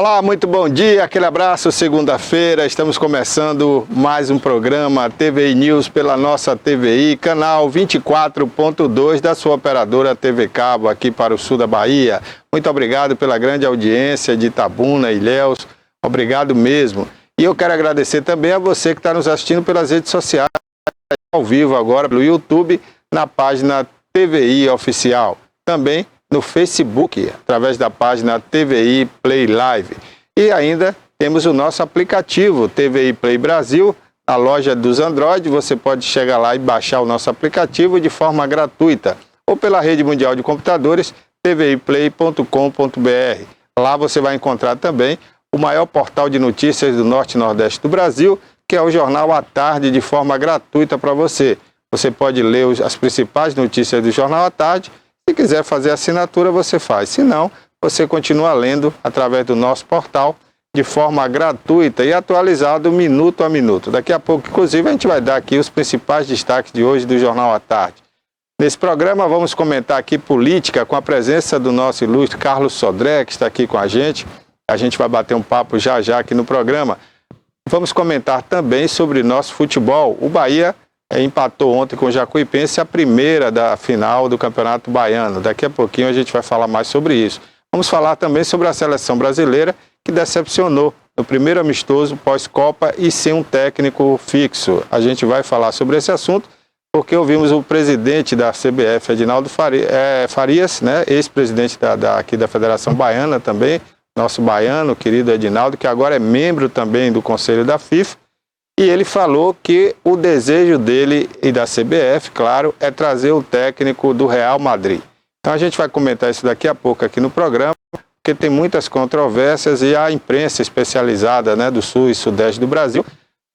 Olá, muito bom dia, aquele abraço, segunda-feira, estamos começando mais um programa TVI News pela nossa TVI, canal 24.2 da sua operadora TV Cabo, aqui para o sul da Bahia. Muito obrigado pela grande audiência de Itabuna e Ilhéus, obrigado mesmo. E eu quero agradecer também a você que está nos assistindo pelas redes sociais, ao vivo agora, pelo YouTube, na página TVI Oficial, também no Facebook, através da página TVI Play Live. E ainda temos o nosso aplicativo TVI Play Brasil, na loja dos Android. Você pode chegar lá e baixar o nosso aplicativo de forma gratuita, ou pela rede mundial de computadores, tviplay.com.br. Lá você vai encontrar também o maior portal de notícias do Norte e Nordeste do Brasil, que é o Jornal à Tarde, de forma gratuita para você. Você pode ler as principais notícias do Jornal à Tarde. Se quiser fazer assinatura, você faz. Se não, você continua lendo através do nosso portal de forma gratuita e atualizado minuto a minuto. Daqui a pouco, inclusive, a gente vai dar aqui os principais destaques de hoje do Jornal à Tarde. Nesse programa, vamos comentar aqui política com a presença do nosso ilustre Carlos Sodré, que está aqui com a gente. A gente vai bater um papo já aqui no programa. Vamos comentar também sobre nosso futebol. O Bahia empatou ontem com o Jacuipense a primeira da final do Campeonato Baiano. Daqui a pouquinho a gente vai falar mais sobre isso. Vamos falar também sobre a seleção brasileira, que decepcionou no primeiro amistoso pós-Copa e sem um técnico fixo. A gente vai falar sobre esse assunto porque ouvimos o presidente da CBF, Edinaldo Farias, né, ex-presidente aqui da Federação Baiana também, nosso baiano, querido Edinaldo, que agora é membro também do Conselho da FIFA. E ele falou que o desejo dele e da CBF, claro, é trazer o técnico do Real Madrid. Então a gente vai comentar isso daqui a pouco aqui no programa, porque tem muitas controvérsias e a imprensa especializada, né, do sul e sudeste do Brasil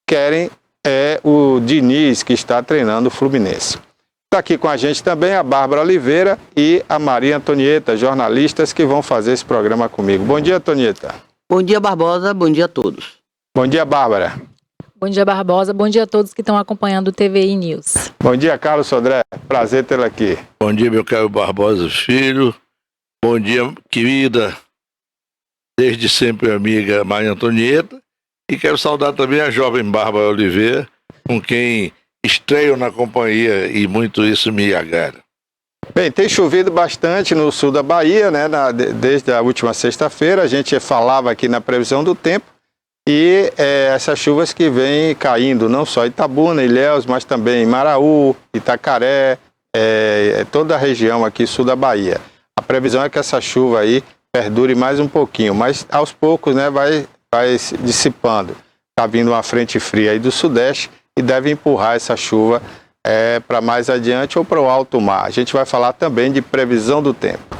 querem o Diniz, que está treinando o Fluminense. Está aqui com a gente também a Bárbara Oliveira e a Maria Antonieta, jornalistas que vão fazer esse programa comigo. Bom dia, Antonieta. Bom dia, Barbosa. Bom dia a todos. Bom dia, Bárbara. Bom dia, Barbosa. Bom dia a todos que estão acompanhando o TVI News. Bom dia, Carlos Sodré. Prazer tê-lo aqui. Bom dia, meu caro Barbosa Filho. Bom dia, querida, desde sempre amiga Maria Antonieta. E quero saudar também a jovem Bárbara Oliveira, com quem estreio na companhia e muito isso me agrada. Bem, tem chovido bastante no sul da Bahia, né? Desde a última sexta-feira. A gente falava aqui na previsão do tempo. E essas chuvas que vêm caindo, não só em Itabuna, Ilhéus, mas também em Maraú, Itacaré, toda a região aqui sul da Bahia. A previsão é que essa chuva aí perdure mais um pouquinho, mas aos poucos, né, vai se dissipando. Está vindo uma frente fria aí do sudeste e deve empurrar essa chuva para mais adiante ou para o alto mar. A gente vai falar também de previsão do tempo.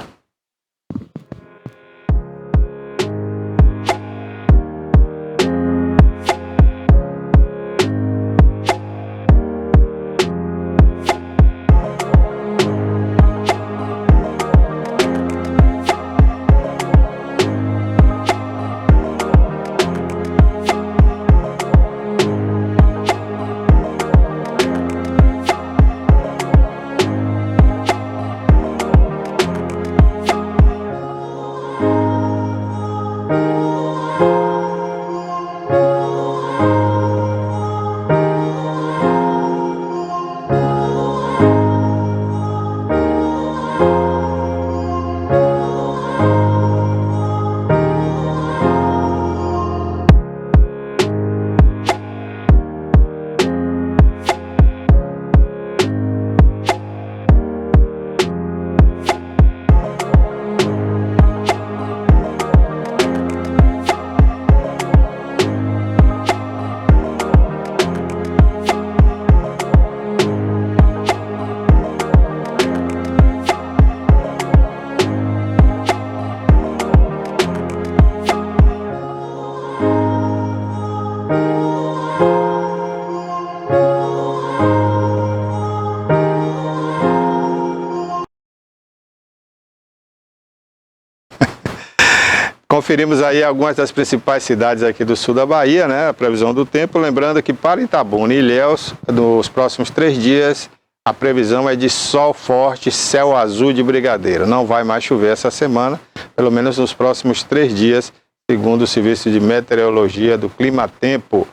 Conferimos aí algumas das principais cidades aqui do sul da Bahia, né? A previsão do tempo, lembrando que para Itabuna e Ilhéus, nos próximos 3 dias, a previsão é de sol forte, céu azul de brigadeiro. Não vai mais chover essa semana, pelo menos nos próximos 3 dias, segundo o Serviço de Meteorologia do Climatempo.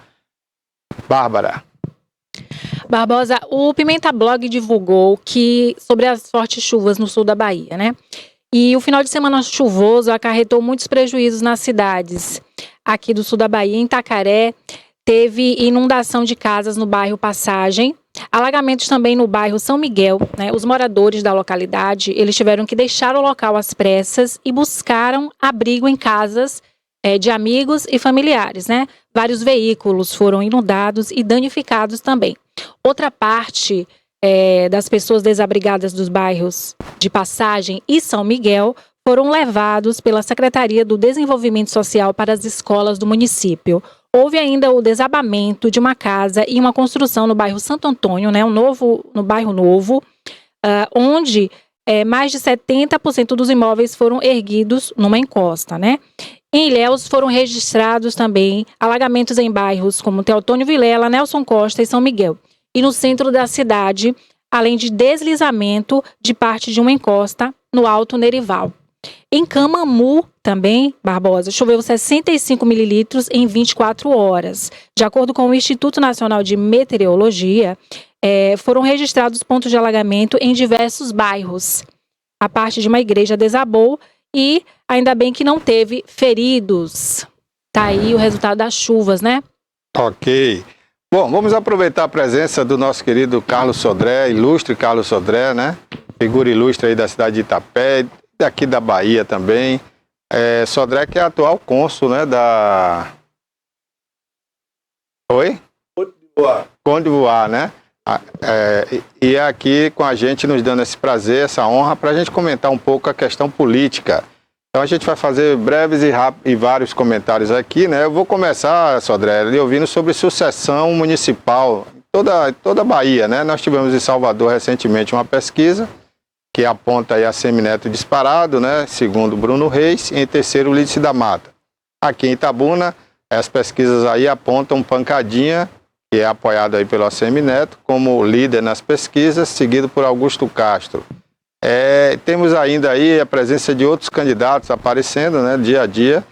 Bárbara. Barbosa, o Pimenta Blog divulgou que sobre as fortes chuvas no sul da Bahia, né? E o final de semana chuvoso acarretou muitos prejuízos nas cidades aqui do sul da Bahia. Em Itacaré, teve inundação de casas no bairro Passagem, alagamentos também no bairro São Miguel, né? Os moradores da localidade, eles tiveram que deixar o local às pressas e buscaram abrigo em casas de amigos e familiares, né? Vários veículos foram inundados e danificados também. Outra parte das pessoas desabrigadas dos bairros de Passagem e São Miguel foram levados pela Secretaria do Desenvolvimento Social para as escolas do município. Houve ainda o desabamento de uma casa e uma construção no bairro Santo Antônio, né, no bairro Novo, onde mais de 70% dos imóveis foram erguidos numa encosta, né? Em Ilhéus foram registrados também alagamentos em bairros como Teotônio Vilela, Nelson Costa e São Miguel. E no centro da cidade, além de deslizamento de parte de uma encosta no Alto Nerival. Em Camamu, também, Barbosa, choveu 65 mililitros em 24 horas. De acordo com o Instituto Nacional de Meteorologia, foram registrados pontos de alagamento em diversos bairros. A parte de uma igreja desabou e ainda bem que não teve feridos. Tá aí o resultado das chuvas, né? Ok. Bom, vamos aproveitar a presença do nosso querido Carlos Sodré, ilustre Carlos Sodré, né? Figura ilustre aí da cidade de Itapé, daqui da Bahia também. Sodré que é atual cônsul, né, da... Oi? Côte d'Ivoire, né? E aqui com a gente nos dando esse prazer, essa honra, para a gente comentar um pouco a questão política. Então a gente vai fazer breves e vários comentários aqui, né? Eu vou começar, Sodré, ouvindo sobre sucessão municipal em toda a Bahia, né? Nós tivemos em Salvador recentemente uma pesquisa que aponta aí a Semineto disparado, né? Segundo Bruno Reis, e em terceiro Lídice da Mata. Aqui em Itabuna, as pesquisas aí apontam Pancadinha, que é apoiado aí pelo Semineto, como líder nas pesquisas, seguido por Augusto Castro. Temos ainda aí a presença de outros candidatos aparecendo, né, dia a dia,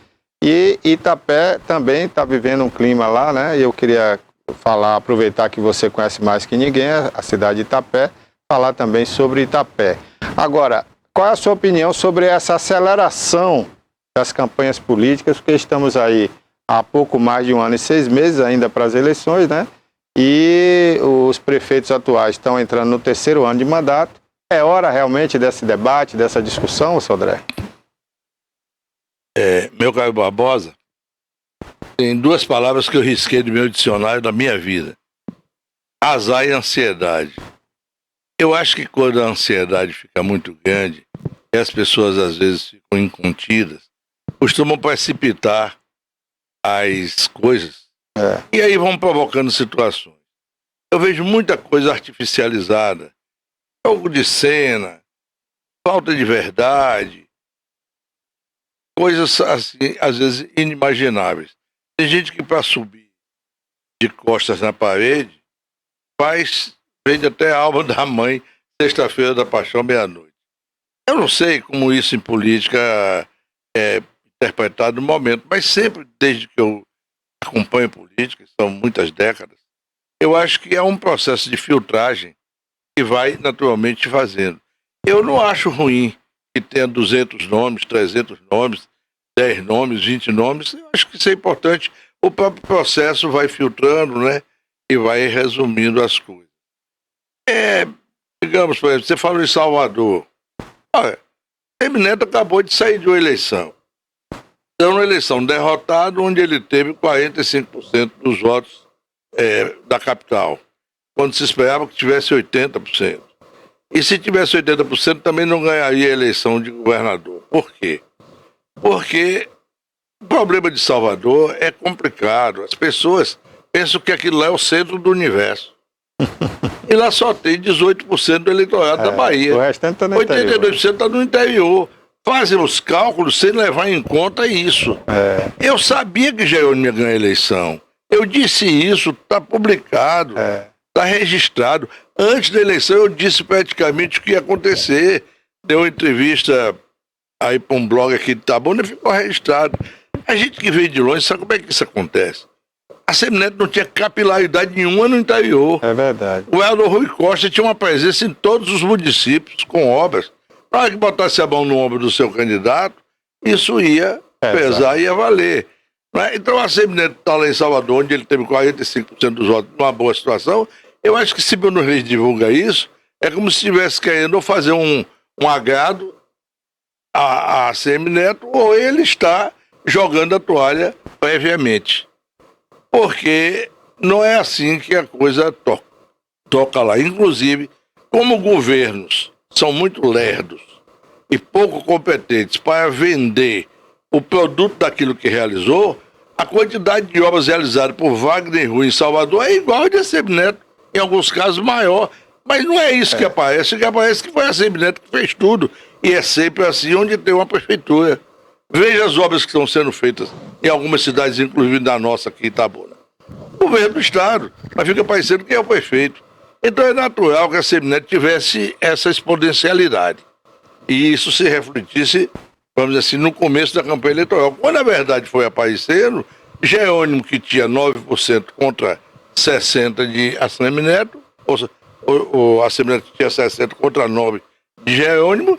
e Itapé também está vivendo um clima lá, né, e eu queria aproveitar que você conhece mais que ninguém a cidade de Itapé, falar também sobre Itapé. Agora, qual é a sua opinião sobre essa aceleração das campanhas políticas, porque estamos aí há pouco mais de 1 ano e 6 meses ainda para as eleições, né, e os prefeitos atuais estão entrando no 3º ano de mandato. É hora realmente desse debate, dessa discussão, Sodré? Meu caro Barbosa, tem 2 palavras que eu risquei do meu dicionário da minha vida: azar e ansiedade. Eu acho que quando a ansiedade fica muito grande e as pessoas às vezes ficam incontidas, costumam precipitar as coisas e aí vão provocando situações. Eu vejo muita coisa artificializada. Jogo de cena, falta de verdade, coisas assim, às vezes inimagináveis. Tem gente que para subir de costas na parede vende até a alma da mãe, sexta-feira da paixão, meia-noite. Eu não sei como isso em política é interpretado no momento, mas sempre, desde que eu acompanho política, são muitas décadas, eu acho que é um processo de filtragem que vai naturalmente fazendo. Eu não acho ruim que tenha 200 nomes, 300 nomes, 10 nomes, 20 nomes. Eu acho que isso é importante. O próprio processo vai filtrando, né? E vai resumindo as coisas. Digamos, por exemplo, você falou em Salvador. Olha, Semineto acabou de sair de uma eleição. É uma eleição derrotada, onde ele teve 45% dos votos da capital, quando se esperava que tivesse 80%. E se tivesse 80%, também não ganharia a eleição de governador. Por quê? Porque o problema de Salvador é complicado. As pessoas pensam que aquilo lá é o centro do universo. E lá só tem 18% do eleitorado da Bahia. O restante está no 82% está no interior. Fazem os cálculos sem levar em conta isso. Eu sabia que Jerônimo ia ganhar a eleição. Eu disse isso, está publicado, está registrado. Antes da eleição eu disse praticamente o que ia acontecer. Deu uma entrevista aí para um blog aqui de Itabuna e ficou registrado. A gente que veio de longe sabe como é que isso acontece. A Semineto não tinha capilaridade nenhuma no interior. É verdade. O Helder Rui Costa tinha uma presença em todos os municípios com obras. Na hora que botasse a mão no ombro do seu candidato, isso ia pesar e ia valer. Né? Então a Semineto está lá em Salvador, onde ele teve 45% dos votos, numa boa situação. Eu acho que se o Bruno Reis divulga isso, é como se estivesse querendo fazer um agrado a Semineto, ou ele está jogando a toalha previamente. Porque não é assim que a coisa toca lá. Inclusive, como governos são muito lerdos e pouco competentes para vender o produto daquilo que realizou, a quantidade de obras realizadas por Wagner Rui em Salvador é igual a de Semineto, em alguns casos maior. Mas não é isso que aparece. O que aparece é que foi a Semineto que fez tudo. E é sempre assim onde tem uma prefeitura. Veja as obras que estão sendo feitas em algumas cidades, inclusive da nossa aqui em Itabuna. O governo do Estado, mas fica parecendo que é o prefeito. Então é natural que a Semineto tivesse essa exponencialidade. E isso se refletisse, vamos dizer assim, no começo da campanha eleitoral. Quando a verdade foi aparecendo, Jerônimo, que tinha 9% contra 60% de Semineto, ou a Semineto tinha 60% contra 9% de Jerônimo,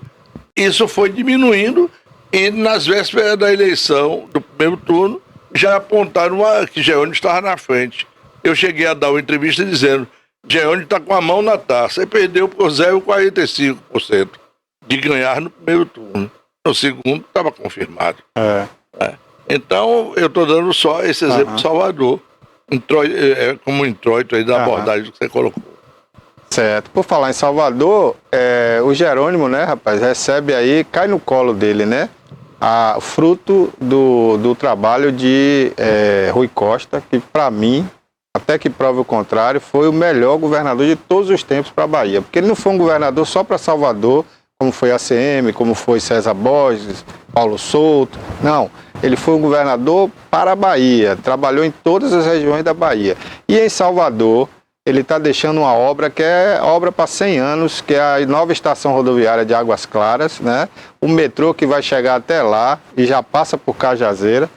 isso foi diminuindo. E nas vésperas da eleição, do primeiro turno, já apontaram que Jerônimo estava na frente. Eu cheguei a dar uma entrevista dizendo: Jerônimo está com a mão na taça e perdeu por 0,45% de ganhar no primeiro turno. No segundo estava confirmado. Então, eu estou dando só esse exemplo de Salvador, como um introito aí da abordagem que você colocou. Certo. Por falar em Salvador, o Jerônimo, né, rapaz, recebe aí, cai no colo dele, né? Fruto do trabalho de Rui Costa, que para mim, até que prove o contrário, foi o melhor governador de todos os tempos para a Bahia. Porque ele não foi um governador só para Salvador, como foi a ACM, como foi César Borges, Paulo Souto. Não, ele foi um governador para a Bahia, trabalhou em todas as regiões da Bahia. E em Salvador, ele está deixando uma obra que é obra para 100 anos, que é a nova estação rodoviária de Águas Claras, né? O metrô que vai chegar até lá e já passa por Cajazeira.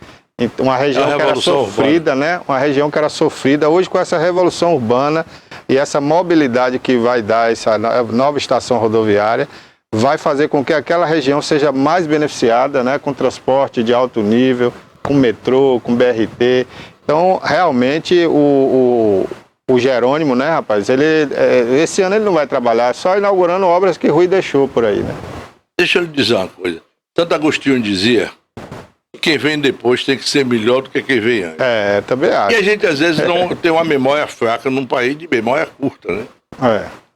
Uma região que era sofrida, né? Uma região que era sofrida. Hoje, com essa revolução urbana e essa mobilidade que vai dar essa nova estação rodoviária, vai fazer com que aquela região seja mais beneficiada, né? Com transporte de alto nível, com metrô, com BRT. Então, realmente, o Jerônimo, né, rapaz, esse ano ele não vai trabalhar, só inaugurando obras que Rui deixou por aí, né? Deixa eu lhe dizer uma coisa. Santo Agostinho dizia que quem vem depois tem que ser melhor do que quem vem antes. Também acho. E a gente, às vezes, não tem uma memória fraca num país de memória curta, né?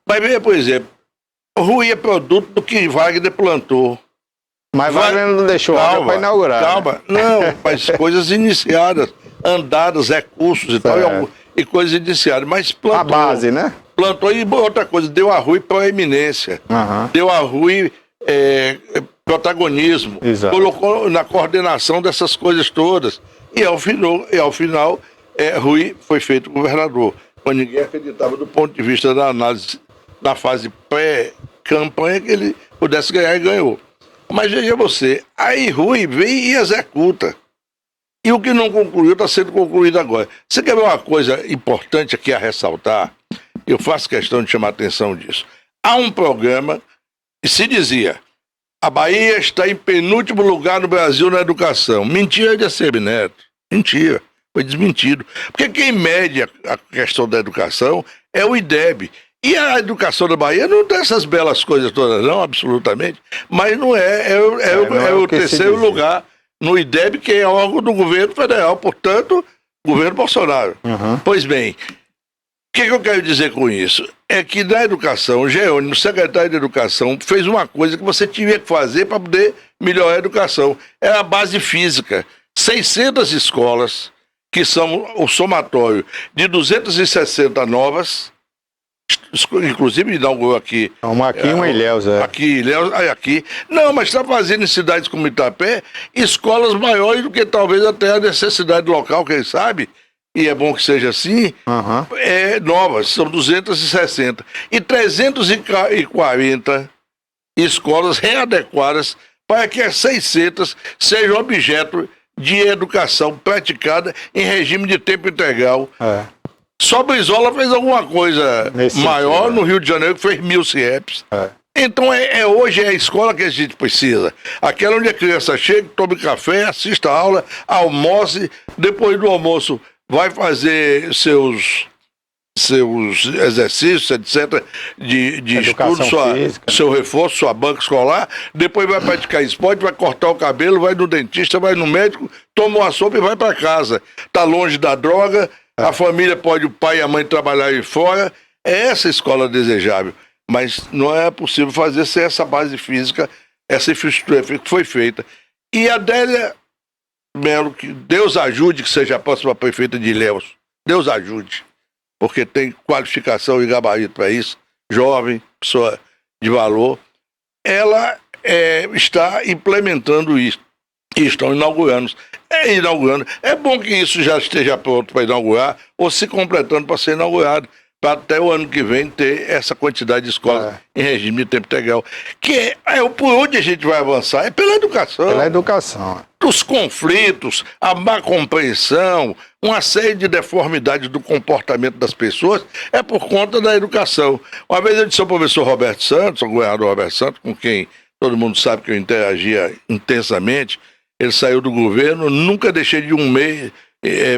Mas veja, por exemplo, Rui é produto do que Wagner plantou. Mas Wagner não deixou obra para inaugurar. Calma, né? Não, mas coisas iniciadas, andadas, recursos e tal, e coisas iniciadas, mas plantou. A base, né? Plantou e outra coisa, deu a Rui proeminência, deu a Rui protagonismo, colocou na coordenação dessas coisas todas. E ao final, Rui foi feito governador, quando ninguém acreditava do ponto de vista da análise na fase pré-campanha que ele pudesse ganhar e ganhou. Mas veja você, aí Rui vem e executa. E o que não concluiu está sendo concluído agora. Você quer ver uma coisa importante aqui a ressaltar? Eu faço questão de chamar a atenção disso. Há um programa que se dizia: a Bahia está em penúltimo lugar no Brasil na educação. Mentira de Semineto. Mentira. Foi desmentido. Porque quem mede a questão da educação é o IDEB. E a educação da Bahia não tem essas belas coisas todas, não, absolutamente. Mas não é. É o terceiro lugar no IDEB, que é órgão do governo federal, portanto, governo Bolsonaro. Pois bem, o que eu quero dizer com isso? É que na educação, o Jerônimo, secretário de Educação, fez uma coisa que você tinha que fazer para poder melhorar a educação. Era a base física. 600 escolas, que são o somatório de 260 novas, inclusive inaugurou aqui. Aqui em Ilhéus, Aqui. Não, mas está fazendo em cidades como Itapé escolas maiores do que talvez até a necessidade local, quem sabe, e é bom que seja assim, novas, são 260. E 340 escolas readequadas para que as 600 sejam objeto de educação praticada em regime de tempo integral. Só Brizola fez alguma coisa Nesse maior sentido, no Rio de Janeiro, que fez 1000 CIEPs. É. Então hoje é a escola que a gente precisa. Aquela onde a criança chega, tome café, assista a aula, almoce, depois do almoço vai fazer seus exercícios, etc., de estudo, seu reforço, sua banca escolar, depois vai praticar esporte, vai cortar o cabelo, vai no dentista, vai no médico, toma uma sopa e vai para casa. Está longe da droga, a família pode, o pai e a mãe trabalhar aí fora. É essa escola desejável, mas não é possível fazer sem essa base física, essa infraestrutura que foi feita. E a Adélia Melo, que Deus ajude que seja a próxima prefeita de Ilhéus, Deus ajude, porque tem qualificação e gabarito para isso, jovem, pessoa de valor, ela está implementando isso, e estão inaugurando. É bom que isso já esteja pronto para inaugurar, ou se completando para ser inaugurado, para até o ano que vem ter essa quantidade de escolas em regime de tempo integral. Que por onde a gente vai avançar? É pela educação. Pela educação. Os conflitos, a má compreensão, uma série de deformidades do comportamento das pessoas é por conta da educação. Uma vez eu disse ao professor Roberto Santos, ao governador Roberto Santos, com quem todo mundo sabe que eu interagia intensamente, ele saiu do governo, nunca deixei de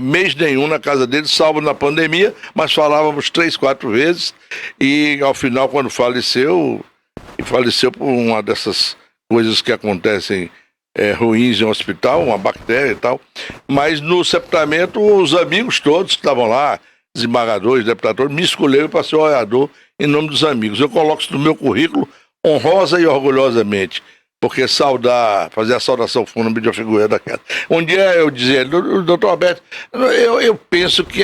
mês nenhum na casa dele, salvo na pandemia, mas falávamos 3, 4 vezes, e ao final, quando faleceu por uma dessas coisas que acontecem ruins em um hospital, uma bactéria e tal, mas no sepultamento os amigos todos que estavam lá, desembargadores, deputados, me escolheram para ser orador em nome dos amigos. Eu coloco isso no meu currículo honrosa e orgulhosamente, porque fazer a saudação fúnebre de uma figura daquela. Um dia eu dizia, doutor Alberto, eu penso que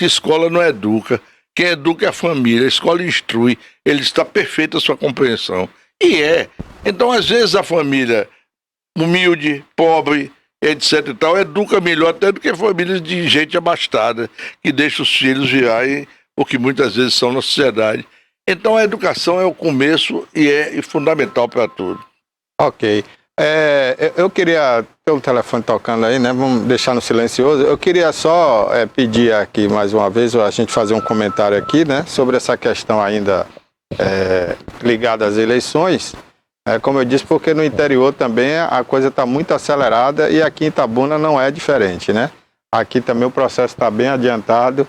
escola não educa, quem educa é a família, a escola instrui, ele está perfeita a sua compreensão. E então às vezes a família humilde, pobre, etc e tal, educa melhor até do que famílias de gente abastada, que deixa os filhos virarem o que muitas vezes são na sociedade. Então a educação é o começo e é fundamental para tudo. Ok. Eu queria ter o telefone tocando aí, né? Vamos deixar no silencioso. Eu queria só pedir aqui mais uma vez a gente fazer um comentário aqui, né? Sobre essa questão ainda ligada às eleições. Como eu disse, porque no interior também a coisa está muito acelerada e aqui em Itabuna não é diferente, né? Aqui também o processo está bem adiantado.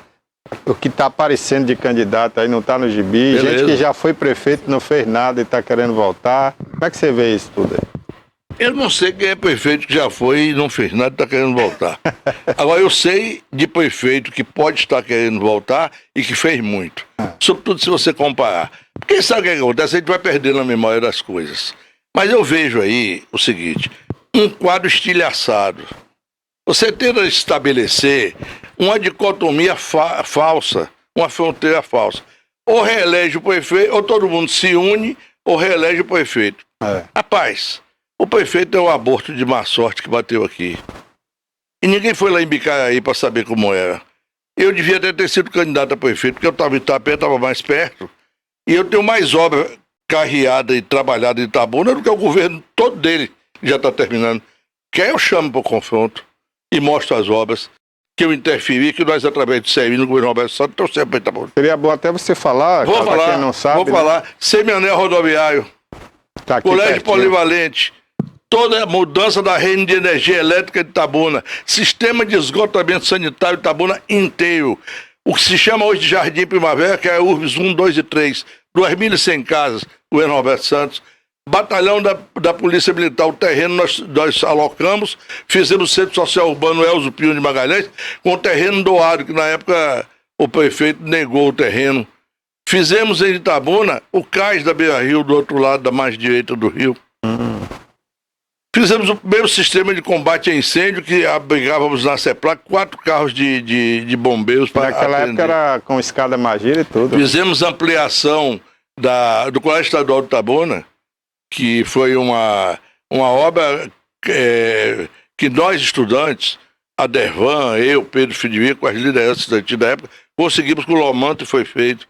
O que está aparecendo de candidato aí não está no gibi. Beleza. Gente que já foi prefeito não fez nada e está querendo voltar. Como é que você vê isso tudo aí? Eu não sei quem é prefeito que já foi e não fez nada e está querendo voltar. Agora, eu sei de prefeito que pode estar querendo voltar e que fez muito. Sobretudo se você comparar. Porque sabe o que acontece? A gente vai perdendo a memória das coisas. Mas eu vejo aí o seguinte, um quadro estilhaçado. Você tenta estabelecer uma dicotomia falsa, uma fronteira falsa. Ou reelege o prefeito, ou todo mundo se une, ou reelege o prefeito. Rapaz, o prefeito é um aborto de má sorte que bateu aqui. E ninguém foi lá em Bicaraí para saber como era. Eu devia até ter sido candidato a prefeito, porque eu estava em Itapé, estava mais perto. E eu tenho mais obra carreada e trabalhada em Itabuna do que o governo todo dele, que já está terminando. Que aí eu chamo para o confronto e mostro as obras que eu interferi, que nós, através de CEMI no governo Roberto Santos, trouxemos para Itabuna. Seria bom até você falar, para quem não sabe. Vou falar. Semianel rodoviário, tá colégio polivalente, toda a mudança da rede de energia elétrica de Itabuna, sistema de esgotamento sanitário de Itabuna inteiro, o que se chama hoje de Jardim Primavera, que é a Urbs 1, 2 e 3, 2.100 casas, governo Roberto Santos, batalhão da Polícia Militar, o terreno nós alocamos, fizemos o Centro Social Urbano Elzo Pio de Magalhães, com o terreno doado, que na época o prefeito negou o terreno. Fizemos em Itabuna o cais da Beira Rio, do outro lado da margem direita do rio. Fizemos o primeiro sistema de combate a incêndio, que abrigávamos na CEPLAC 4 carros de bombeiros para naquela atender. Época era com escada Magira e tudo. Fizemos ampliação do Colégio Estadual de Itabuna, que foi uma obra que nós, estudantes, a Dervan, eu, Pedro Federico, as lideranças da época, conseguimos que o Lomanto foi feito.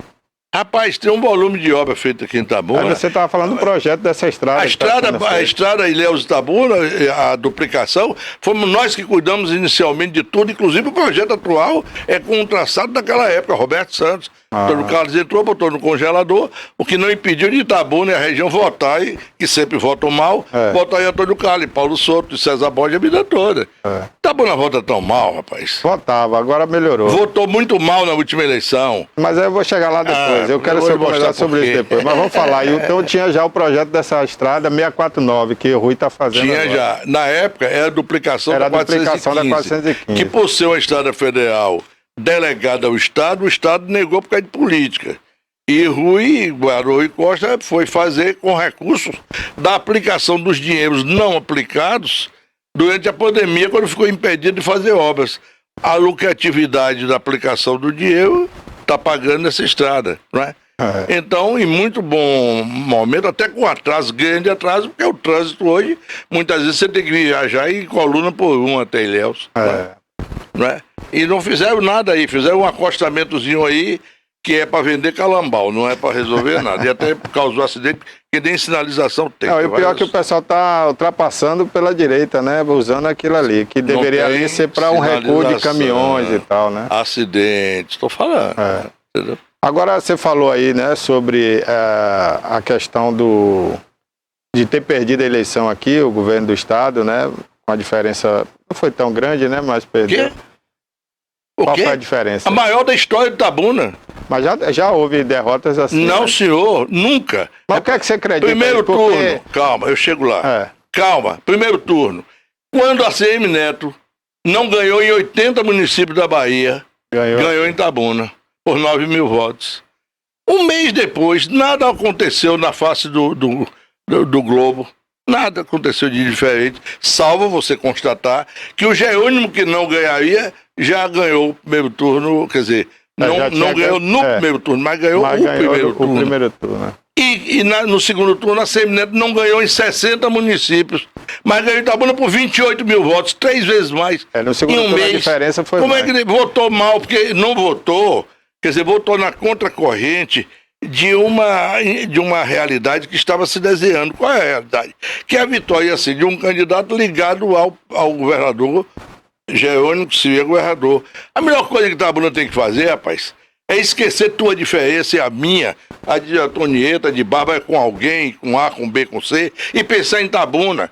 Rapaz, tem um volume de obra feita aqui em Itabuna. Aí você estava falando do projeto dessa estrada. A estrada Ilhéus Itabuna, a duplicação, fomos nós que cuidamos inicialmente de tudo, inclusive o projeto atual é com um traçado daquela época, Roberto Santos. Antônio Carlos entrou, botou no congelador, o que não impediu de Itabuna e a região votar, que sempre votam mal, votar em Antônio Carlos, Paulo Souto e César Borges a vida toda. Itabuna vota tão mal, rapaz. Votava, agora melhorou. Votou muito mal na última eleição. Mas aí eu vou chegar lá depois, eu quero seu comentário sobre isso depois. Mas vamos falar, então tinha já o projeto dessa estrada 649, que o Rui está fazendo Tinha agora. já. Na época era a duplicação Era da a duplicação da 415. Que por ser uma estrada federal delegada ao Estado, o Estado negou por causa de política. E Rui Barroso e Costa foi fazer com recursos da aplicação dos dinheiros não aplicados durante a pandemia, quando ficou impedido de fazer obras. A lucratividade da aplicação do dinheiro está pagando essa estrada, não é? Então, em muito bom momento, até com atraso, grande atraso, porque o trânsito hoje, muitas vezes você tem que viajar em coluna por um até Ilhéus. Não é? E não fizeram nada aí, fizeram um acostamentozinho aí que é para vender calambau, não é para resolver nada. E até causou acidente, que nem sinalização tem. Não, e o pior é que o pessoal está ultrapassando pela direita, né? Usando aquilo ali, que deveria ali ser para um recuo de caminhões e tal, né? Acidentes, estou falando. Entendeu? Agora você falou aí, né, sobre a questão de ter perdido a eleição aqui, o governo do estado, né? Com a diferença, não foi tão grande, né? Mas perdeu. Qual foi a diferença? A maior da história de Itabuna. Mas já houve derrotas assim? Não, né? senhor, nunca. Mas o que é que você acredita? Primeiro turno, calma, eu chego lá. Calma, primeiro turno. Quando a CM Neto não ganhou em 80 municípios da Bahia, ganhou em Itabuna, por 9 mil votos. Um mês depois, nada aconteceu na face do globo. Nada aconteceu de diferente, salvo você constatar que o Jerônimo, que não ganharia, já ganhou o primeiro turno, quer dizer, não ganhou no primeiro turno, mas ganhou o primeiro turno. Né? E no segundo turno, a Semineto não ganhou em 60 municípios, mas ganhou em Itabuna por 28 mil votos, 3 vezes mais. No segundo turno a diferença foi Como mais. É que ele votou mal? Porque não votou, quer dizer, votou na contracorrente de uma realidade que estava se desenhando. Qual é a realidade? Que a vitória assim, de um candidato ligado ao governador Jerônimo, que seria governador. A melhor coisa que Itabuna tem que fazer, rapaz, é esquecer tua diferença e a minha, a de Antonieta, de Bárbara com alguém, com A, com B, com C, e pensar em Itabuna.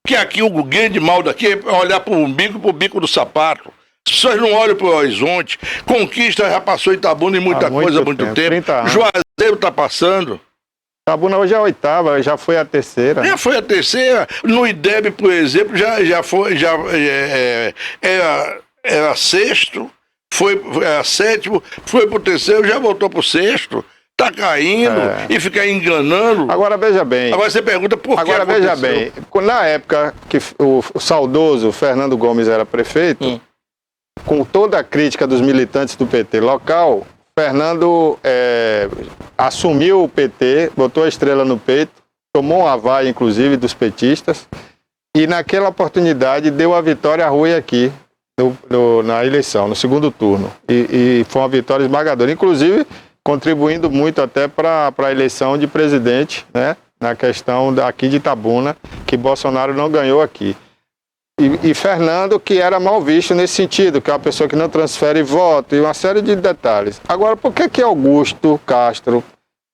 Que aqui o grande mal daqui é olhar para o umbigo e para o bico do sapato. As pessoas não olham para o horizonte. Conquista já passou em Itabuna em muita coisa há muito tempo. Juazeiro está passando. Itabuna hoje é a 8ª, já foi a 3ª. Já foi a 3ª. No IDEB, por exemplo, já foi, era 6º, foi a 7º, foi pro 3º, já voltou pro 6º. Tá caindo e fica enganando. Agora veja bem. Agora você pergunta por que Agora veja bem, na época que o saudoso Fernando Gomes era prefeito, com toda a crítica dos militantes do PT local, Fernando assumiu o PT, botou a estrela no peito, tomou um aval, inclusive, dos e naquela oportunidade deu a vitória a Rui aqui, na eleição, no segundo turno. E foi uma vitória esmagadora, inclusive contribuindo muito até para a eleição de presidente, né, na questão aqui de Itabuna, que Bolsonaro não ganhou aqui. E Fernando, que era mal visto nesse sentido, que é uma pessoa que não transfere voto e uma série de detalhes. Agora, por que Augusto Castro,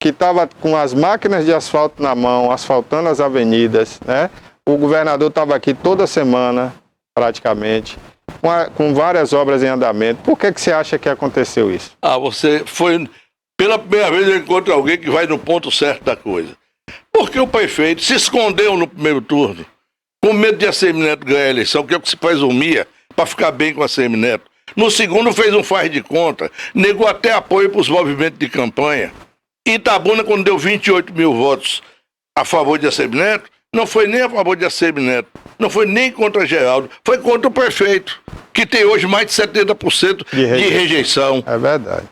que estava com as máquinas de asfalto na mão, asfaltando as avenidas, né? O governador estava aqui toda semana, praticamente, com várias obras em andamento. Por que você acha que aconteceu isso? Você foi... Pela primeira vez eu encontro alguém que vai no ponto certo da coisa. Porque o prefeito se escondeu no primeiro turno, com medo de a Semineto ganhar a eleição, que é o que se presumia, para ficar bem com a Semineto. No segundo fez um faz de conta, negou até apoio para os movimentos de campanha. Itabuna, quando deu 28 mil votos a favor de Semineto, não foi nem a favor de Semineto, não foi nem contra Geraldo, foi contra o prefeito, que tem hoje mais de 70% de rejeição. É verdade.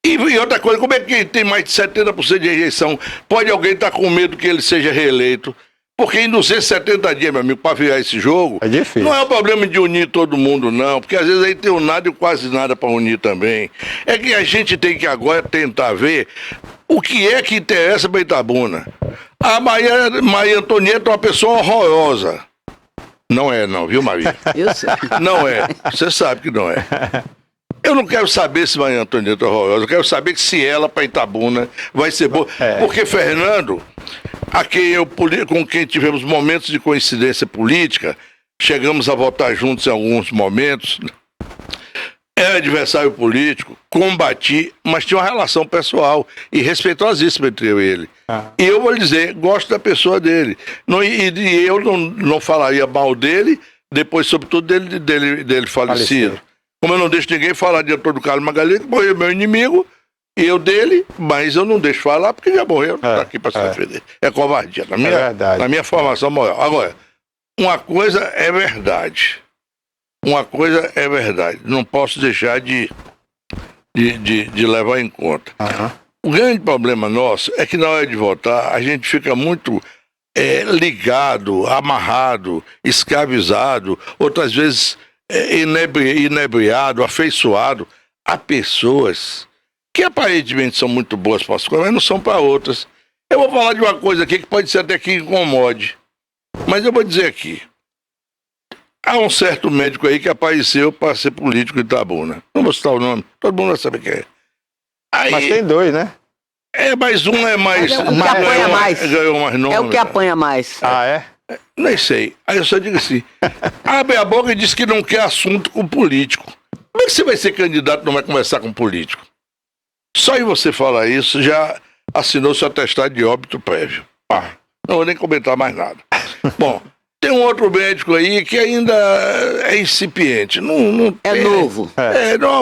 E outra coisa, como é que tem mais de 70% de rejeição? Pode alguém estar com medo que ele seja reeleito? Porque em 270 dias, meu amigo, para virar esse jogo, É difícil. não é o problema de unir todo mundo, não, porque às vezes aí tem o nada e o quase nada para unir também. É que a gente tem que agora tentar ver o que é que interessa para Itabuna. A Maria Antonieta é uma pessoa horrorosa. Não é não, viu, Maria? Eu sei. Não é. Você sabe que não é. Eu não quero saber se Maria Antonieta é horrorosa, eu quero saber que se ela para Itabuna vai ser boa. Porque Fernando, com quem tivemos momentos de coincidência política, chegamos a votar juntos em alguns momentos, era adversário político, combati, mas tinha uma relação pessoal e respeitosíssima entre eu e ele. E eu vou lhe dizer, gosto da pessoa dele. E eu não falaria mal dele, depois, sobretudo, dele falecido. Como eu não deixo ninguém falar de Antônio Carlos Magalhães, que morreu meu inimigo, e eu dele, mas eu não deixo falar porque já morreu, não está aqui para se defender. É covardia, na minha formação moral. Agora, uma coisa é verdade. Não posso deixar de levar em conta. O grande problema nosso é que na hora de votar, a gente fica muito ligado, amarrado, escravizado, outras vezes inebriado, afeiçoado a pessoas que aparentemente são muito boas para as coisas, mas não são para outras. Eu vou falar de uma coisa aqui que pode ser até que incomode, mas eu vou dizer aqui. Há um certo médico aí que apareceu para ser político em Itabuna. Não vou citar o nome, todo mundo vai saber quem é. Aí, mas tem dois, né? Mas um é mais... É o que apanha mais. Ganhou mais nome. É o que apanha mais. Ah, é? Nem sei. Aí eu só digo assim, abre a boca e diz que não quer assunto com político. Como é que você vai ser candidato e não vai conversar com político? Só em você falar isso, já assinou seu atestado de óbito prévio. Não vou nem comentar mais nada. Bom, tem um outro médico aí que ainda é incipiente. É novo.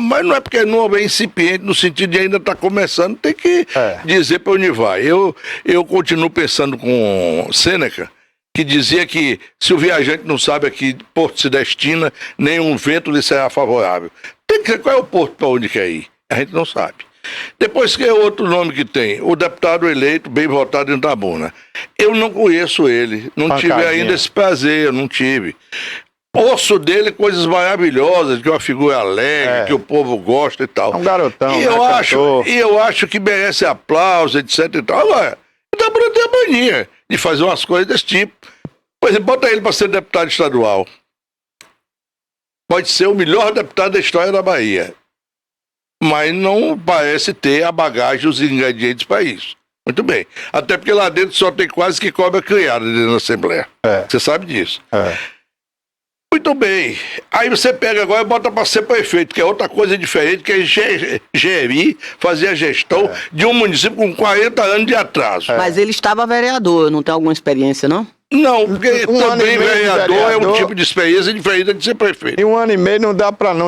Mas não é porque é novo, é incipiente, no sentido de ainda estar começando, tem que dizer para onde vai. Eu continuo pensando com Sêneca, que dizia que se o viajante não sabe a que porto se destina, nenhum vento lhe será favorável. Tem que saber qual é o porto para onde quer ir. A gente não sabe. Depois, que é outro nome que tem? O deputado eleito, bem votado em Itabuna. Eu não conheço ele, não tive ainda esse prazer, eu não tive. Ouço dele coisas maravilhosas, que é uma figura alegre, que o povo gosta e tal. É um garotão, e eu acho que merece aplauso, etc e tal. Agora, Itabuna tem a mania de fazer umas coisas desse tipo. Por exemplo, bota ele para ser deputado estadual. Pode ser o melhor deputado da história da Bahia. Mas não parece ter a bagagem, os ingredientes para isso. Muito bem. Até porque lá dentro só tem quase que cobra criada dentro da Assembleia. Você sabe disso. Muito bem. Aí você pega agora e bota para ser prefeito, que é outra coisa diferente, que é gerir, fazer a gestão de um município com 40 anos de atraso. Mas ele estava vereador, não tem alguma experiência, não? Não, porque também vereador é um tipo de experiência diferente de ser prefeito. E 1 ano e meio não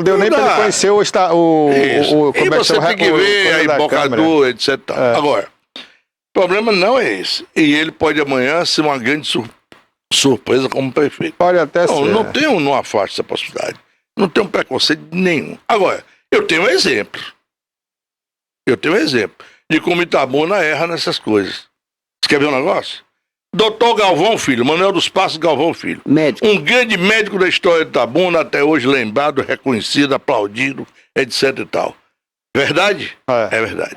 deu nem para ele conhecer o e você tem que ver a embocadura, etc. Agora, o problema não é esse. E ele pode amanhã ser uma grande surpresa como prefeito. Pode até ser. Não afaste essa possibilidade. Não tenho preconceito nenhum. Agora, eu tenho um exemplo. De como Itabuna erra nessas coisas. Você quer ver um negócio? Doutor Galvão Filho, Manuel dos Passos Galvão Filho. Médico. Um grande médico da história de Itabuna, até hoje lembrado, reconhecido, aplaudido, etc e tal. Verdade? É verdade.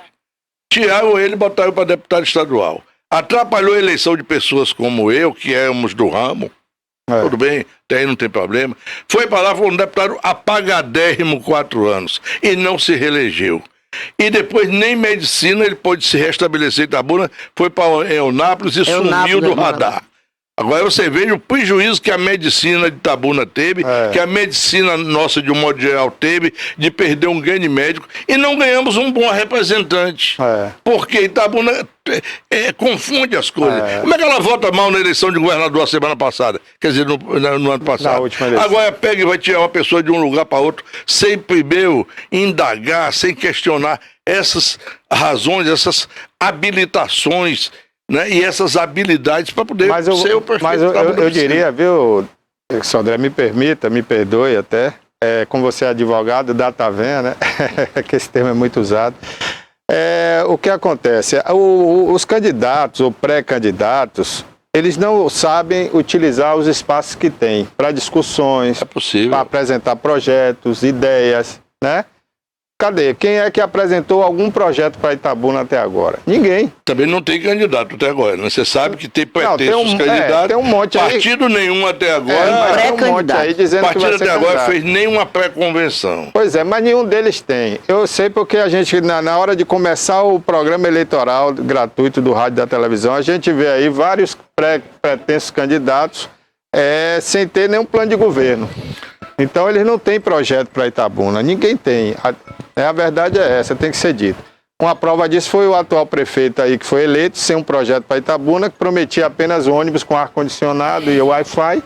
Tiraram ele e botaram para deputado estadual. Atrapalhou a eleição de pessoas como eu, que éramos do ramo. Tudo bem, até aí não tem problema. Foi para lá, foi um deputado apagadérrimo 4 anos. E não se reelegeu. E depois nem medicina ele pôde se restabelecer em Itabuna, foi para Eunápolis e sumiu do radar. Agora você veja o prejuízo que a medicina de Itabuna teve, que a medicina nossa, de um modo geral, teve, de perder um grande médico, e não ganhamos um bom representante. Porque Itabuna confunde as coisas. Como é que ela vota mal na eleição de governador a semana passada? Quer dizer, no ano passado. Agora pega e vai tirar uma pessoa de um lugar para outro, sem primeiro indagar, sem questionar essas razões, essas habilitações, né? E essas habilidades para poder ser o prefeito. Mas eu diria, viu, Sandré, me perdoe até, como você é advogado, data venha, né? Que esse termo é muito usado. O que acontece? Os candidatos ou pré-candidatos, eles não sabem utilizar os espaços que têm para discussões, É possível. para apresentar projetos, ideias, né? Cadê? Quem é que apresentou algum projeto para Itabuna até agora? Ninguém. Também não tem candidato até agora, né? Você sabe que tem Não, pretextos candidatos. tem um monte aí. Partido nenhum até É, agora. mas tem um monte pré-candidato. aí dizendo que Partido vai ser até agora candidato. fez nenhuma pré-convenção. Pois é, mas nenhum deles tem. Eu sei porque a gente, na hora de começar o programa eleitoral gratuito do rádio e da televisão, a gente vê aí vários pretensos candidatos sem ter nenhum plano de governo. Então eles não têm projeto para Itabuna, ninguém tem. A verdade é essa, tem que ser dito. Uma prova disso foi o atual prefeito aí que foi eleito sem um projeto para Itabuna, que prometia apenas ônibus com ar-condicionado e Wi-Fi,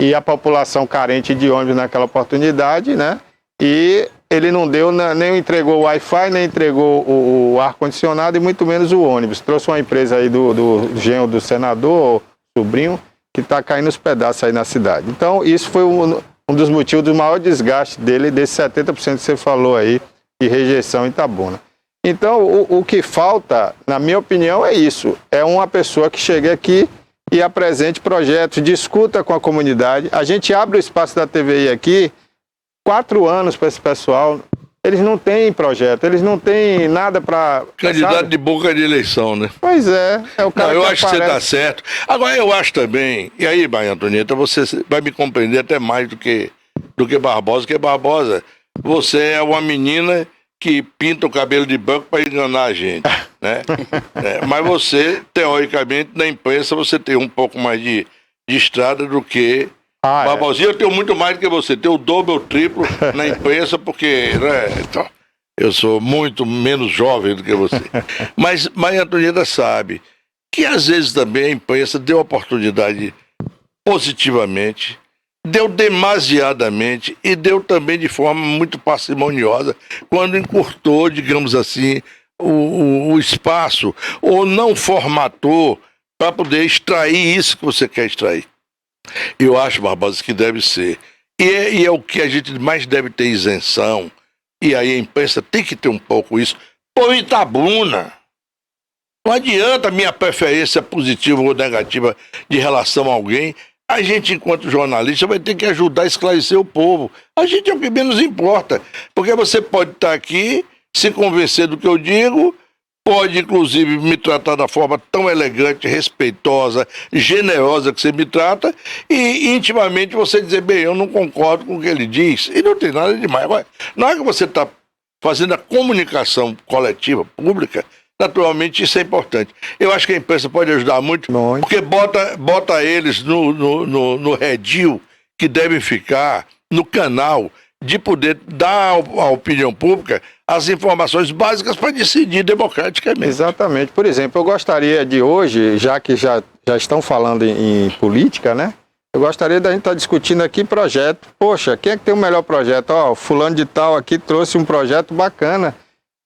e a população carente de ônibus naquela oportunidade, né? E ele não deu, nem entregou o Wi-Fi, nem entregou o ar-condicionado e muito menos o ônibus. Trouxe uma empresa aí do genro do senador, sobrinho, que está caindo os pedaços aí na cidade. Então isso foi um dos motivos do maior desgaste dele, desse 70% que você falou aí, de rejeição em Itabuna. Então, o que falta, na minha opinião, é isso. É uma pessoa que chegue aqui e apresente projetos, discuta com a comunidade. A gente abre o espaço da TVI aqui, 4 anos para esse pessoal. Eles não têm projeto, eles não têm nada para... Candidato de boca de eleição, né? Pois é o cara Não, eu que acho que você está aparece. certo. Agora, eu acho também, e aí, Maria Antonieta, você vai me compreender até mais do que Barbosa, porque Barbosa, você é uma menina que pinta o cabelo de branco para enganar a gente, né? Mas você, teoricamente, na imprensa, você tem um pouco mais de estrada do que Barbosinha. Eu tenho muito mais do que você, tenho o dobro, o triplo na imprensa, porque, né, então, eu sou muito menos jovem do que você. Mas Maria Antonieta sabe que às vezes também a imprensa deu oportunidade positivamente, deu demasiadamente e deu também de forma muito parcimoniosa quando encurtou, digamos assim, o espaço ou não formatou para poder extrair isso que você quer extrair. Eu acho, Barbosa, que deve ser. E é o que a gente mais deve ter isenção. E aí a imprensa tem que ter um pouco isso. Por Itabuna. Não adianta a minha preferência positiva ou negativa de relação a alguém. A gente, enquanto jornalista, vai ter que ajudar a esclarecer o povo. A gente é o que menos importa. Porque você pode estar aqui, se convencer do que eu digo, pode, inclusive, me tratar da forma tão elegante, respeitosa, generosa que você me trata, e intimamente você dizer, bem, eu não concordo com o que ele diz. E não tem nada demais. Agora, na hora que você está fazendo a comunicação coletiva, pública, naturalmente isso é importante. Eu acho que a imprensa pode ajudar muito, porque bota eles no redil que devem ficar, no canal, de poder dar à opinião pública as informações básicas para decidir democraticamente. Exatamente. Por exemplo, eu gostaria de hoje, já que já estão falando em política, né? Eu gostaria da gente estar discutindo aqui projeto. Poxa, quem é que tem o melhor projeto? Ó, fulano de tal aqui trouxe um projeto bacana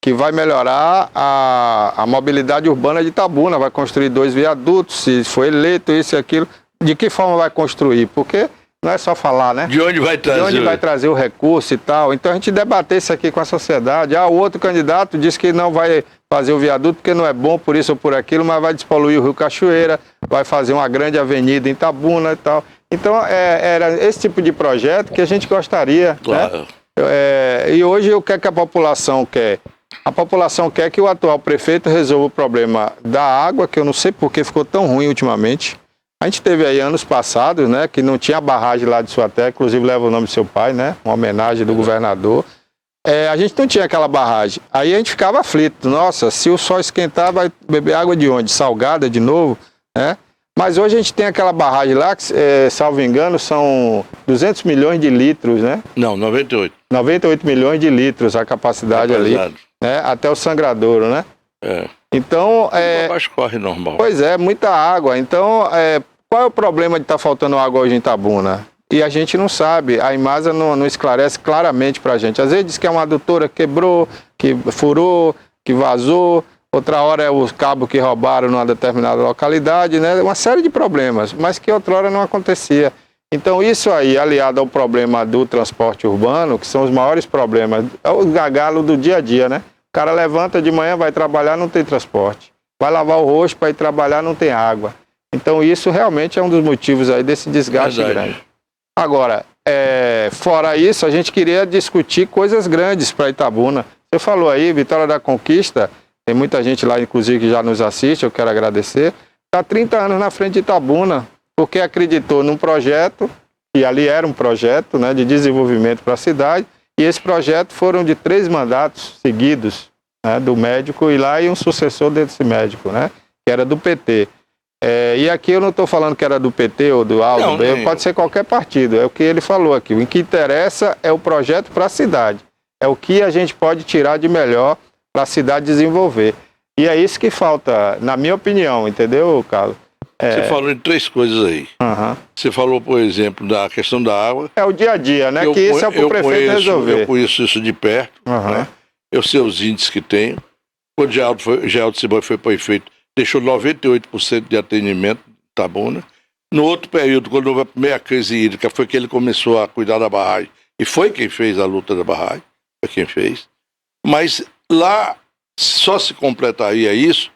que vai melhorar a mobilidade urbana de Itabuna, vai construir 2 viadutos, se for eleito, isso e aquilo. De que forma vai construir? Porque não é só falar, né? De onde vai trazer? De onde vai trazer o recurso e tal. Então a gente debater isso aqui com a sociedade. O outro candidato diz que não vai fazer o viaduto porque não é bom por isso ou por aquilo, mas vai despoluir o Rio Cachoeira, vai fazer uma grande avenida em Itabuna e tal. Então era esse tipo de projeto que a gente gostaria. Claro. Né? E hoje o que é que a população quer? A população quer que o atual prefeito resolva o problema da água, que eu não sei por que ficou tão ruim ultimamente. A gente teve aí anos passados, né, que não tinha barragem lá de Suaté, inclusive leva o nome do seu pai, né, uma homenagem do governador. A gente não tinha aquela barragem. Aí a gente ficava aflito. Nossa, se o sol esquentar, vai beber água de onde? Salgada de novo, né? Mas hoje a gente tem aquela barragem lá, que, salvo engano, são 200 milhões de litros, né? Não, 98. 98 milhões de litros a capacidade ali, né? Até o sangradouro, né? Então, Mas corre normal. Pois é, muita água. Então, qual é o problema de estar faltando água hoje em Itabuna? E a gente não sabe, a Imasa não esclarece claramente pra gente. Às vezes diz que é uma adutora que quebrou, que furou, que vazou. Outra hora é o cabo que roubaram numa determinada localidade, né? Uma série de problemas, mas que outrora não acontecia. Então isso aí, aliado ao problema do transporte urbano, que são os maiores problemas, é o gargalo do dia a dia, né? O cara levanta de manhã, vai trabalhar, não tem transporte. Vai lavar o rosto para ir trabalhar, não tem água. Então isso realmente é um dos motivos aí desse desgaste grande. Agora, fora isso, a gente queria discutir coisas grandes para Itabuna. Você falou aí, Vitória da Conquista, tem muita gente lá, inclusive, que já nos assiste, eu quero agradecer. Está 30 anos na frente de Itabuna, porque acreditou num projeto, que ali era um projeto, né, de desenvolvimento para a cidade, e esse projeto foram de 3 mandatos seguidos, né, do médico, e lá e um sucessor desse médico, né, que era do PT. E aqui eu não estou falando que era do PT ou do Aldo, pode ser qualquer partido, é o que ele falou aqui. O que interessa é o projeto para a cidade, é o que a gente pode tirar de melhor para a cidade desenvolver. E é isso que falta, na minha opinião, entendeu, Carlos? Você falou em 3 coisas aí. Você falou, por exemplo, da questão da água. É o dia a dia, né? Que isso é para o prefeito resolver. Eu conheço isso de perto, né? Eu sei os índices que tenho. Quando Geraldo Simões foi prefeito, deixou 98% de atendimento, tá bom, né? No outro período, quando houve a primeira crise hídrica, foi que ele começou a cuidar da barragem. E foi quem fez a luta da barragem. Foi quem fez. Mas lá só se completaria isso.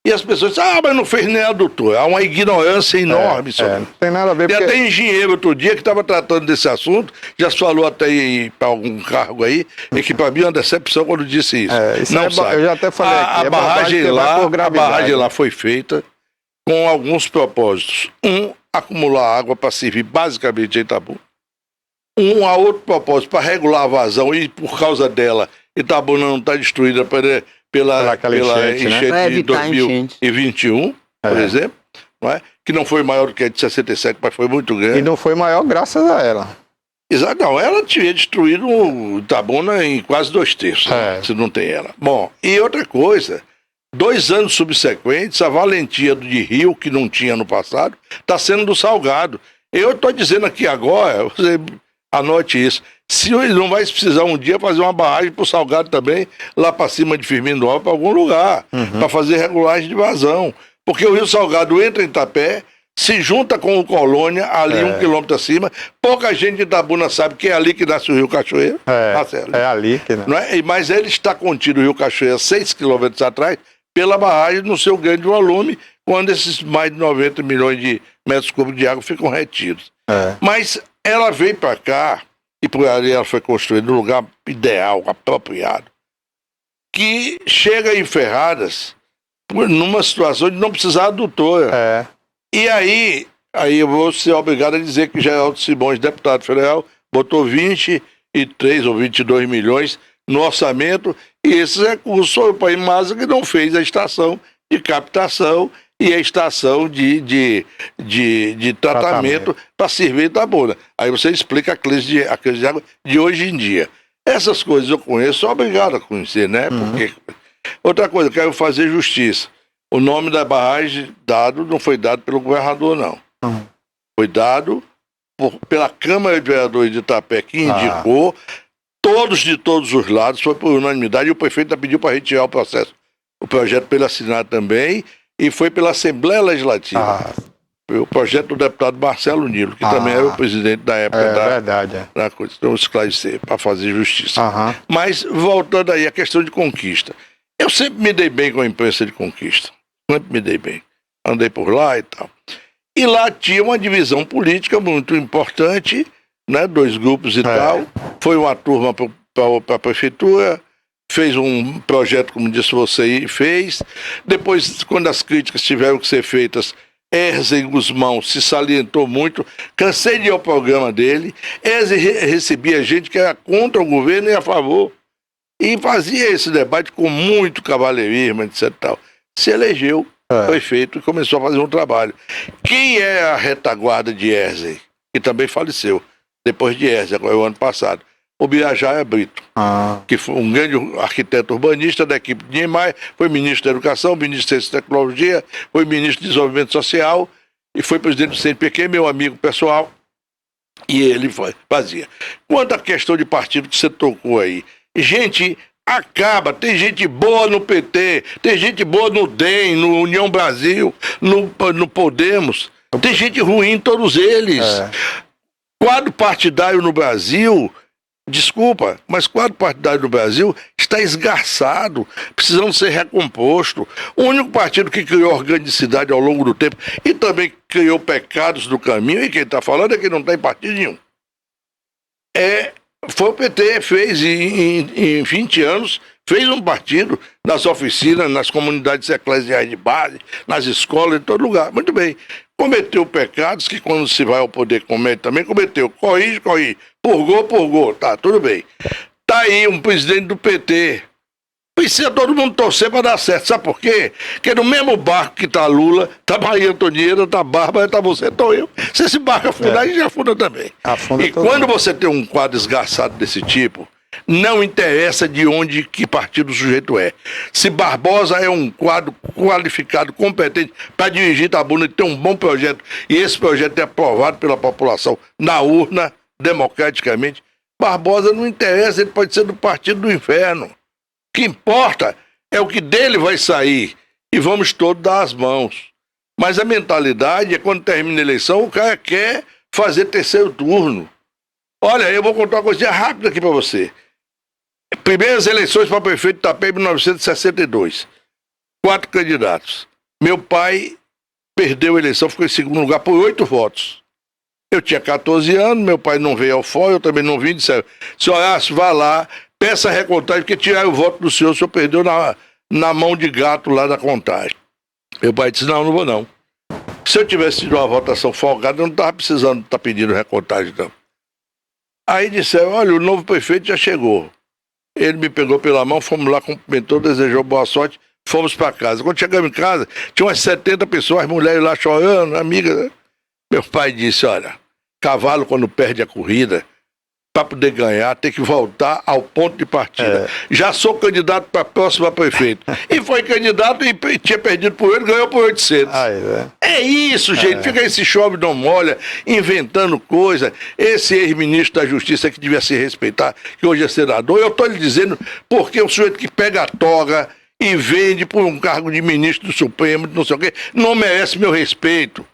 E as pessoas dizem, mas não fez nem adutor. Há uma ignorância enorme sobre isso. Não tem nada a ver. Tem até engenheiro outro dia que estava tratando desse assunto, já se falou até para algum cargo aí, e que para mim é uma decepção quando disse isso. Não sabe. Eu já até falei aqui. A barragem lá foi feita com alguns propósitos. Acumular água para servir basicamente a Itabuna. A outro propósito, para regular a vazão, e por causa dela, Itabuna não está destruída pela enchente de 2021, por exemplo, não é? Que não foi maior do que a de 67, mas foi muito grande. E não foi maior graças a ela. Exato, não, ela tinha destruído Itabuna em quase 2/3, se não tem ela. Bom, e outra coisa, 2 anos subsequentes, a valentia de Rio, que não tinha no passado, está sendo do Salgado. Eu estou dizendo aqui agora, você anote isso, se ele não vai precisar um dia fazer uma barragem para o Salgado também, lá para cima de Firmino Alves, para algum lugar, para fazer regulagem de vazão. Porque o Rio Salgado entra em Itapé, se junta com o Colônia, ali 1 quilômetro acima. Pouca gente de Itabuna sabe que é ali que nasce o Rio Cachoeira. É ali que não é? Mas ele está contido, o Rio Cachoeira, 6 quilômetros atrás, pela barragem no seu grande volume, quando esses mais de 90 milhões de metros cúbicos de água ficam retidos. Mas ela veio para cá, e por ali ela foi construída no lugar ideal, apropriado, que chega em Ferradas numa situação de não precisar adutora. E aí eu vou ser obrigado a dizer que Geraldo Simões, deputado federal, botou 23 ou 22 milhões no orçamento, e esses recursos foram para a Imasa, que não fez a estação de captação e a estação de tratamento para servir Itabuna. Aí você explica a crise de água de hoje em dia. Essas coisas eu conheço, sou obrigado a conhecer, né? Porque... Outra coisa, eu quero fazer justiça. O nome da barragem não foi dado pelo governador, não. Foi dado pela Câmara de Vereadores de Itapé, que indicou, de todos os lados, foi por unanimidade, e o prefeito pediu para retirar o projeto para ele assinar também, e foi pela Assembleia Legislativa. Foi o projeto do deputado Marcelo Nilo, que também era o presidente da época da coisa. Então, esclarecer, para fazer justiça. Mas, voltando aí à questão de conquista. Eu sempre me dei bem com a imprensa de Conquista. Sempre me dei bem. Andei por lá e tal. E lá tinha uma divisão política muito importante, né? 2 grupos e tal. Foi uma turma para a prefeitura, fez um projeto, como disse você, e fez. Depois, quando as críticas tiveram que ser feitas, Erzem Guzmão se salientou muito. Cansei de ir ao programa dele. Erzem recebia gente que era contra o governo e a favor. E fazia esse debate com muito cavalheirismo, etc. Tal. Se elegeu, foi feito e começou a fazer um trabalho. Quem é a retaguarda de Erzem? Que também faleceu, depois de Erzem, agora o ano passado. O Birajara Brito, que foi um grande arquiteto urbanista da equipe de Niemeyer, foi ministro da Educação, ministro de Ciência e Tecnologia, foi ministro de Desenvolvimento Social e foi presidente do CNPq, meu amigo pessoal, e ele fazia. Quanto à questão de partido que você tocou aí, gente, tem gente boa no PT, tem gente boa no DEM, no União Brasil, no Podemos, tem gente ruim em todos eles. Quadro partidário no Brasil Desculpa, mas o quadro partidário do Brasil está esgarçado, precisando ser recomposto. O único partido que criou organicidade ao longo do tempo e também criou pecados do caminho, e quem está falando é que não tem partido nenhum. Foi o PT, fez em 20 anos, fez um partido nas oficinas, nas comunidades eclesiais de base, nas escolas, em todo lugar. Muito bem. Cometeu pecados que quando se vai ao poder comete também, cometeu. Corrige. Purgou. Tá, tudo bem. Tá aí um presidente do PT. Precisa todo mundo torcer para dar certo. Sabe por quê? Porque no mesmo barco que tá Lula, tá Maria Antonieta, tá Bárbara, tá você, tô eu. Se esse barco afundar, a gente afunda também. Afunda e quando você tem um quadro esgarçado desse tipo, não interessa de onde, que partido o sujeito é. Se Barbosa é um quadro qualificado, competente para dirigir Itabuna e ter um bom projeto, e esse projeto é aprovado pela população na urna, democraticamente, Barbosa não interessa, ele pode ser do partido do inferno. O que importa é o que dele vai sair, e vamos todos dar as mãos. Mas a mentalidade é quando termina a eleição, o cara quer fazer terceiro turno. Olha, eu vou contar uma coisinha rápida aqui para você. Primeiras eleições para prefeito de Itapé em 1962. 4 candidatos. Meu pai perdeu a eleição, ficou em segundo lugar por 8 votos. Eu tinha 14 anos, meu pai não veio ao fórum, eu também não vim, disseram, senhor Horácio, vá lá, peça a recontagem, porque tiraram o voto do senhor perdeu na mão de gato lá da contagem. Meu pai disse, não vou não. Se eu tivesse tido uma votação folgada, eu não estava precisando estar pedindo recontagem, não. Aí disseram, olha, o novo prefeito já chegou. Ele me pegou pela mão, fomos lá, cumprimentou, desejou boa sorte, fomos para casa. Quando chegamos em casa, tinha umas 70 pessoas, mulheres lá chorando, amigas. Né? Meu pai disse, olha, cavalo quando perde a corrida, para poder ganhar, tem que voltar ao ponto de partida. Já sou candidato para a próxima prefeito. E foi candidato e tinha perdido por ele, ganhou por 800. É isso, gente. Fica esse chove não molha, inventando coisa. Esse ex-ministro da Justiça que devia se respeitar, que hoje é senador, eu estou lhe dizendo porque o sujeito que pega a toga e vende por um cargo de ministro do Supremo, não sei o quê, não merece meu respeito.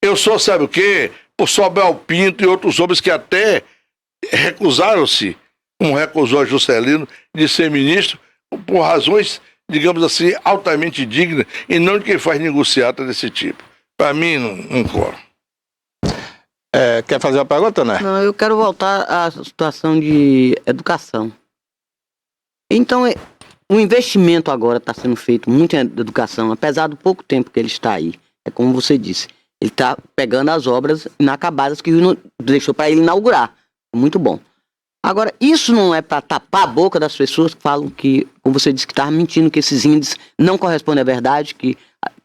Eu sou, sabe o quê? Por Sobral Pinto e outros homens que até recusaram-se, como recusou a Juscelino, de ser ministro, por razões, digamos assim, altamente dignas, e não de quem faz negociata desse tipo. Para mim, não corre. Quer fazer uma pergunta, né? Não, eu quero voltar à situação de educação. Então, o investimento agora está sendo feito muito em educação, apesar do pouco tempo que ele está aí. É como você disse, ele está pegando as obras inacabadas que deixou para ele inaugurar. Muito bom. Agora, isso não é para tapar a boca das pessoas que falam que, como você disse, que estava mentindo, que esses índices não correspondem à verdade, que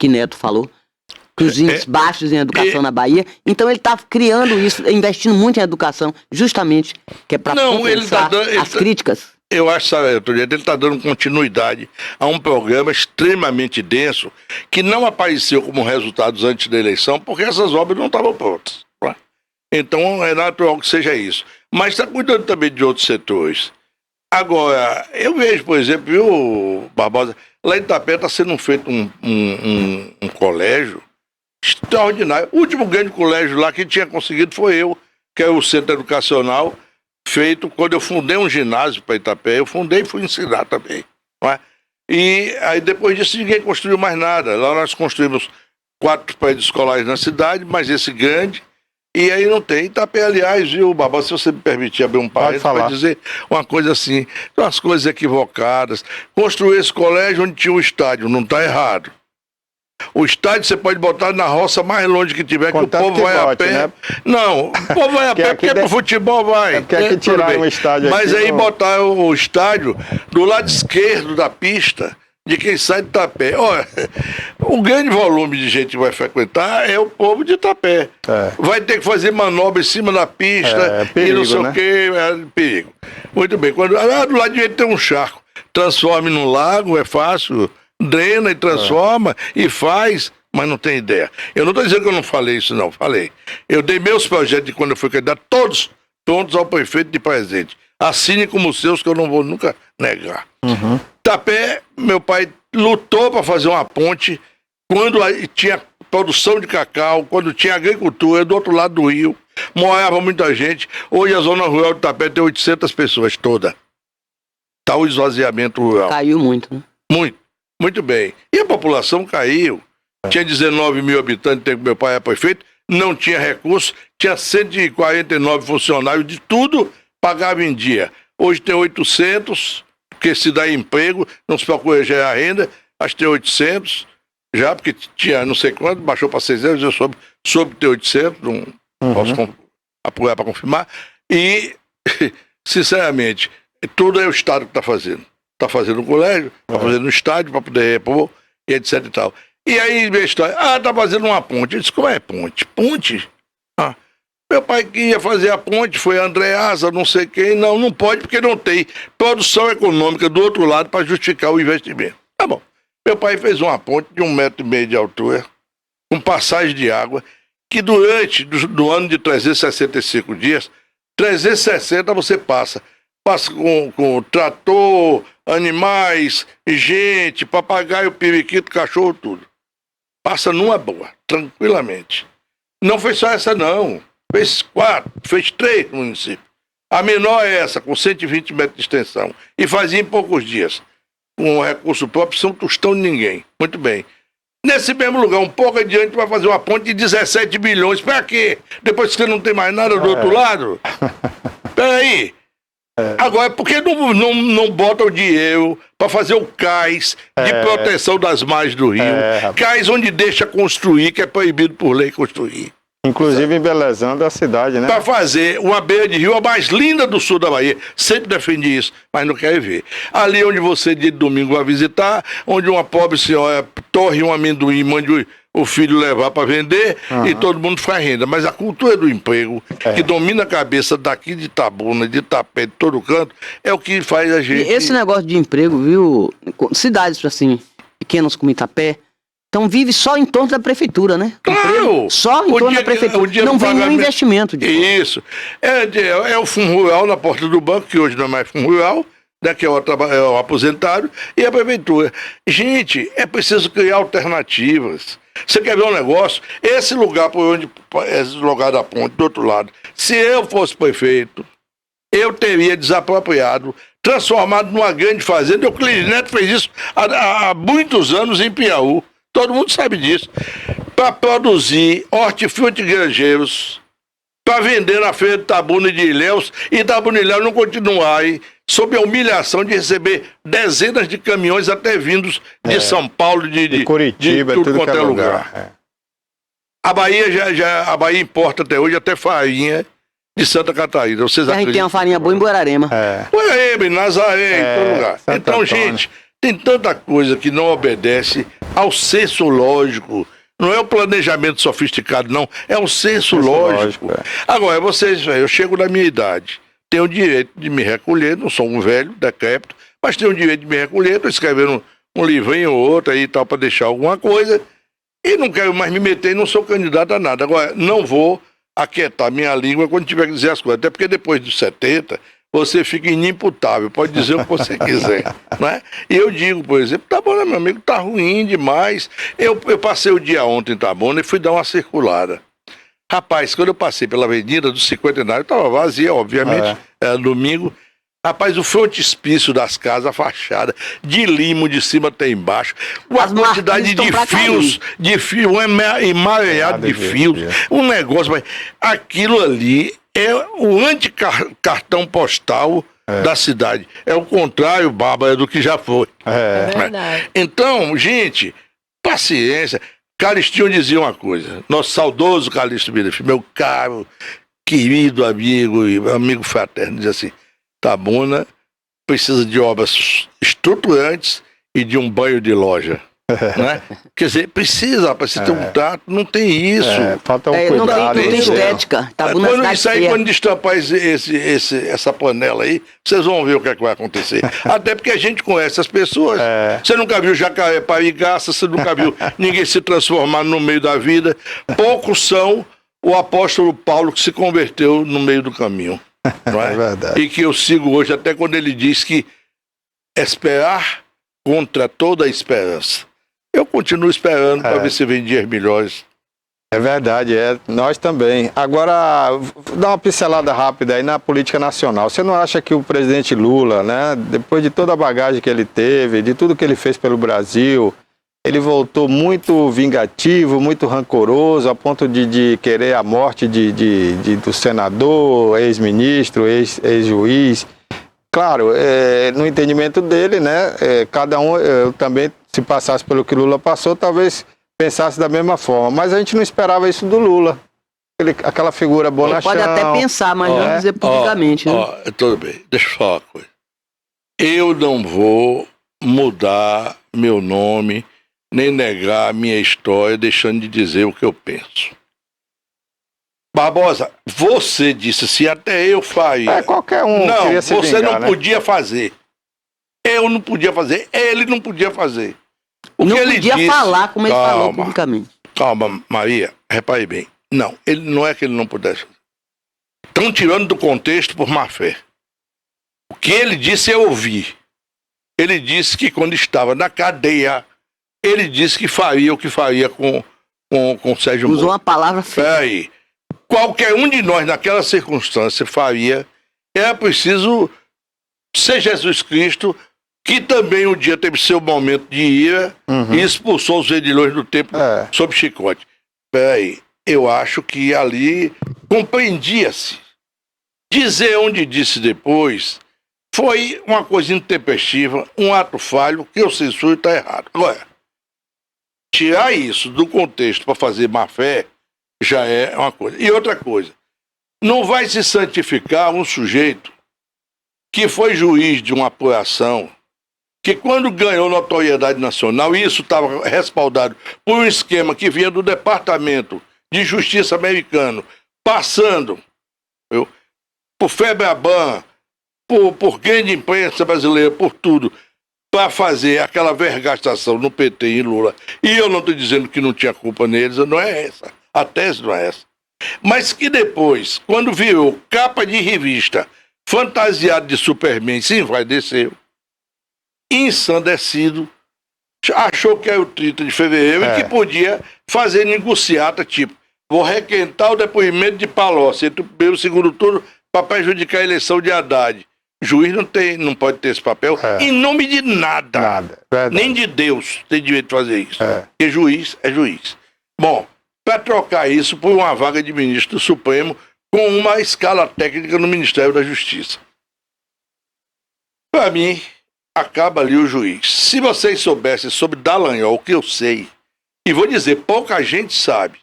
Neto falou, que os índices baixos em educação na Bahia. Então ele está criando isso, investindo muito em educação, justamente, que é para compensar as críticas. Eu acho, sabe, ele está dando continuidade a um programa extremamente denso, que não apareceu como resultados antes da eleição, porque essas obras não estavam prontas. Então é natural que seja isso. Mas está cuidando também de outros setores. Agora, eu vejo, por exemplo, viu, Barbosa, lá em Itapé está sendo feito um colégio extraordinário. O último grande colégio lá que tinha conseguido foi eu, que é o Centro Educacional, feito quando eu fundei um ginásio para Itapé. Eu fundei e fui ensinar também. Não é? E aí depois disso ninguém construiu mais nada. Lá nós construímos 4 prédios escolares na cidade, mas esse grande. E aí não tem. Itapé, aliás, viu, Barbosa, se você me permitir abrir um parênteses para dizer uma coisa assim, umas coisas equivocadas. Construir esse colégio onde tinha um estádio, não está errado. O estádio você pode botar na roça mais longe que tiver, contanto que o povo vai a pé. Né? Não, o povo vai a pé porque pro futebol vai. Quer que tirar um estádio aqui. Mas aí botar o estádio do lado esquerdo da pista, de quem sai de Itapé. Olha, o grande volume de gente que vai frequentar é o povo de Itapé. Vai ter que fazer manobra em cima da pista perigo, e não sei o quê. Perigo. Muito bem. Do lado direito tem um charco. Transforme num lago, é fácil. Drena e transforma e faz, mas não tem ideia. Eu não estou dizendo que eu não falei isso, não. Falei. Eu dei meus projetos de quando eu fui candidato, todos prontos ao prefeito de presente. Assine como os seus, que eu não vou nunca negar. Itapé, meu pai lutou para fazer uma ponte quando tinha produção de cacau, quando tinha agricultura do outro lado do rio. morava muita gente. Hoje a zona rural de Itapé tem 800 pessoas toda. Está o esvaziamento rural. Caiu muito, né? Muito bem. E a população caiu. Tinha 19 mil habitantes, tempo que meu pai era prefeito, não tinha recurso, tinha 149 funcionários de tudo, pagava em dia. Hoje tem 800, porque se dá emprego, não se procura gerar renda, acho que tem 800, já, porque tinha não sei quanto, baixou para 600, eu soube ter 800, não posso apoiar para confirmar. E, sinceramente, tudo é o Estado que está fazendo. Está fazendo no colégio, está fazendo no estádio para poder repor, e etc e tal. E aí, a história, está fazendo uma ponte. Eu disse, como é ponte? Ponte? Meu pai que ia fazer a ponte, foi a Andreasa, não sei quem. Não pode porque não tem produção econômica do outro lado para justificar o investimento. Tá bom. Meu pai fez uma ponte de 1,5 metro de altura, com passagem de água, que durante do ano de 365 dias, 360 você passa com trator, animais, gente, papagaio, periquito, cachorro, tudo. Passa numa boa, tranquilamente. Não foi só essa, não. Fez 4, fez 3 no município. A menor é essa, com 120 metros de extensão. E fazia em poucos dias. Com recurso próprio, sem um tostão de ninguém. Muito bem. Nesse mesmo lugar, um pouco adiante, vai fazer uma ponte de 17 bilhões. Para quê? Depois que você não tem mais nada do outro lado? Peraí. Agora, por que não bota o dinheiro para fazer o cais de proteção das margens do rio? Cais onde deixa construir, que é proibido por lei construir. Inclusive embelezando a cidade, né? Para fazer uma beira de rio a mais linda do sul da Bahia. Sempre defendi isso, mas não quero ver. Ali onde você, dia de domingo, vai visitar, onde uma pobre senhora torre um amendoim e mande o filho levar para vender e todo mundo faz renda. Mas a cultura do emprego, que domina a cabeça daqui de Itabuna, de Itapé, de todo canto, é o que faz a gente... E esse negócio de emprego, viu? Cidades, assim, pequenas como Itapé, então vive só em torno da prefeitura, né? Claro! Emprego, só em torno da prefeitura. Não vem nenhum investimento. Isso. É o Fundo Rural na porta do banco, que hoje não é mais Fundo Rural, né, que é o aposentado, e a prefeitura. Gente, é preciso criar alternativas. Você quer ver um negócio? Esse lugar por onde esse lugar da ponte, do outro lado, se eu fosse prefeito, eu teria desapropriado, transformado numa grande fazenda. O Euclides Neto fez isso há muitos anos em Piauí. Todo mundo sabe disso. Para produzir hortifruti granjeiros, para vender na feira de Itabuna e de Ilhéus, e Itabuna e Ilhéus não continuar aí, sob a humilhação de receber dezenas de caminhões até vindos de São Paulo, de Curitiba, de tudo quanto é lugar. A Bahia a Bahia importa até hoje até farinha de Santa Catarina. Vocês a gente tem uma farinha boa em Guararema. Guararema, em Nazaré, em todo lugar. Santo Então, Antônio. gente, tem tanta coisa que não obedece ao senso lógico. Não é o planejamento sofisticado, não. É um senso lógico. Agora, eu chego na minha idade. Tenho o direito de me recolher, não sou um velho, decrépito, mas tenho o direito de me recolher, estou escrevendo um livrinho ou outro aí e tal, para deixar alguma coisa, e não quero mais me meter e não sou candidato a nada. Agora, não vou aquietar minha língua quando tiver que dizer as coisas, até porque depois dos 70, você fica inimputável, pode dizer o que você quiser, né? E eu digo, por exemplo, Itabuna, meu amigo, tá ruim demais. Eu passei o dia ontem em Itabuna e fui dar uma circulada. Rapaz, quando eu passei pela Avenida do Cinquentenário, estava vazia, obviamente, era domingo. Rapaz, o frontispício das casas, a fachada, de limo de cima até embaixo, uma quantidade de fios, um emaranhado de fios, um negócio, mas aquilo ali é o anticartão postal da cidade. É o contrário, Bárbara, do que já foi. É verdade. Então, gente, paciência. Calistinho dizia uma coisa, nosso saudoso Calixto Mira, meu caro, querido amigo fraterno, dizia assim: Itabuna precisa de obras estruturantes e de um banho de loja. Né? Quer dizer, precisa ter um trato, não tem isso. Falta um cuidado. Não tem estética. Quando destampar essa panela aí, vocês vão ver o que é que vai acontecer. Até porque a gente conhece as pessoas. Você nunca viu Jacarepaí Garça, você nunca viu ninguém se transformar no meio da vida. Poucos são o apóstolo Paulo que se converteu no meio do caminho. Não é? É verdade. E que eu sigo hoje, até quando ele diz que esperar contra toda a esperança. Eu continuo esperando para ver se vem dias melhores. É verdade, nós também. Agora, dá uma pincelada rápida aí na política nacional. Você não acha que o presidente Lula, né, depois de toda a bagagem que ele teve, de tudo que ele fez pelo Brasil, ele voltou muito vingativo, muito rancoroso, a ponto de querer a morte do senador, ex-ministro, ex-juiz? Claro, no entendimento dele, né, cada um também, se passasse pelo que Lula passou, talvez pensasse da mesma forma, mas a gente não esperava isso do Lula. Aquela figura bonachão. Pode até pensar, mas não dizer publicamente, né? Tudo bem, deixa eu falar uma coisa. Eu não vou mudar meu nome, nem negar a minha história, deixando de dizer o que eu penso. Barbosa, você disse assim, até eu faria. Qualquer um queria se você vingar, não podia fazer. Eu não podia fazer, ele não podia fazer. O não que ele podia disse, falar como ele falou publicamente. Calma, Maria, repare bem. Não, não é que ele não pudesse fazer. Estão tirando do contexto por má fé. O que ele disse eu ouvi. Ele disse que quando estava na cadeia, ele disse que faria o que faria com Sérgio Moro. Usou uma palavra feia. Aí, qualquer um de nós naquela circunstância faria. É preciso ser Jesus Cristo, que também um dia teve seu momento de ira e expulsou os vendilhões do templo sob chicote. Peraí, eu acho que ali compreendia-se. Dizer onde disse depois foi uma coisa intempestiva, um ato falho, que eu censuro e está errado. Agora, tirar isso do contexto para fazer má fé já é uma coisa. E outra coisa, não vai se santificar um sujeito que foi juiz de uma apuração, que quando ganhou notoriedade nacional, isso estava respaldado por um esquema que vinha do Departamento de Justiça americano, passando por Febraban, por grande imprensa brasileira, por tudo, para fazer aquela vergastação no PT e Lula. E eu não estou dizendo que não tinha culpa neles, não é essa. A tese não é essa. Mas que depois, quando virou capa de revista, fantasiado de Superman, se envaideceu, ensandecido, achou que era o 30 de fevereiro e que podia fazer negociata, tipo, vou requentar o depoimento de Palocci entre o primeiro e o segundo turno para prejudicar a eleição de Haddad. O juiz não pode ter esse papel em nome de nada. Nem de Deus tem direito de fazer isso. Porque juiz é juiz. Bom, para trocar isso por uma vaga de ministro do Supremo com uma escala técnica no Ministério da Justiça. Para mim, acaba ali o juiz. Se vocês soubessem sobre Dallagnol, o que eu sei, e vou dizer, pouca gente sabe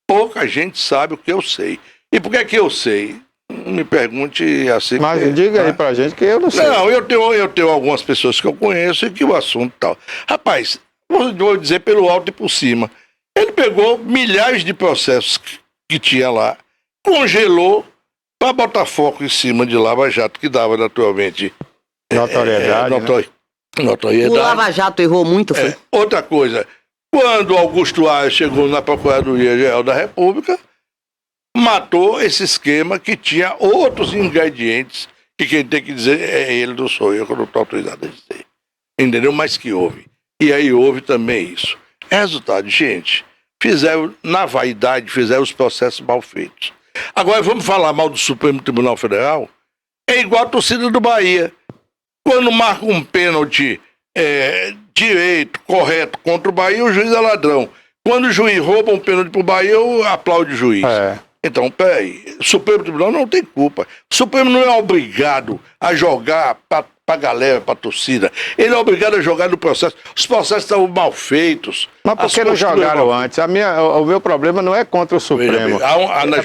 o que eu sei. E por que é que eu sei? Não me pergunte assim. Mas diga aí pra gente que eu não sei. Não, eu tenho algumas pessoas que eu conheço e que o assunto tal. Rapaz, vou dizer pelo alto e por cima. Ele pegou milhares de processos que tinha lá, congelou para botar foco em cima de Lava Jato, que dava naturalmente notoriedade. O Lava Jato errou muito, foi? Outra coisa, quando Augusto Aras chegou na Procuradoria-Geral da República, matou esse esquema que tinha outros ingredientes, que quem tem que dizer é ele, não sou eu, que eu não estou autorizado a dizer. Entendeu? Mas que houve. E aí houve também isso. Resultado, gente, fizeram na vaidade, fizeram os processos mal feitos. Agora vamos falar mal do Supremo Tribunal Federal? É igual a torcida do Bahia. Quando marca um pênalti direito, correto, contra o Bahia, o juiz é ladrão. Quando o juiz rouba um pênalti pro Bahia, eu aplaudo o juiz. Então, peraí, o Supremo Tribunal não tem culpa. O Supremo não é obrigado a jogar pra galera, pra torcida. Ele é obrigado a jogar no processo. Os processos estavam mal feitos. Mas por que não jogaram antes? O meu problema não é contra o Supremo.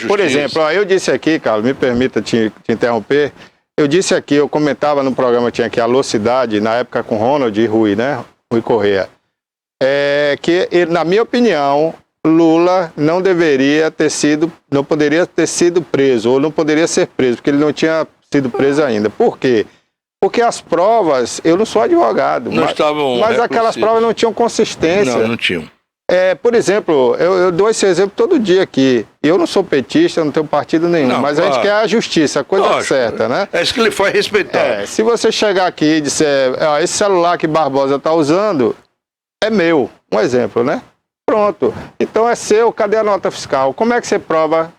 Por exemplo, eu disse aqui, Carlos, me permita te interromper. Eu disse aqui, eu comentava no programa, tinha aqui a Alô Cidade, na época com Ronald e Rui, né? Rui Correia. Que, na minha opinião, Lula não poderia ter sido preso, ou não poderia ser preso, porque ele não tinha sido preso ainda. Por quê? Porque as provas, eu não sou advogado, mas aquelas provas não tinham consistência. Não tinham. Por exemplo, eu dou esse exemplo todo dia aqui. Eu não sou petista, não tenho partido nenhum, mas a gente quer a justiça, a coisa certa, né? É isso que ele foi respeitado. Se você chegar aqui e disser, esse celular que Barbosa está usando é meu, um exemplo, né? Pronto. Então é seu, cadê a nota fiscal? Como é que você prova?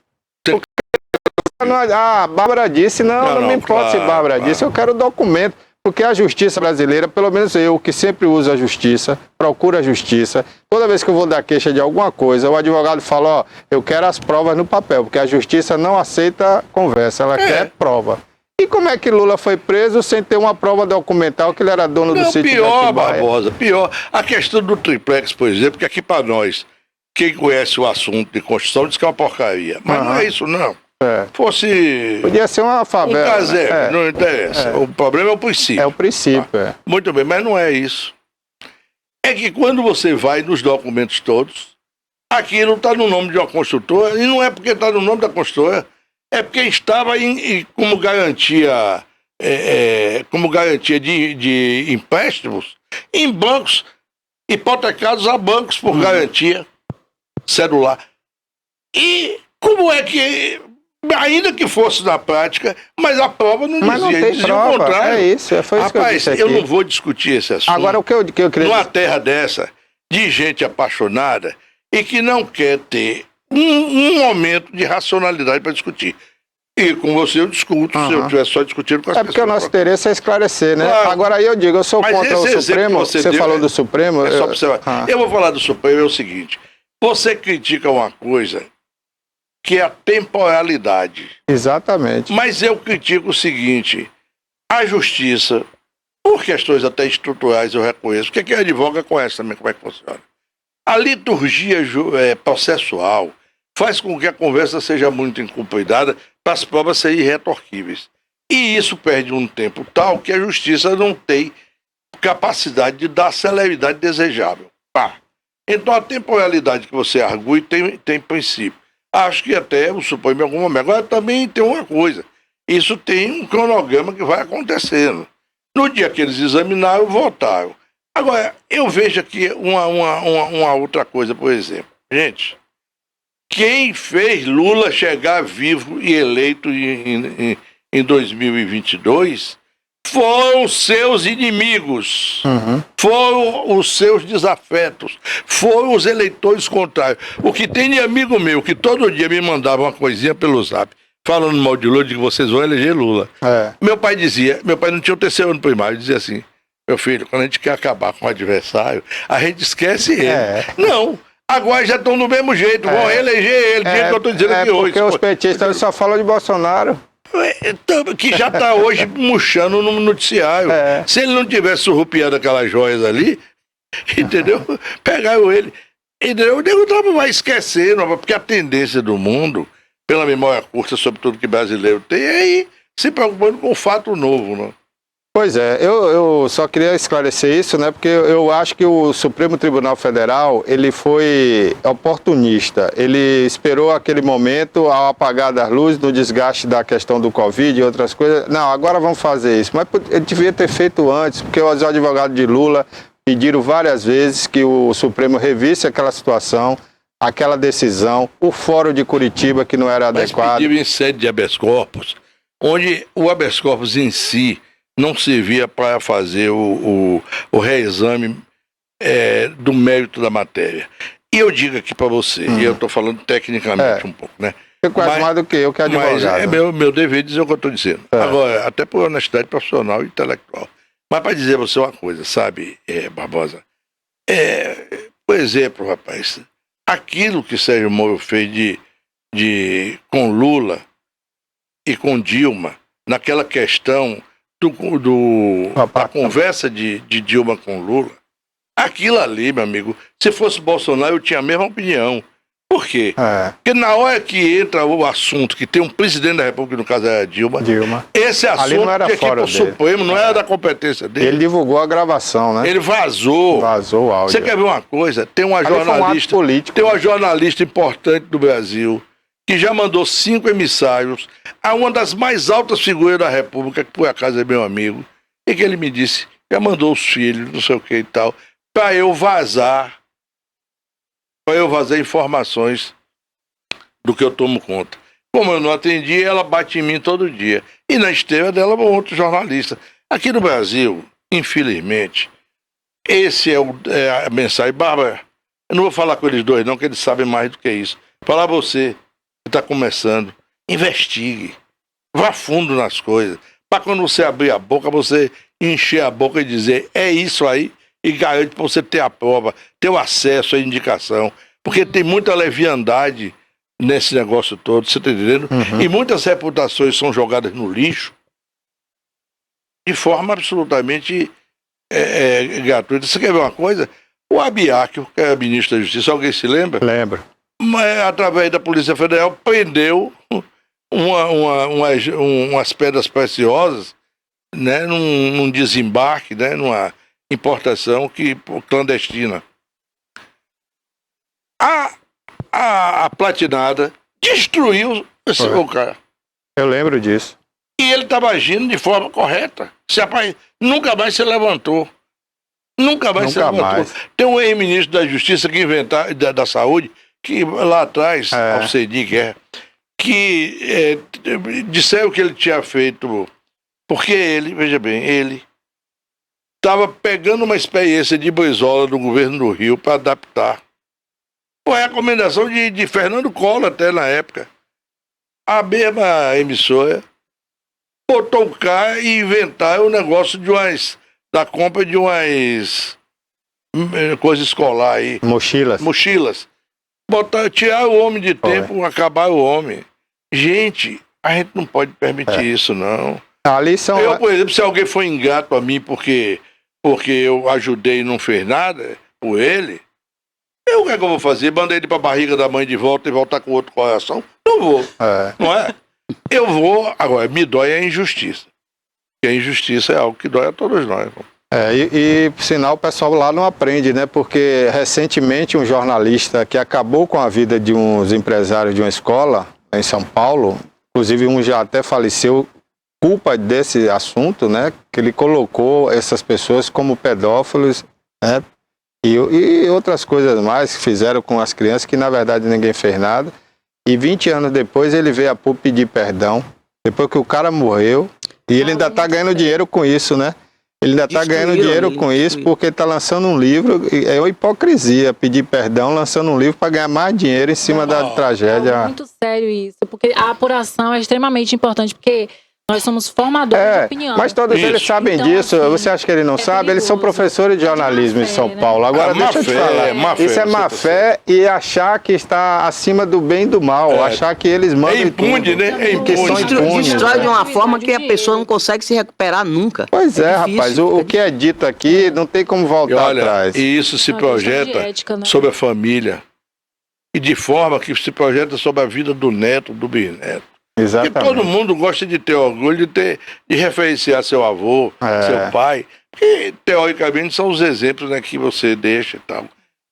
A Bárbara disse, não me importa se Bárbara disse, eu quero o documento. Porque a justiça brasileira, pelo menos eu, que sempre uso a justiça, procuro a justiça, toda vez que eu vou dar queixa de alguma coisa, o advogado fala, ó, eu quero as provas no papel, porque a justiça não aceita conversa, ela quer prova. E como é que Lula foi preso sem ter uma prova documental que ele era dono do sítio de Pior, Atibaia? Barbosa, pior. A questão do triplex, por exemplo, que aqui para nós, quem conhece o assunto de Constituição diz que é uma porcaria. Mas não é isso, não. Fosse... Podia ser uma favela. Um casebre, não interessa. O problema é o princípio. É o princípio, Muito bem, mas não é isso. É que quando você vai nos documentos todos, aquilo está no nome de uma construtora, e não é porque está no nome da construtora, é porque estava como garantia, de empréstimos em bancos, hipotecados a bancos por garantia celular. E como é que... Ainda que fosse na prática, mas a prova não dizia. Mas não tem prova, o contrário. é isso, foi isso que eu disse aqui. Eu não vou discutir esse assunto. Agora, o que eu queria... Numa terra dessa, de gente apaixonada e que não quer ter um momento de racionalidade para discutir. E com você eu discuto, se eu estiver só discutindo com as pessoas. É porque o nosso interesse é esclarecer, né? Claro. Agora aí eu digo, eu sou contra o Supremo, você falou do Supremo... É só observar. Eu vou falar do Supremo, é o seguinte, você critica uma coisa... que é a temporalidade. Exatamente. Mas eu critico o seguinte, a justiça, por questões até estruturais eu reconheço, porque quem advoga conhece também como é que funciona. A liturgia processual faz com que a conversa seja muito incumpridada para as provas serem irretorquíveis. E isso perde um tempo tal que a justiça não tem capacidade de dar a celeridade desejável. Então a temporalidade que você argue tem princípio. Acho que até o Supremo em algum momento. Agora também tem uma coisa. Isso tem um cronograma que vai acontecendo. No dia que eles examinaram, votaram. Agora, eu vejo aqui uma outra coisa, por exemplo. Gente, quem fez Lula chegar vivo e eleito em 2022 foram seus inimigos, foram os seus desafetos, foram os eleitores contrários. O que tem de amigo meu, que todo dia me mandava uma coisinha pelo zap, falando mal de Lula, de que vocês vão eleger Lula. Meu pai não tinha o terceiro ano primário, dizia assim, meu filho, quando a gente quer acabar com o adversário, a gente esquece ele. Não, agora já estão do mesmo jeito, vão eleger ele, que eu estou dizendo aqui hoje. Porque os petistas só falam de Bolsonaro. Que já está hoje murchando no noticiário. Se ele não tivesse surrupiado aquelas joias ali, entendeu? Pegaram ele. Entendeu? O nego vai esquecendo, porque a tendência do mundo, pela memória curta, sobre tudo que brasileiro tem, é ir se preocupando com o fato novo, né? Pois é, eu só queria esclarecer isso, né? Porque eu acho que o Supremo Tribunal Federal, ele foi oportunista. Ele esperou aquele momento, ao apagar das luzes, no desgaste da questão do Covid e outras coisas. Não, agora vamos fazer isso. Mas ele devia ter feito antes, porque os advogados de Lula pediram várias vezes que o Supremo revisse aquela situação, aquela decisão, o Fórum de Curitiba, que não era adequado. Mas pediram em sede de habeas corpus, onde o habeas corpus em si não servia para fazer o reexame do mérito da matéria. E eu digo aqui para você, e eu estou falando tecnicamente um pouco, né? Você conhece mais do que eu, que é advogado. Mas é meu dever dizer o que eu estou dizendo. Agora, até por honestidade profissional e intelectual. Mas para dizer a você uma coisa, sabe, Barbosa? Por exemplo, rapaz, aquilo que Sérgio Moro fez com Lula e com Dilma, naquela questão da conversa de Dilma com Lula, aquilo ali, meu amigo, se fosse Bolsonaro eu tinha a mesma opinião. Por quê? Porque na hora que entra o assunto, que tem um presidente da República, no caso era Dilma, esse assunto tinha que ir pro Supremo, não era da competência dele. Ele divulgou a gravação, né? Ele vazou o áudio. Você quer ver uma coisa? Tem uma jornalista importante do Brasil que já mandou 5 emissários a uma das mais altas figuras da República, que por acaso é meu amigo, e que ele me disse, já mandou os filhos, não sei o que e tal, para eu vazar informações do que eu tomo conta. Como eu não atendi, ela bate em mim todo dia. E na esteira dela, um outro jornalista. Aqui no Brasil, infelizmente, esse é a mensagem. Bárbara, Eu não vou falar com eles dois, não, que eles sabem mais do que isso. Falar a você que está começando, investigue. Vá fundo nas coisas. Para quando você abrir a boca, você encher a boca e dizer, é isso aí, e garante para você ter a prova, ter o acesso à indicação. Porque tem muita leviandade nesse negócio todo, você está entendendo? E muitas reputações são jogadas no lixo de forma absolutamente gratuita. Você quer ver uma coisa? O Abiac, que é ministro da Justiça, alguém se lembra? Lembro. Mas, através da Polícia Federal, prendeu umas pedras preciosas, né, num desembarque, né, numa importação clandestina. A platinada destruiu o cara. Eu lembro disso. E ele estava agindo de forma correta. Nunca mais se levantou. Nunca mais se levantou. Tem um ex-ministro da Justiça da Saúde, que lá atrás, Alcedi, que disseram que ele tinha feito, porque ele, veja bem, ele estava pegando uma experiência de Brizola no governo do Rio para adaptar. Foi a recomendação de Fernando Collor até na época. A mesma emissora botou o cara e inventaram o negócio da compra de umas coisas escolar aí. Mochilas. Tirar o homem de tempo, acabar o homem. Gente, a gente não pode permitir isso, não. Eu, por exemplo, se alguém for ingrato a mim porque eu ajudei e não fez nada por ele, o que é que eu vou fazer? Mandei ele pra barriga da mãe de volta e voltar com outro coração? Não vou. Não é? Eu vou. Agora, me dói a injustiça. E a injustiça é algo que dói a todos nós. E por sinal, o pessoal lá não aprende, né? Porque recentemente um jornalista que acabou com a vida de uns empresários de uma escola em São Paulo, inclusive um já até faleceu, culpa desse assunto, né? Que ele colocou essas pessoas como pedófilos, né? E outras coisas mais que fizeram com as crianças, que na verdade ninguém fez nada. E 20 anos depois ele veio a público pedir perdão, depois que o cara morreu, e ele ainda está ganhando dinheiro com isso, né? Ele ainda está ganhando dinheiro com isso porque está lançando um livro. É uma hipocrisia pedir perdão lançando um livro para ganhar mais dinheiro em cima da tragédia. É muito sério isso, porque a apuração é extremamente importante, porque nós somos formadores de opinião. Mas todos eles sabem disso. Assim, você acha que ele não sabe? Eles são professores de jornalismo em São Paulo. Agora, deixa eu te falar. Isso é má fé e achar que está acima do bem e do mal. Achar que eles mandam. É impune, né? É impune. Destrói de uma forma que a pessoa não consegue se recuperar nunca. Pois é, rapaz. O que é dito aqui não tem como voltar atrás. E isso se projeta sobre a família. E de forma que se projeta sobre a vida do neto, do bisneto. Exatamente. Porque todo mundo gosta de ter orgulho de referenciar seu avô, seu pai, que teoricamente são os exemplos, né, que você deixa e tal.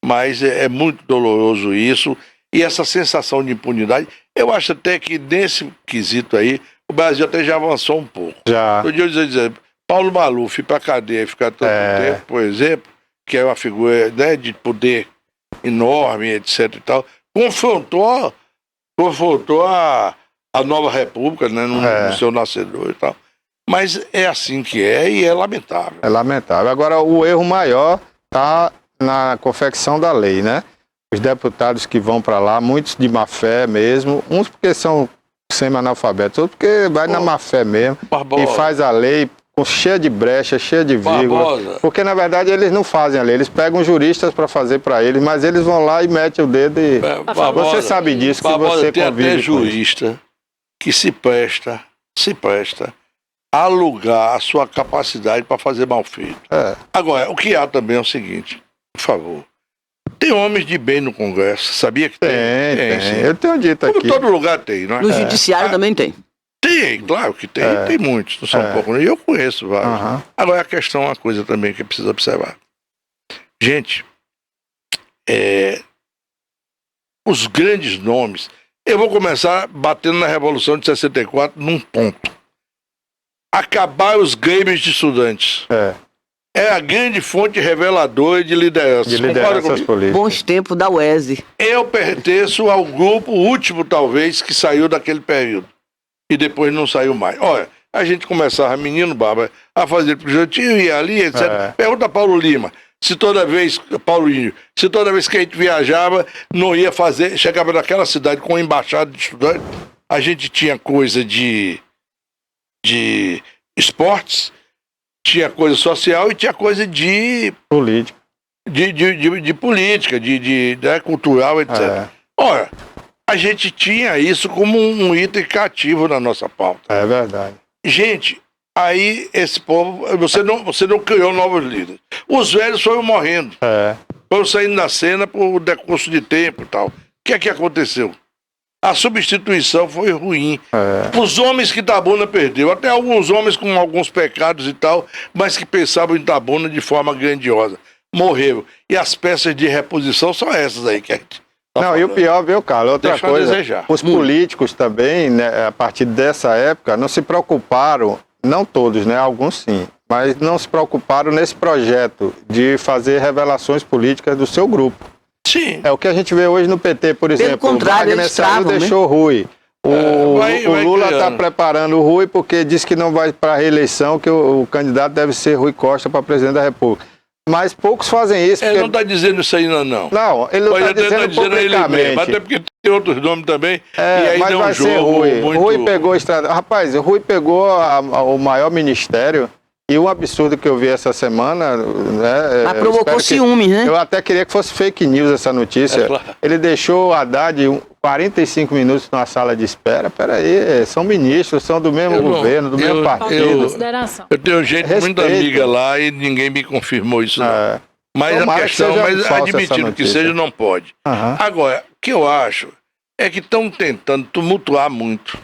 Mas é muito doloroso isso, e essa sensação de impunidade. Eu acho até que nesse quesito aí, o Brasil até já avançou um pouco. No dia de dizer, Paulo Maluf ir pra cadeia e ficar tanto tempo, por exemplo, que é uma figura, né, de poder enorme, etc e tal, confrontou a nova república, né, no seu nascedor e tal. Mas é assim que é e é lamentável. É lamentável. Agora, o erro maior está na confecção da lei, né? Os deputados que vão para lá, muitos de má fé mesmo, uns porque são semi-analfabetos, outros porque vai na má fé mesmo, e faz a lei cheia de brecha, cheia de vírgula. Porque, na verdade, eles não fazem a lei. Eles pegam juristas para fazer para eles, mas eles vão lá e metem o dedo e... Você sabe disso, que você tem convive até jurista que se presta a alugar a sua capacidade para fazer mal feito. Agora, o que há também é o seguinte, por favor, tem homens de bem no Congresso, sabia que tem? Tem. Eu tenho dito aqui. Todo lugar tem, não é? No judiciário também tem. Tem, claro que tem. Tem muitos, não são poucos. E eu conheço vários. Agora, a questão é uma coisa também que precisa observar. Gente, os grandes nomes... Eu vou começar batendo na Revolução de 64 num ponto. Acabar os grêmios de estudantes. É a grande fonte reveladora de lideranças. De lideranças políticas. Bons tempos da UESE. Eu pertenço ao grupo último, talvez, que saiu daquele período. E depois não saiu mais. Olha, a gente começava, menino Bárbara, a fazer projetinho, ia ali, etc. Pergunta a Paulo Lima. se toda vez, Paulinho, se toda vez que a gente viajava, não ia fazer, chegava naquela cidade com embaixada de estudante, a gente tinha coisa de esportes, tinha coisa social e tinha coisa de Política. de política, cultural, etc. Ora, a gente tinha isso como um item cativo na nossa pauta. É verdade. Gente, aí esse povo, você não criou novos líderes. Os velhos foram morrendo, foram saindo da cena por decurso de tempo e tal. O que é que aconteceu? A substituição foi ruim. Os homens que Itabuna perdeu, até alguns homens com alguns pecados e tal, mas que pensavam em Itabuna de forma grandiosa, morreram. E as peças de reposição são essas aí que a gente tá falando. E o pior, viu, Carlos? Outra Deixa a coisa, desejar. os políticos também, né, a partir dessa época, não se preocuparam, não todos, né, alguns sim, mas não se preocuparam nesse projeto de fazer revelações políticas do seu grupo. Sim. É o que a gente vê hoje no PT, por exemplo. contrário, o Wagner eles saiu, travam, deixou o Rui. O Lula está criando. preparando o Rui porque diz que não vai para a reeleição, que o candidato deve ser Rui Costa para presidente da República. Mas poucos fazem isso. Ele Porque... não está dizendo isso aí, não. Não, ele não Pode está até tá dizendo ele mesmo, publicamente. até porque tem outros nomes também. E aí mas deu vai um ser jogo Rui. muito... Rui pegou a estrada. Rapaz, o Rui pegou o maior ministério. E um absurdo que eu vi essa semana, né? Mas provocou ciúmes, né? Eu até queria que fosse fake news essa notícia. Claro. Ele deixou o Haddad 45 minutos numa sala de espera. Peraí, são ministros, são do mesmo governo, do mesmo partido. Consideração. Eu tenho gente muito amiga lá e ninguém me confirmou isso, não. Mas Tomara a questão, que seja falsa admitindo essa que notícia. seja, não pode. Agora, o que eu acho é que estão tentando tumultuar muito.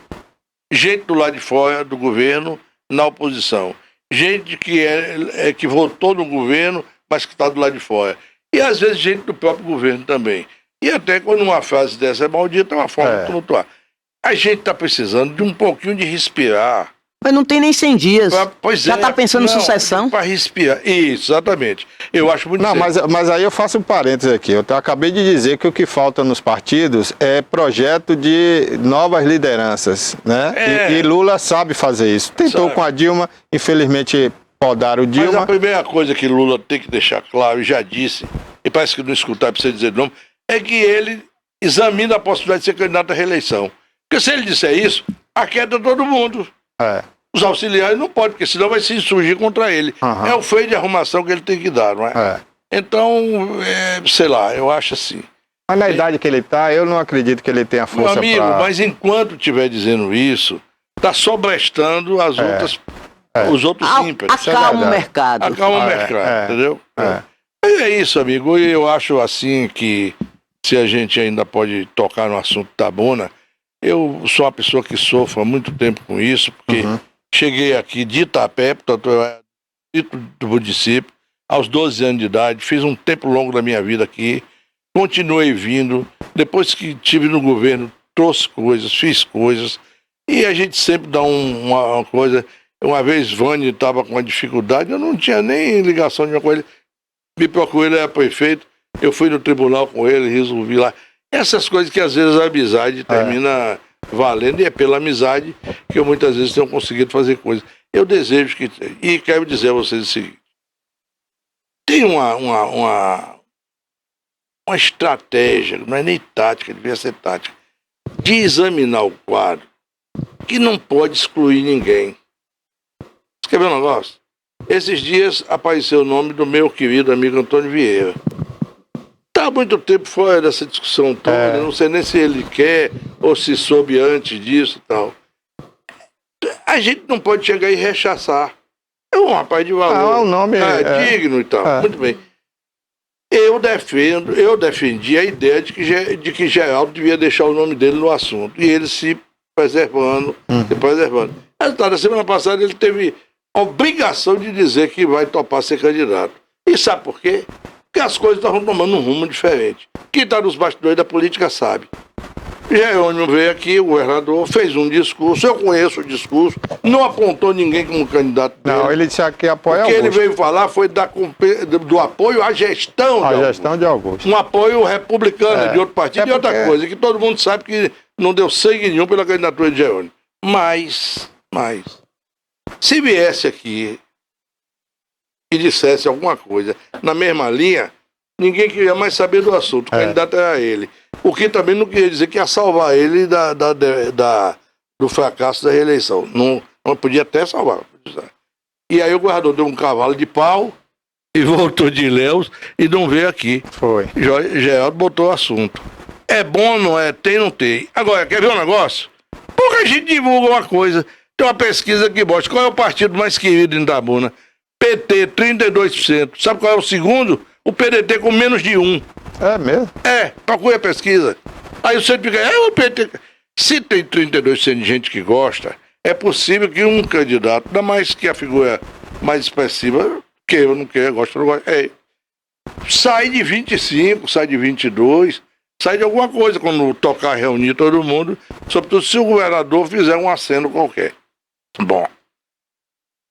Gente do lado de fora do governo na oposição. Gente que votou no governo, mas que está do lado de fora. E às vezes gente do próprio governo também. E até quando uma frase dessa é maldita, é uma forma de tumultuar. A gente está precisando de um pouquinho de respirar. Mas não tem nem 100 dias. Já está pensando em sucessão? Para respirar. Isso, exatamente. Eu acho muito sério. Mas aí eu faço um parênteses aqui. Eu acabei de dizer que o que falta nos partidos é projeto de novas lideranças, né? E Lula sabe fazer isso. Tentou com a Dilma, infelizmente podaram o Dilma. Mas a primeira coisa que Lula tem que deixar claro, e já disse, e parece que não escutar para você dizer nome, é que ele examina a possibilidade de ser candidato à reeleição. Porque se ele disser isso, aquieta todo mundo. Os auxiliares não podem, porque senão vai se insurgir contra ele. É o freio de arrumação que ele tem que dar, não é? Então, sei lá, eu acho assim. Mas na idade que ele está, eu não acredito que ele tenha força para... Meu amigo, mas enquanto estiver dizendo isso, está sobrestando as outras, os outros ímpetos. Acalma o mercado. Acalma o mercado, entendeu? É isso, amigo. E eu acho assim que, se a gente ainda pode tocar no assunto Itabuna, eu sou uma pessoa que sofro há muito tempo com isso, porque cheguei aqui de Itapé, portanto, do município, aos 12 anos de idade, fiz um tempo longo da minha vida aqui, continuei vindo, depois que estive no governo, trouxe coisas, fiz coisas, e a gente sempre dá uma coisa. Uma vez Vânia estava com uma dificuldade, eu não tinha nem ligação nenhuma com ele, me procurei, ele era prefeito, eu fui no tribunal com ele, resolvi lá. Essas coisas que às vezes a amizade termina valendo, e é pela amizade que eu muitas vezes tenho conseguido fazer coisas. Eu desejo que... E quero dizer a vocês o seguinte. Tem uma estratégia, não é nem tática, devia ser tática, de examinar o quadro que não pode excluir ninguém. Você quer ver um negócio? Esses dias apareceu o nome do meu querido amigo Antônio Vieira. Está há muito tempo fora dessa discussão toda, não sei nem se ele quer ou se soube antes disso e tal. A gente não pode chegar e rechaçar. É um rapaz de valor. O nome digno e tal. Muito bem. Eu defendi a ideia de que Geraldo devia deixar o nome dele no assunto. E ele se preservando. Resultado, da semana passada ele teve a obrigação de dizer que vai topar ser candidato. E sabe por quê? Porque as coisas estavam tomando um rumo diferente. Quem está nos bastidores da política sabe. Jerônimo veio aqui, o governador, fez um discurso, eu conheço o discurso, não apontou ninguém como candidato dele. Não, ele disse que apoia Augusto. O que ele veio falar foi do apoio à gestão de Augusto. Um apoio republicano de outro partido e outra coisa, que todo mundo sabe que não deu sangue nenhum pela candidatura de Jerônimo. Mas, se viesse aqui e dissesse alguma coisa na mesma linha, ninguém queria mais saber do assunto. O candidato era ele. O que também não queria dizer que ia salvar ele do fracasso da reeleição. Não podia até salvar. E aí o governador deu um cavalo de pau e voltou de Ilhéus e não veio aqui. Foi. Geraldo botou o assunto. É bom, não é? Tem, não tem. Agora, quer ver um negócio? Pouca gente divulga uma coisa. Tem uma pesquisa que mostra qual é o partido mais querido em Itabuna. PT, 32%. Sabe qual é o segundo? O PDT com menos de 1%. É mesmo? Procure a pesquisa. Aí você fica, o PT. Se tem 32% de gente que gosta, é possível que um candidato, ainda mais que a figura mais expressiva, queira ou não queira, gosta ou não gosta, sai de 25, sai de 22, sai de alguma coisa quando tocar reunir todo mundo, sobretudo se o governador fizer um aceno qualquer. Bom,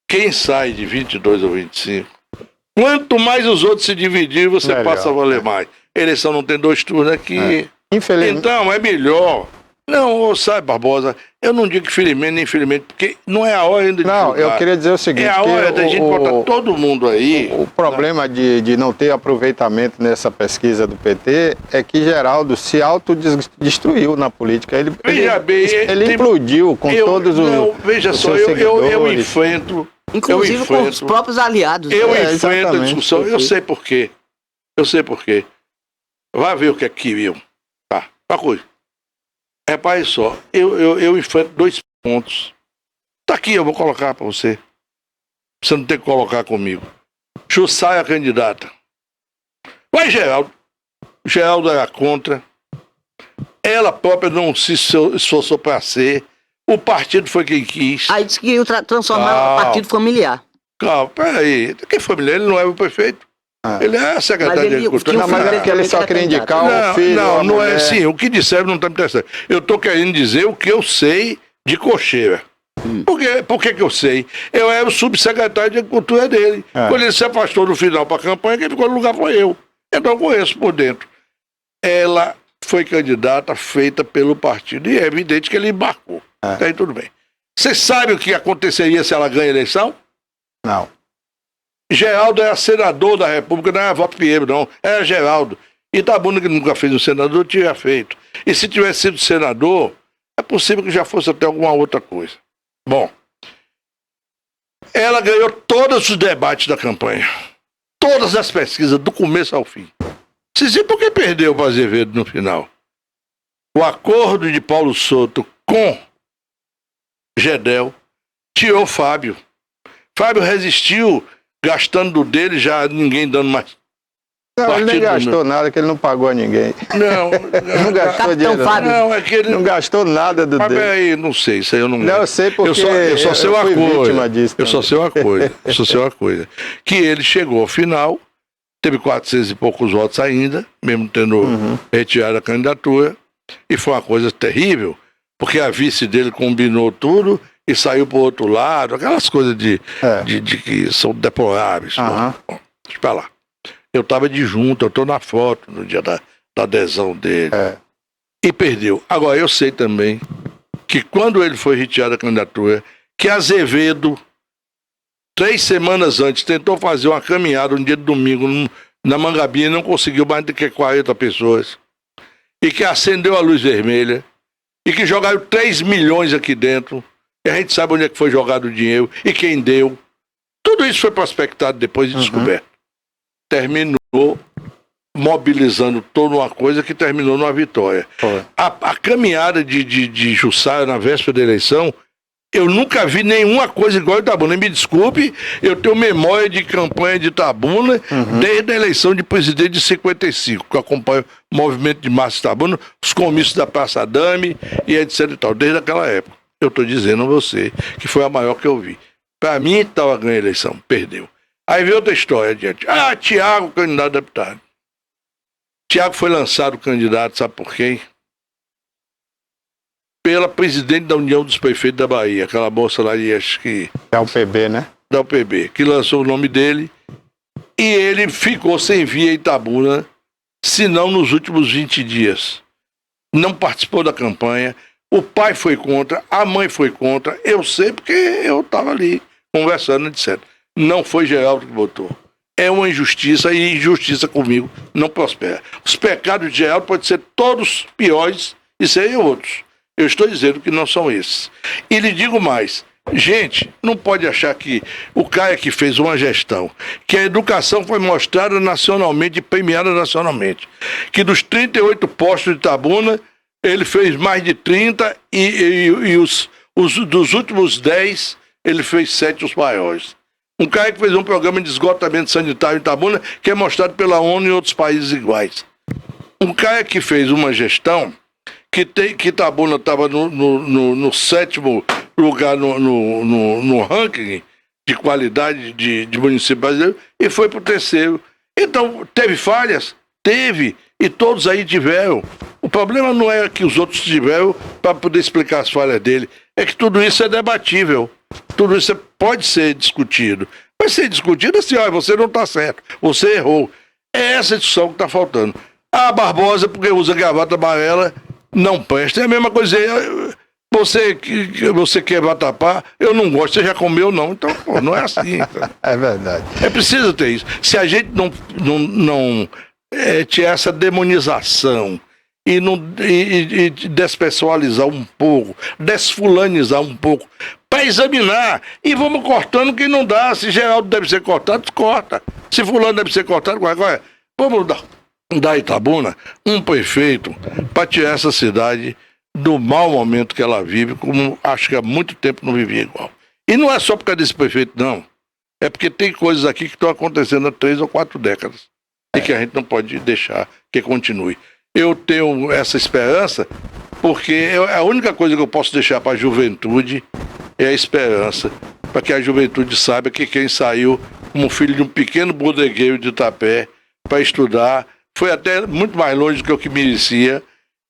quem sai de 22 ou 25, quanto mais os outros se dividirem, você melhor, passa a valer mais. Eleição não tem 2 turnos aqui. Infelizmente. Então, é melhor. Não, sabe, Barbosa, eu não digo infelizmente nem infelizmente, porque não é a hora ainda de Não, eu queria dizer o seguinte. É a hora da gente botar todo mundo aí. O problema de não ter aproveitamento nessa pesquisa do PT é que Geraldo se autodestruiu na política. Ele implodiu com todos os. Não, veja só, eu enfrento. Inclusive com os próprios aliados. Eu enfrento a discussão, eu sei por quê. Vai ver o que é que queriam. Tá, uma coisa. Repare só, eu enfrento 2 pontos. Tá aqui, eu vou colocar para você. Você não tem que colocar comigo. Jussai a candidata. Vai, Geraldo. Geraldo era contra. Ela própria não se esforçou para ser. O partido foi quem quis. Aí disse que ia transformar o partido familiar. Calma, peraí. Que familiar? Ele não era o prefeito. Ele é secretário de Agricultura. Não, mas é que ele só queria indicar o filho. Não é assim. O que disseram não está me interessando. Eu estou querendo dizer o que eu sei de Cocheira. Por que eu sei? Eu era o subsecretário de Agricultura dele. Quando ele se afastou no final para a campanha, quem ficou no lugar foi eu. Então eu conheço por dentro. Ela foi candidata feita pelo partido. E é evidente que ele embarcou. Aí tudo bem. Você sabe o que aconteceria se ela ganha a eleição? Não. Geraldo era senador da República, não era Voto Pinheiro, não. Era Geraldo. Itabuna, que nunca fez um senador, tinha feito. E se tivesse sido senador, é possível que já fosse até alguma outra coisa. Bom, ela ganhou todos os debates da campanha. Todas as pesquisas, do começo ao fim. Você sabe por que perdeu o Azevedo no final? O acordo de Paulo Souto com Gedel tirou Fábio. Fábio resistiu, gastando do dele, já ninguém dando mais. Não, ele nem gastou nada, que ele não pagou a ninguém. Não gastou dinheiro. Não, é que ele não gastou nada do dele. Aí, não sei, isso aí eu não. Não, eu sei porque eu só sei uma coisa. Disso, eu só sei uma coisa. Eu só sei uma coisa. Que ele chegou ao final, teve 400 e poucos votos ainda, mesmo tendo retirado a candidatura, e foi uma coisa terrível, porque a vice dele combinou tudo e saiu para o outro lado, aquelas coisas de que são deploráveis. Bom, deixa pra lá. Eu estava de junto, eu estou na foto no dia da adesão dele. E perdeu. Agora, eu sei também que quando ele foi retirado da candidatura, que Azevedo, 3 semanas antes, tentou fazer uma caminhada um dia de domingo na Mangabeira e não conseguiu mais do que 40 pessoas. E que acendeu a luz vermelha. E que jogaram 3 milhões aqui dentro. E a gente sabe onde é que foi jogado o dinheiro e quem deu. Tudo isso foi prospectado depois e descoberto. Terminou mobilizando toda uma coisa que terminou numa vitória. A caminhada de Jussara na véspera da eleição, eu nunca vi nenhuma coisa igual a Itabuna. Me desculpe, eu tenho memória de campanha de Itabuna desde a eleição de presidente de 55, que eu acompanho o movimento de massa de Itabuna, os comícios da Praça Dame e etc e tal, desde aquela época. Eu estou dizendo a você que foi a maior que eu vi. Para mim, estava ganhando a eleição, perdeu. Aí veio outra história adiante. Tiago, candidato a deputado. Tiago foi lançado candidato, sabe por quem? Pela presidente da União dos Prefeitos da Bahia, aquela moça lá, acho que... Da UPB, né? Da UPB, que lançou o nome dele. E ele ficou sem via em Itabuna, se não nos últimos 20 dias. Não participou da campanha. O pai foi contra, a mãe foi contra. Eu sei porque eu estava ali conversando, etc. não foi Geraldo que botou. É uma injustiça e injustiça comigo não prospera. Os pecados de Geraldo podem ser todos piores e serem outros. Eu estou dizendo que não são esses. E lhe digo mais. Gente, não pode achar que o cara que fez uma gestão, que a educação foi mostrada nacionalmente e premiada nacionalmente, que dos 38 postos de Itabuna, ele fez mais de 30 e dos últimos 10, ele fez 7 os maiores. Um cara que fez um programa de esgotamento sanitário em Itabuna, que é mostrado pela ONU e outros países iguais. Um cara que fez uma gestão que Itabuna estava no 7º lugar no ranking de qualidade de município brasileiro e foi para o 3º. Então, teve falhas? Teve. E todos aí tiveram. O problema não é que os outros tiveram para poder explicar as falhas dele. É que tudo isso é debatível. Tudo isso pode ser discutido. Vai ser discutido assim, olha, você não está certo, você errou. É essa discussão que está faltando. A Barbosa, porque usa gravata amarela, não presta. É a mesma coisa. Você quer vatapá, eu não gosto, você já comeu, não. Então, pô, não é assim. É verdade. É preciso ter isso. Se a gente não tiver essa demonização e despessoalizar um pouco, desfulanizar um pouco, para examinar, e vamos cortando quem não dá. Se Geraldo deve ser cortado, corta. Se fulano deve ser cortado, agora vamos dar Itabuna um prefeito para tirar essa cidade do mau momento que ela vive, como acho que há muito tempo não vivia igual. E não é só por causa desse prefeito, não. É porque tem coisas aqui que estão acontecendo há 3 ou 4 décadas e que a gente não pode deixar que continue. Eu tenho essa esperança porque a única coisa que eu posso deixar para a juventude é a esperança, para que a juventude saiba que quem saiu como filho de um pequeno bodegueiro de Itapé para estudar foi até muito mais longe do que o que merecia.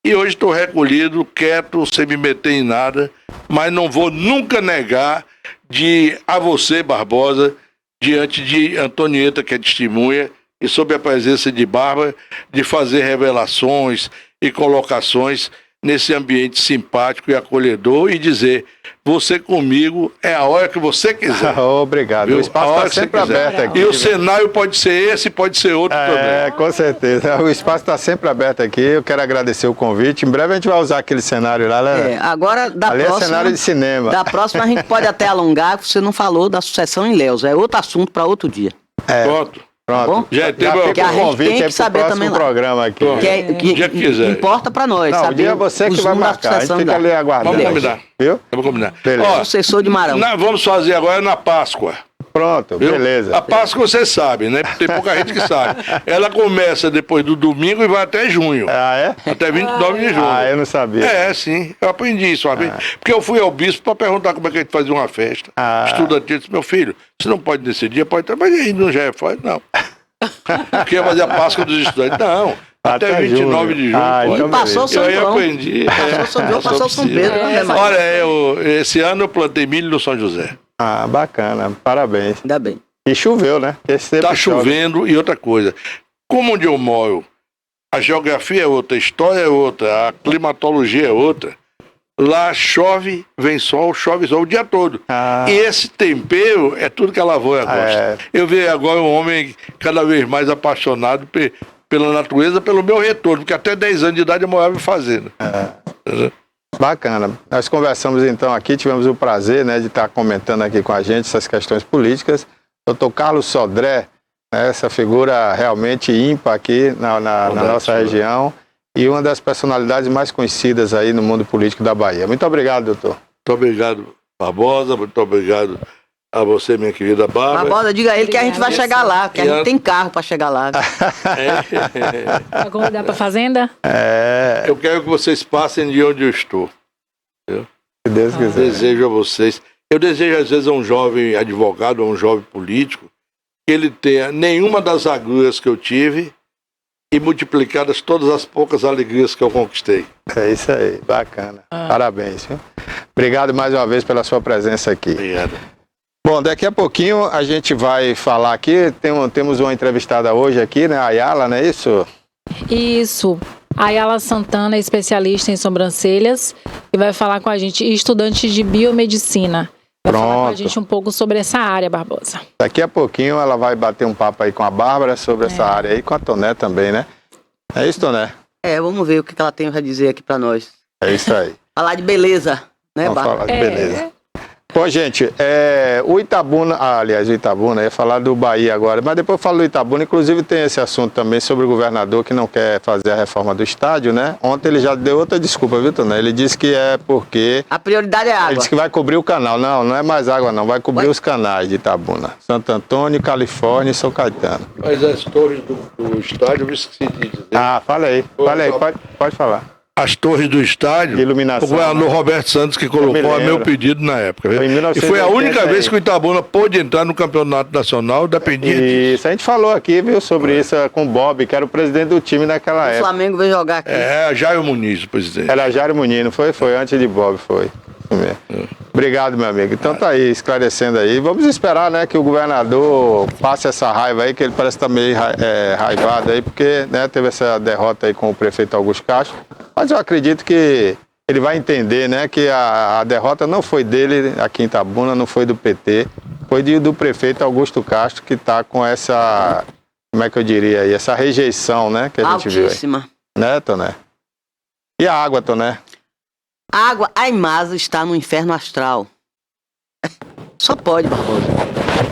E hoje estou recolhido, quieto, sem me meter em nada, mas não vou nunca negar a você, Barbosa, diante de Antonieta, que é testemunha, e sob a presença de Bárbara, de fazer revelações e colocações nesse ambiente simpático e acolhedor e dizer, você comigo é a hora que você quiser. Obrigado. Viu? O espaço está sempre aberto aqui. E o cenário pode ser esse, pode ser outro também. É, com certeza. O espaço está sempre aberto aqui. Eu quero agradecer o convite. Em breve a gente vai usar aquele cenário lá, né? Agora, ali próxima, é cenário de cinema. Da próxima a gente pode até alongar, você não falou da sucessão em Léus. É outro assunto para outro dia. Pronto. Pronto. Já teve o convite aí pro próximo programa aqui. Que importa para nós. Não, o dia é você que vai marcar. A gente fica ali aguardando. Vamos combinar. Viu? Vamos combinar. Beleza. Sucessor de Marão. Vamos fazer agora na Páscoa. Pronto, viu? Beleza. A Páscoa você sabe, né? Tem pouca gente que sabe. Ela começa depois do domingo e vai até junho. Ah, é? Até 29 de junho. Ah, eu não sabia. É, sim. Eu aprendi isso uma vez. Porque eu fui ao bispo para perguntar como é que a gente fazia uma festa. Estudantil. Disse, meu filho, você não pode nesse dia, pode... Mas aí não já é fácil, não. Porque ia fazer a Páscoa dos estudantes. Não. Até 29 de junho. Então passou São João. Eu aprendi. Passou São João, passou São Pedro. Olha, esse ano eu plantei milho no São José. Ah, bacana. Parabéns. Ainda bem. E choveu, né? Tá chovendo e outra coisa. Como onde eu moro, a geografia é outra, a história é outra, a climatologia é outra. Lá chove, vem sol, chove sol o dia todo. E esse tempero é tudo que a lavoura gosta. Eu vejo agora um homem cada vez mais apaixonado pela natureza, pelo meu retorno, porque até 10 anos de idade eu morava em fazenda. Bacana. Nós conversamos então aqui, tivemos o prazer, né, de estar comentando aqui com a gente essas questões políticas. Dr. Carlos Sodré, né, essa figura realmente ímpar aqui na nossa região e uma das personalidades mais conhecidas aí no mundo político da Bahia. Muito obrigado, doutor. Muito obrigado, Barbosa. Muito obrigado a você, minha querida Bárbara. Barbosa, diga a ele que a gente vai chegar lá, que a gente tem carro para chegar lá. Vai convidar para fazenda? Eu quero que vocês passem de onde eu estou. Entendeu? Se Deus quiser. Desejo a vocês. Eu desejo, às vezes, a um jovem advogado, a um jovem político, que ele tenha nenhuma das agruras que eu tive e multiplicadas todas as poucas alegrias que eu conquistei. É isso aí, bacana. Parabéns. Viu? Obrigado mais uma vez pela sua presença aqui. Obrigado. Bom, daqui a pouquinho a gente vai falar aqui, temos uma entrevistada hoje aqui, né, a Ayala, não é isso? Isso. A Ayala Santana é especialista em sobrancelhas e vai falar com a gente, estudante de biomedicina. Vai falar com a Pronto. gente um pouco sobre essa área, Barbosa. Daqui a pouquinho ela vai bater um papo aí com a Bárbara sobre essa área aí, com a Toné também, né? É isso, Toné? Vamos ver o que ela tem pra dizer aqui pra nós. É isso aí. Falar de beleza, né, Vamos Bárbara? falar de beleza. Pô, gente, o Itabuna, o Itabuna, ia falar do Bahia agora, mas depois eu falo do Itabuna, inclusive tem esse assunto também sobre o governador que não quer fazer a reforma do estádio, né? Ontem ele já deu outra desculpa, viu, Toné? Ele disse que é porque... A prioridade é a Ele água. disse que vai cobrir o canal. Não, não é mais água não, vai cobrir os canais de Itabuna. Santo Antônio, Califórnia e São Caetano. Mas as torres do estádio, eu esqueci de dizer. Ah, fala aí, pode falar. As torres do estádio, Iluminação, o governador né? Roberto Santos que Eu me colocou a meu lembro. pedido na época. Viu? Foi em E 1980 foi a única vez aí. que o Itabuna pôde entrar no campeonato nacional, dependia disso. Isso, a gente falou aqui, viu, sobre isso com o Bob, que era o presidente do time naquela O época. Flamengo veio jogar aqui. Jair Muniz, o presidente. Era Jairo Muniz, não foi? Foi antes de Bob, foi. Isso mesmo. Obrigado, meu amigo. Então tá aí, esclarecendo aí. Vamos esperar, né, que o governador passe essa raiva aí, que ele parece estar meio raivado aí, porque, né, teve essa derrota aí com o prefeito Augusto Castro. Mas eu acredito que ele vai entender, né, que a derrota não foi dele aqui em Itabuna, não foi do PT, foi do prefeito Augusto Castro, que está com essa, como é que eu diria aí, essa rejeição, né, que a gente viu aí. Altíssima. Né, Toné? E a água, Toné? A água, a Imasa está no inferno astral. Só pode, Barbosa.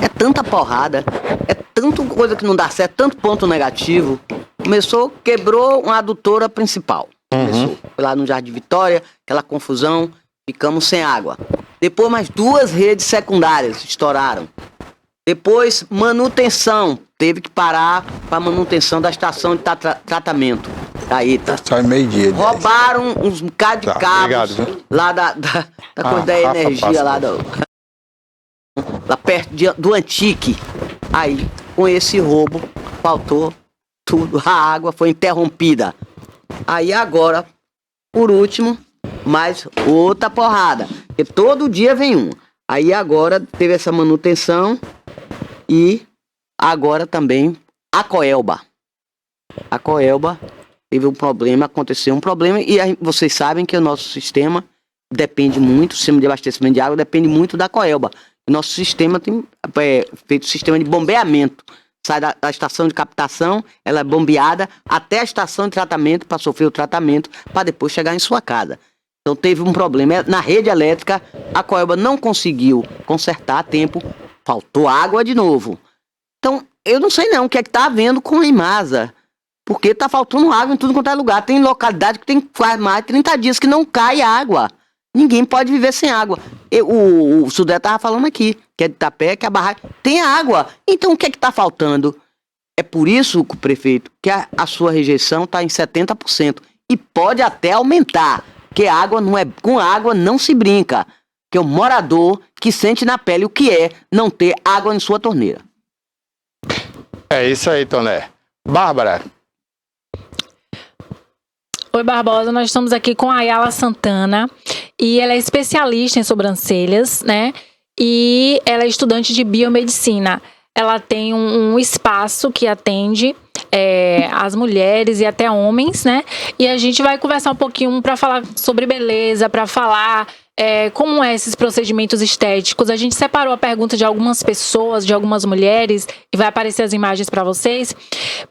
É tanta porrada, é tanta coisa que não dá certo, tanto ponto negativo. Começou, quebrou uma adutora principal. Começou. Foi lá no Jardim Vitória, aquela confusão, ficamos sem água. Depois mais 2 redes secundárias estouraram. Depois manutenção, teve que parar para manutenção da estação de tratamento da ETA. Só meio-dia. Roubaram uns bocados de cabos obrigado, viu? lá da coisa da Rafa energia, passa. lá perto do Antique. Aí, com esse roubo, faltou tudo. A água foi interrompida. Aí agora, por último, mais outra porrada. Porque todo dia vem um. Aí agora teve essa manutenção e agora também a Coelba. A Coelba teve um problema, aconteceu um problema e vocês sabem que o nosso sistema depende muito, o sistema de abastecimento de água depende muito da Coelba. O nosso sistema tem feito sistema de bombeamento. Sai da estação de captação, ela é bombeada até a estação de tratamento para sofrer o tratamento, para depois chegar em sua casa. Então teve um problema na rede elétrica, a Coelba não conseguiu consertar a tempo, faltou água de novo. Então, eu não sei não o que é que está havendo com a Imasa, porque está faltando água em tudo quanto é lugar. Tem localidade que tem quase mais de 30 dias que não cai água. Ninguém pode viver sem água. O Sudé estava falando aqui, que é de Itapé, que a barragem tem água. Então o que é que está faltando? É por isso, prefeito, que a sua rejeição está em 70%. E pode até aumentar, porque com água não se brinca. Que é o morador que sente na pele o que é não ter água em sua torneira. É isso aí, Toné. Bárbara. Oi, Barbosa, nós estamos aqui com a Ayala Santana e ela é especialista em sobrancelhas, né? E ela é estudante de biomedicina. Ela tem um espaço que atende as mulheres e até homens, né? E a gente vai conversar um pouquinho para falar sobre beleza, para falar como esses procedimentos estéticos. A gente separou a pergunta de algumas pessoas, de algumas mulheres, e vai aparecer as imagens para vocês,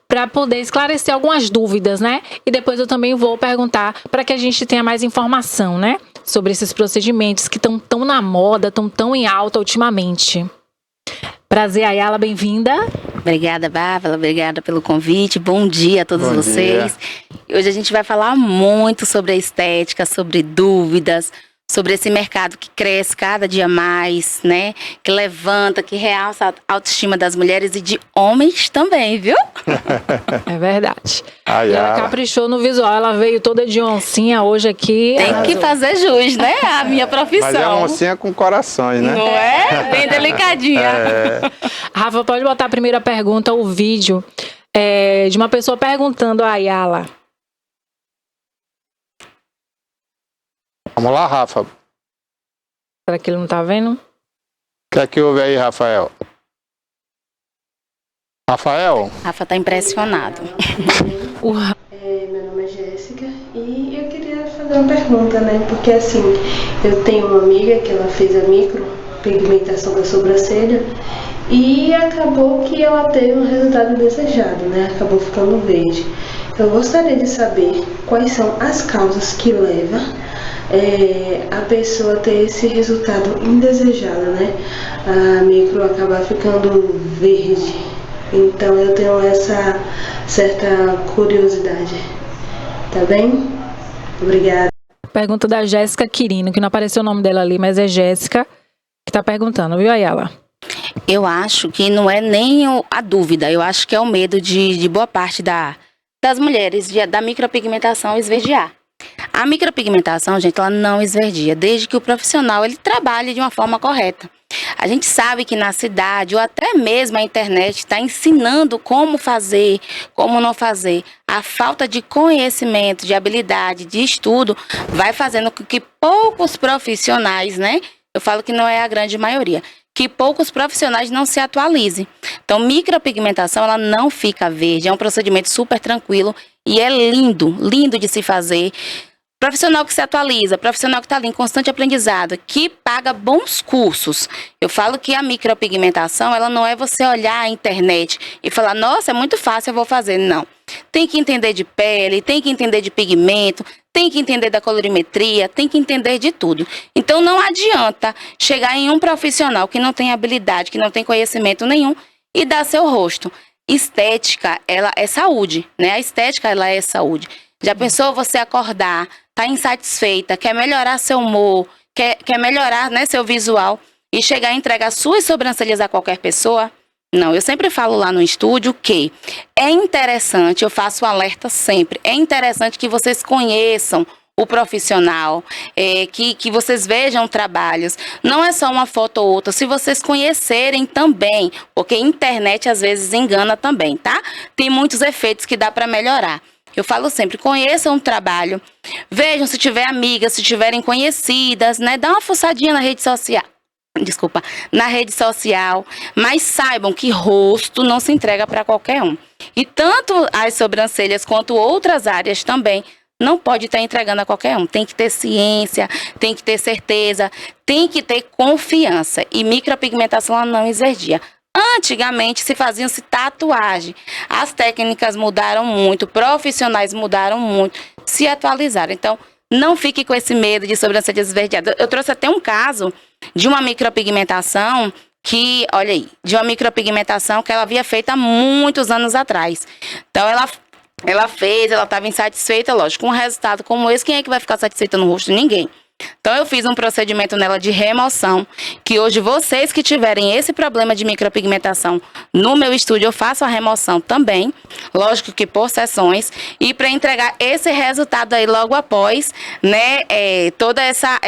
para poder esclarecer algumas dúvidas, né? E depois eu também vou perguntar para que a gente tenha mais informação, né? Sobre esses procedimentos que estão tão na moda, estão tão em alta ultimamente. Prazer, Ayala, bem-vinda. Obrigada, Bárbara, obrigada pelo convite. Bom dia a todos vocês. Hoje a gente vai falar muito sobre a estética, sobre dúvidas, sobre esse mercado que cresce cada dia mais, né? Que levanta, que realça a autoestima das mulheres e de homens também, viu? É verdade. Ayala. E ela caprichou no visual, ela veio toda de oncinha hoje aqui. Tem que fazer jus, né? A minha profissão. Mas é uma oncinha com corações, né? Não é? Bem delicadinha. Rafa, pode botar a primeira pergunta, o vídeo, de uma pessoa perguntando a Ayala. Vamos lá, Rafa. Será que ele não tá vendo? O que é que houve aí, Rafael? Rafael? Rafa tá impressionado. Meu nome é Jéssica e eu queria fazer uma pergunta, né? Porque assim, eu tenho uma amiga que ela fez a micro micropigmentação da sobrancelha e acabou que ela teve um resultado desejado, né? Acabou ficando verde. Eu gostaria de saber quais são as causas que levam a pessoa a ter esse resultado indesejado, né? A micro acabar ficando verde. Então eu tenho essa certa curiosidade. Tá bem? Obrigada. Pergunta da Jéssica Quirino, que não apareceu o nome dela ali, mas é Jéssica que tá perguntando, viu, Ayala? Eu acho que não é nem a dúvida, eu acho que é o medo de boa parte das mulheres da micropigmentação esverdear. A micropigmentação, gente, ela não esverdia, desde que o profissional ele trabalhe de uma forma correta. A gente sabe que na cidade, ou até mesmo a internet, está ensinando como fazer, como não fazer. A falta de conhecimento, de habilidade, de estudo, vai fazendo com que poucos profissionais, né? Eu falo que não é a grande maioria, que poucos profissionais não se atualizem. Então, micropigmentação, ela não fica verde, é um procedimento super tranquilo e é lindo, lindo de se fazer. Profissional que se atualiza, profissional que está ali em constante aprendizado, que paga bons cursos. Eu falo que a micropigmentação, ela não é você olhar a internet e falar, nossa, é muito fácil, eu vou fazer. Não. Tem que entender de pele, tem que entender de pigmento, tem que entender da colorimetria, tem que entender de tudo. Então não adianta chegar em um profissional que não tem habilidade, que não tem conhecimento nenhum e dar seu rosto. Estética, ela é saúde, né? A estética, ela é saúde. Já pensou você acordar, tá insatisfeita, quer melhorar seu humor, quer melhorar, né, seu visual e chegar a entregar suas sobrancelhas a qualquer pessoa? Não, eu sempre falo lá no estúdio que é interessante, eu faço um alerta sempre, é interessante que vocês conheçam o profissional, que vocês vejam trabalhos. Não é só uma foto ou outra, se vocês conhecerem também, porque a internet às vezes engana também, tá? Tem muitos efeitos que dá para melhorar. Eu falo sempre, conheçam o trabalho, vejam se tiver amigas, se tiverem conhecidas, né? Dá uma fuçadinha na rede social. Na rede social, mas saibam que rosto não se entrega para qualquer um. E tanto as sobrancelhas quanto outras áreas também não pode estar entregando a qualquer um. Tem que ter ciência, tem que ter certeza, tem que ter confiança. E micropigmentação ela não esverdia. Antigamente se faziam-se tatuagem. As técnicas mudaram muito, profissionais mudaram muito, se atualizaram. Então, não fique com esse medo de sobrancelha esverdeada. Eu trouxe até um caso de uma micropigmentação que, olha aí, de uma micropigmentação que ela havia feito há muitos anos atrás. Então, ela fez, ela estava insatisfeita, lógico, com um resultado como esse, quem é que vai ficar satisfeita no rosto? Ninguém. Então, eu fiz um procedimento nela de remoção, que hoje vocês que tiverem esse problema de micropigmentação, no meu estúdio eu faço a remoção também, lógico que por sessões, e para entregar esse resultado aí logo após, né, toda essa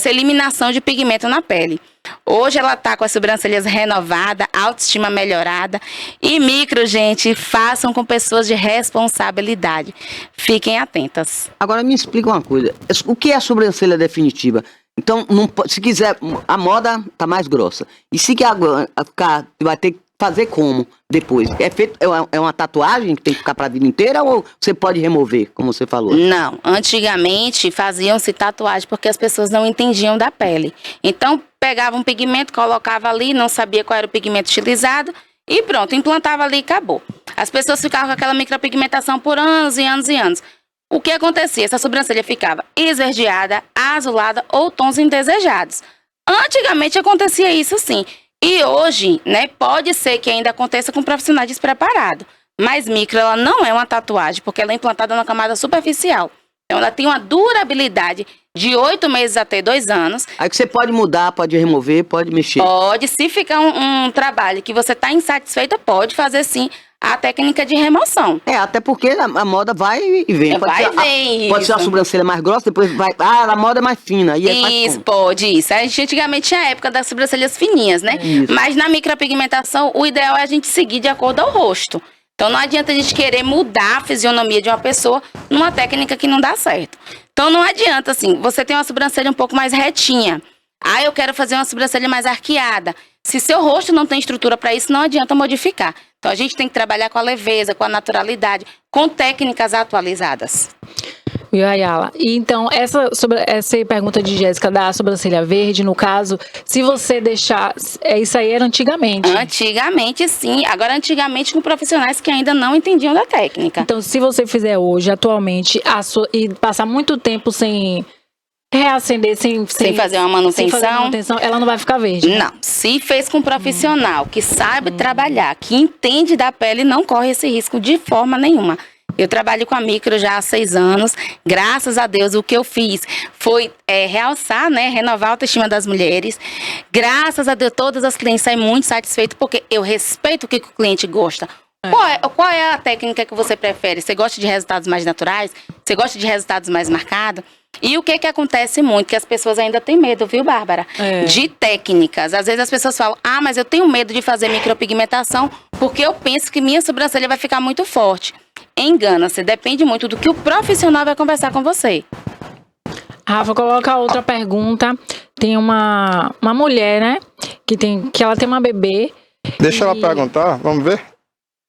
eliminação de pigmento na pele. Hoje ela tá com as sobrancelhas renovadas, autoestima melhorada. E micro, gente, façam com pessoas de responsabilidade. Fiquem atentas. Agora me explica uma coisa. O que é a sobrancelha definitiva? Então, se quiser, a moda tá mais grossa. E se quer ficar, vai ter que fazer como depois? É uma tatuagem que tem que ficar para a vida inteira ou você pode remover, como você falou? Não, antigamente faziam-se tatuagem porque as pessoas não entendiam da pele. Então, pegava um pigmento, colocava ali, não sabia qual era o pigmento utilizado e pronto, implantava ali e acabou. As pessoas ficavam com aquela micropigmentação por anos e anos e anos. O que acontecia? Essa sobrancelha ficava esverdeada, azulada ou tons indesejados. Antigamente acontecia isso sim. E hoje, né, pode ser que ainda aconteça com profissionais despreparados. Mas micro, ela não é uma tatuagem, porque ela é implantada na camada superficial. Então, ela tem uma durabilidade de 8 meses até 2 anos. Aí que você pode mudar, pode remover, pode mexer. Pode, se ficar um trabalho que você está insatisfeita, pode fazer sim a técnica de remoção. Até porque a moda vai e vem. Pode ser a sobrancelha mais grossa, depois vai... a moda é mais fina. E isso, pode, isso. A gente antigamente tinha a época das sobrancelhas fininhas, né? Isso. Mas na micropigmentação, o ideal é a gente seguir de acordo ao rosto. Então não adianta a gente querer mudar a fisionomia de uma pessoa numa técnica que não dá certo. Então não adianta, assim, você tem uma sobrancelha um pouco mais retinha. Eu quero fazer uma sobrancelha mais arqueada. Se seu rosto não tem estrutura para isso, não adianta modificar. Então a gente tem que trabalhar com a leveza, com a naturalidade, com técnicas atualizadas. Viu, Ayala? E então, sobre essa pergunta de Jéssica da sobrancelha verde, no caso, se você deixar. Isso aí era antigamente. Antigamente, sim. Agora, antigamente, com profissionais que ainda não entendiam da técnica. Então, se você fizer hoje, atualmente, e passar muito tempo sem reacender, sem fazer uma manutenção, ela não vai ficar verde. Não. Se fez com um profissional que sabe trabalhar, que entende da pele, não corre esse risco de forma nenhuma. Eu trabalho com a micro já há 6 anos. Graças a Deus, o que eu fiz foi realçar, né, renovar a autoestima das mulheres. Graças a Deus, todas as clientes saem muito satisfeitas, porque eu respeito o que o cliente gosta. Qual é a técnica que você prefere? Você gosta de resultados mais naturais? Você gosta de resultados mais marcados? E o que acontece muito? Que as pessoas ainda têm medo, viu, Bárbara? De técnicas. Às vezes as pessoas falam, mas eu tenho medo de fazer micropigmentação porque eu penso que minha sobrancelha vai ficar muito forte. Engana-se, depende muito do que o profissional vai conversar com você. Rafa, coloca outra pergunta. Tem uma mulher, né? Que ela tem uma bebê. Deixa ela perguntar, vamos ver?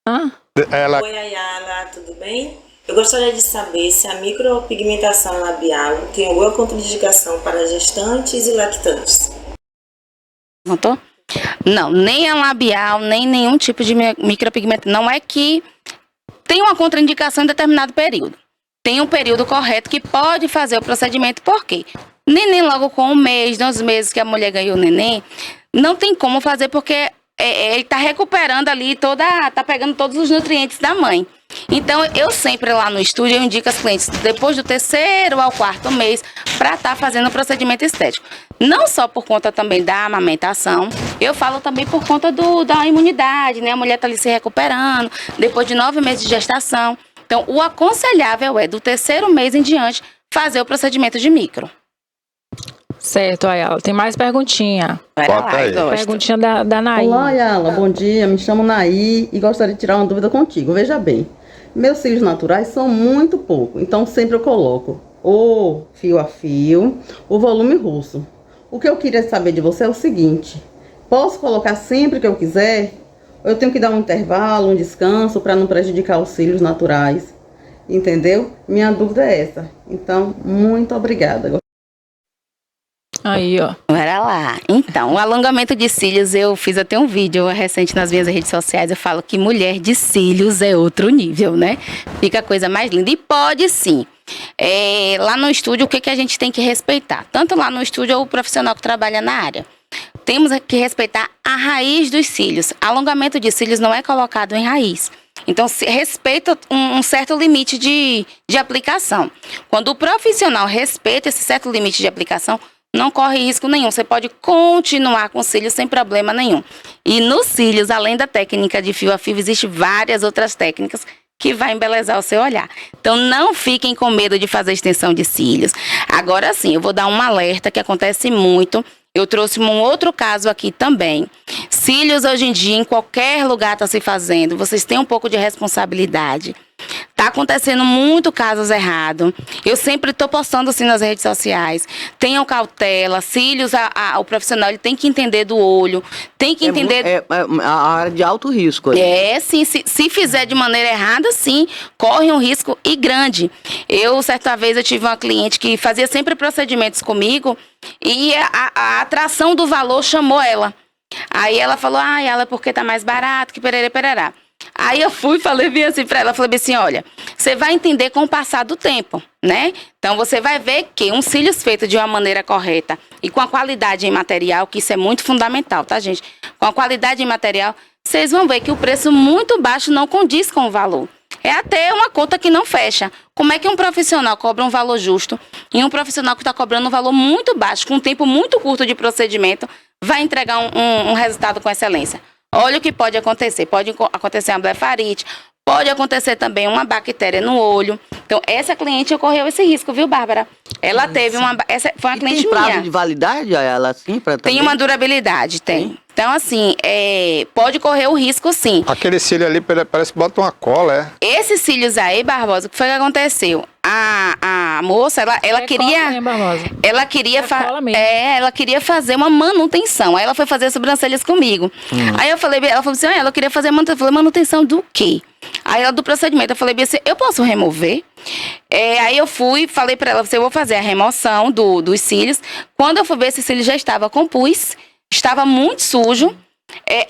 Oi, Ayala, tudo bem? Eu gostaria de saber se a micropigmentação labial tem alguma contraindicação para gestantes e lactantes. Notou? Não, nem a labial, nem nenhum tipo de micropigmentação. Não é que tem uma contraindicação em determinado período. Tem um período correto que pode fazer o procedimento, por quê? Neném logo com 1 mês, 2 meses que a mulher ganhou o neném, não tem como fazer porque ele está recuperando ali tá pegando todos os nutrientes da mãe. Então, eu sempre lá no estúdio, eu indico as clientes depois do 3º ao 4º mês para estar fazendo o procedimento estético. Não só por conta também da amamentação, eu falo também por conta da imunidade, né? A mulher está ali se recuperando, depois de 9 meses de gestação. Então, o aconselhável é do 3º mês em diante fazer o procedimento de micro. Certo, Ayala. Tem mais perguntinha. Bota aí. Perguntinha da Naí. Olá, Ayala. Bom dia. Me chamo Naí e gostaria de tirar uma dúvida contigo. Veja bem, meus cílios naturais são muito pouco, então sempre eu coloco o fio a fio, o volume russo. O que eu queria saber de você é o seguinte: posso colocar sempre que eu quiser? Ou eu tenho que dar um intervalo, um descanso para não prejudicar os cílios naturais? Entendeu? Minha dúvida é essa. Então, muito obrigada. Aí, ó. Bora lá. Então, o alongamento de cílios, eu fiz até um vídeo recente nas minhas redes sociais. Eu falo que mulher de cílios é outro nível, né? Fica a coisa mais linda. E pode sim. Lá no estúdio, o que a gente tem que respeitar? Tanto lá no estúdio ou o profissional que trabalha na área. Temos que respeitar a raiz dos cílios. Alongamento de cílios não é colocado em raiz. Então, respeita um certo limite de aplicação. Quando o profissional respeita esse certo limite de aplicação, não corre risco nenhum. Você pode continuar com cílios sem problema nenhum. E nos cílios, além da técnica de fio a fio, existem várias outras técnicas que vai embelezar o seu olhar. Então, não fiquem com medo de fazer extensão de cílios. Agora sim, eu vou dar um alerta que acontece muito. Eu trouxe um outro caso aqui também. Cílios hoje em dia, em qualquer lugar está se fazendo. Vocês têm um pouco de responsabilidade. Tá acontecendo muito casos errados. Eu sempre estou postando assim nas redes sociais. Tenham cautela. Cílios, o profissional ele tem que entender do olho. Tem que entender... É a área de alto risco. Sim. Se fizer de maneira errada, sim. Corre um risco e grande. Certa vez, eu tive uma cliente que fazia sempre procedimentos comigo e a atração do valor chamou ela. Aí ela falou, ela porque tá mais barato, que pererá. Aí eu falei bem assim pra ela, falei assim, olha, você vai entender com o passar do tempo, né? Então você vai ver que um cílios feito de uma maneira correta e com a qualidade em material, que isso é muito fundamental, tá, gente? Com a qualidade em material, vocês vão ver que o preço muito baixo não condiz com o valor. É até uma conta que não fecha. Como é que um profissional cobra um valor justo e um profissional que está cobrando um valor muito baixo, com um tempo muito curto de procedimento, vai entregar um resultado com excelência? Olha o que pode acontecer. Pode acontecer uma blefarite, pode acontecer também uma bactéria no olho. Então, essa cliente ocorreu esse risco, viu, Bárbara? Ela teve essa foi uma cliente minha. Tem prazo de validade, ela assim? Tem uma durabilidade, tem. Sim. Então, assim, pode correr o risco, sim. Aquele cílio ali parece que bota uma cola, Esses cílios aí, Barbosa, o que foi que aconteceu? A moça, ela queria... Ela queria ela queria fazer uma manutenção. Aí ela foi fazer sobrancelhas comigo. Aí ela falou assim, ela queria fazer manutenção. Eu falei, manutenção do quê? Aí ela do procedimento, eu falei bem assim, eu posso remover? Aí eu falei pra ela, eu vou fazer a remoção dos cílios. Quando eu fui ver, esse cílio já estava com pus, estava muito sujo.